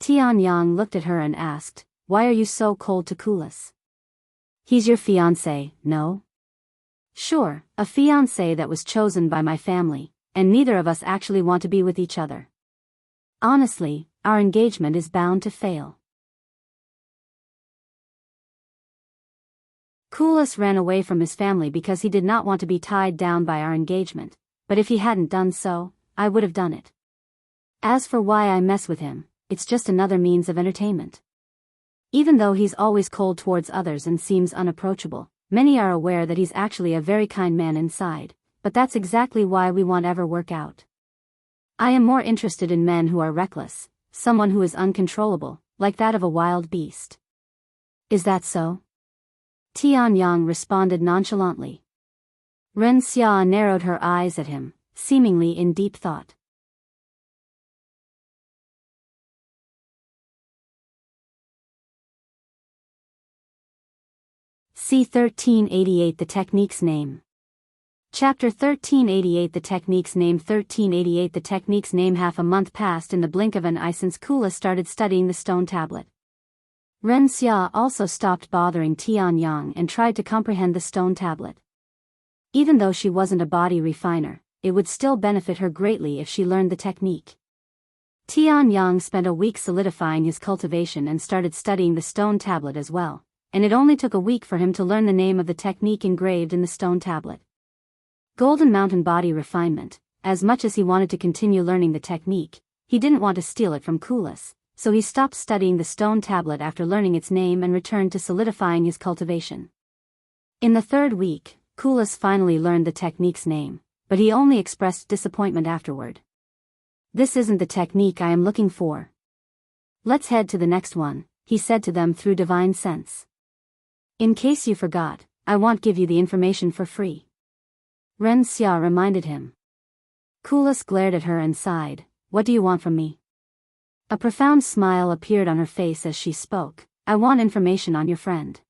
Tianyang looked at her and asked, why are you so cold to Kulas? He's your fiancé, no? Sure, a fiancé that was chosen by my family, and neither of us actually want to be with each other. Honestly, our engagement is bound to fail. Kulas ran away from his family because he did not want to be tied down by our engagement, but if he hadn't done so, I would have done it. As for why I mess with him, it's just another means of entertainment. Even though he's always cold towards others and seems unapproachable, many are aware that he's actually a very kind man inside, but that's exactly why we won't ever work out. I am more interested in men who are reckless, someone who is uncontrollable, like that of a wild beast. Is that so? Tianyang responded nonchalantly. Ren Xia narrowed her eyes at him, seemingly in deep thought. C1388 The Technique's Name. Chapter 1388 The Technique's Name. 1388 The Technique's Name. Half a month passed in the blink of an eye since Kulas started studying the stone tablet. Ren Xia also stopped bothering Tianyang and tried to comprehend the stone tablet. Even though she wasn't a body refiner, it would still benefit her greatly if she learned the technique. Tianyang spent a week solidifying his cultivation and started studying the stone tablet as well, and it only took a week for him to learn the name of the technique engraved in the stone tablet. Golden Mountain Body Refinement. As much as he wanted to continue learning the technique, he didn't want to steal it from Kulas, so he stopped studying the stone tablet after learning its name and returned to solidifying his cultivation. In the third week, Kulas finally learned the technique's name, but he only expressed disappointment afterward. This isn't the technique I am looking for. Let's head to the next one, he said to them through divine sense. In case you forgot, I won't give you the information for free. Ren Xia reminded him. Kulas glared at her and sighed, what do you want from me? A profound smile appeared on her face as she spoke, I want information on your friend.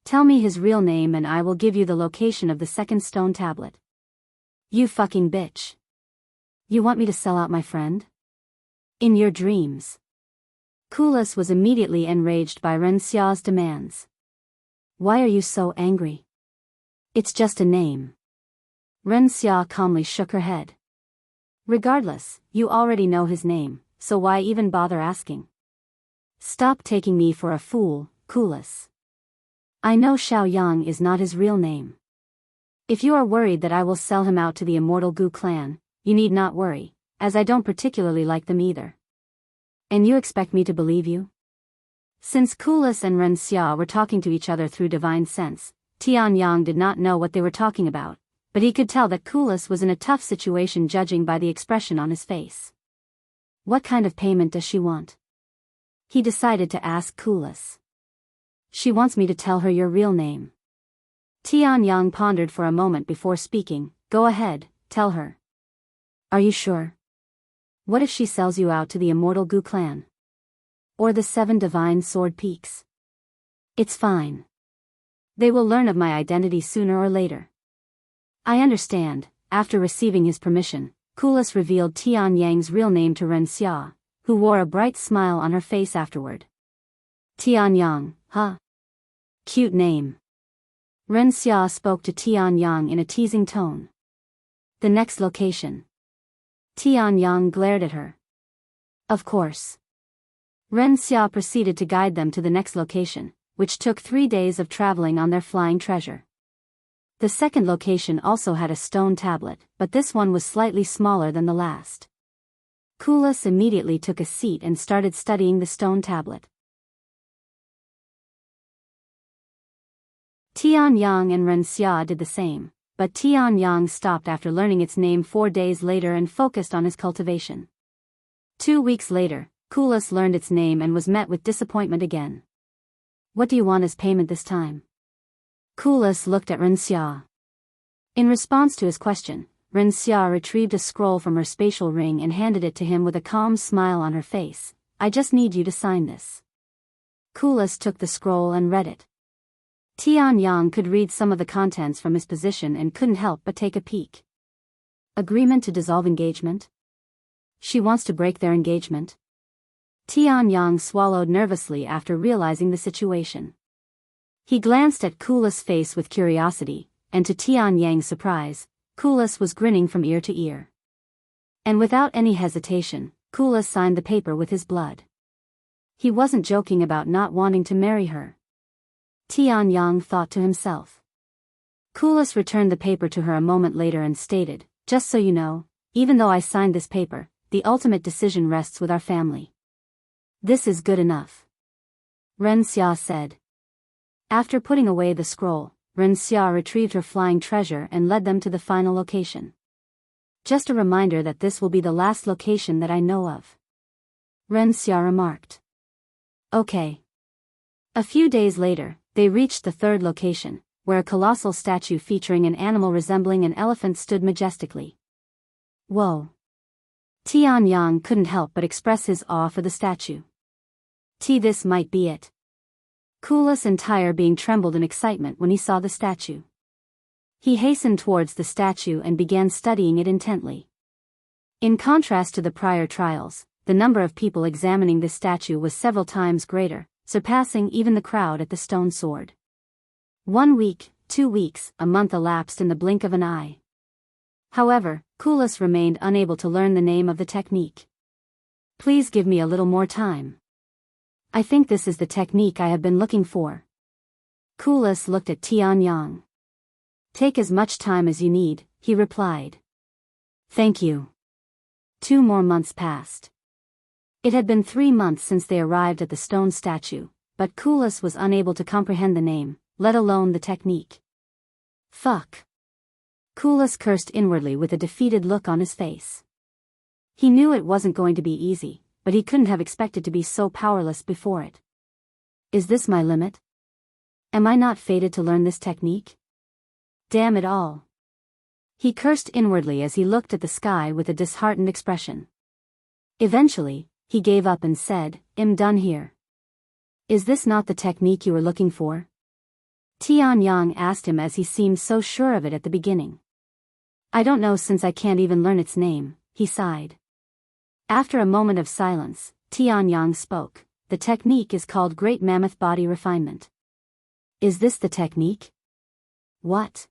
Tell me his real name and I will give you the location of the second stone tablet. You fucking bitch. You want me to sell out my friend? In your dreams. Kulas was immediately enraged by Ren Xia's demands. Why are you so angry? It's just a name. Ren Xia calmly shook her head. Regardless, you already know his name, so why even bother asking? Stop taking me for a fool, Kulas. I know Xiaoyang is not his real name. If you are worried that I will sell him out to the Immortal Gu clan, you need not worry, as I don't particularly like them either. And you expect me to believe you? Since Kulas and Ren Xia were talking to each other through divine sense, Tianyang did not know what they were talking about, but he could tell that Kulas was in a tough situation judging by the expression on his face. What kind of payment does she want? He decided to ask Kulas. She wants me to tell her your real name. Tianyang pondered for a moment before speaking, go ahead, tell her. Are you sure? What if she sells you out to the Immortal Gu clan? Or the 7 Divine Sword Peaks? It's fine. They will learn of my identity sooner or later. I understand. After receiving his permission, Kulas revealed Tianyang's real name to Ren Xia, who wore a bright smile on her face afterward. Tianyang, huh? Cute name. Ren Xia spoke to Tianyang in a teasing tone. The next location. Tianyang glared at her. Of course. Ren Xia proceeded to guide them to the next location, which took 3 days of traveling on their flying treasure. The second location also had a stone tablet, but this one was slightly smaller than the last. Kulas immediately took a seat and started studying the stone tablet. Tianyang and Ren Xia did the same, but Tianyang stopped after learning its name 4 days later and focused on his cultivation. 2 weeks later, Kulas learned its name and was met with disappointment again. What do you want as payment this time? Kulas looked at Ren Xia. In response to his question, Ren Xia retrieved a scroll from her spatial ring and handed it to him with a calm smile on her face. I just need you to sign this. Kulas took the scroll and read it. Tianyang could read some of the contents from his position and couldn't help but take a peek. Agreement to dissolve engagement? She wants to break their engagement? Tianyang swallowed nervously after realizing the situation. He glanced at Kulas' face with curiosity, and to Tianyang's surprise, Kulas was grinning from ear to ear. And without any hesitation, Kulas signed the paper with his blood. He wasn't joking about not wanting to marry her. Tianyang thought to himself. Kulas returned the paper to her a moment later and stated, just so you know, even though I signed this paper, the ultimate decision rests with our family. This is good enough. Ren Xia said. After putting away the scroll, Ren Xia retrieved her flying treasure and led them to the final location. Just a reminder that this will be the last location that I know of. Ren Xia remarked. Okay. A few days later, they reached the third location, where a colossal statue featuring an animal resembling an elephant stood majestically. Whoa. Tianyang couldn't help but express his awe for the statue. This might be it. Kulas' entire being trembled in excitement when he saw the statue. He hastened towards the statue and began studying it intently. In contrast to the prior trials, the number of people examining this statue was several times greater, surpassing even the crowd at the stone sword. 1 week, 2 weeks, a month elapsed in the blink of an eye. However, Kulas remained unable to learn the name of the technique. Please give me a little more time. I think this is the technique I have been looking for. Kulas looked at Tianyang. Take as much time as you need, he replied. Thank you. 2 more months passed. It had been 3 months since they arrived at the stone statue, but Kulas was unable to comprehend the name, let alone the technique. Fuck. Kulas cursed inwardly with a defeated look on his face. He knew it wasn't going to be easy, but he couldn't have expected to be so powerless before it. Is this my limit? Am I not fated to learn this technique? Damn it all. He cursed inwardly as he looked at the sky with a disheartened expression. Eventually, he gave up and said, I'm done here. Is this not the technique you were looking for? Tianyang asked him as he seemed so sure of it at the beginning. I don't know since I can't even learn its name, he sighed. After a moment of silence, Tianyang spoke. The technique is called Great Mammoth Body Refinement. Is this the technique? What?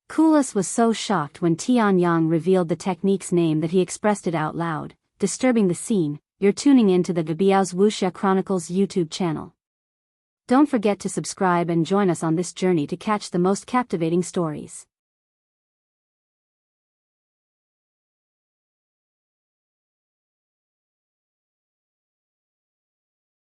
Kulas was so shocked when Tianyang revealed the technique's name that he expressed it out loud, disturbing the scene. You're tuning in to the Biyao's Wuxia Chronicles YouTube channel. Don't forget to subscribe and join us on this journey to catch the most captivating stories.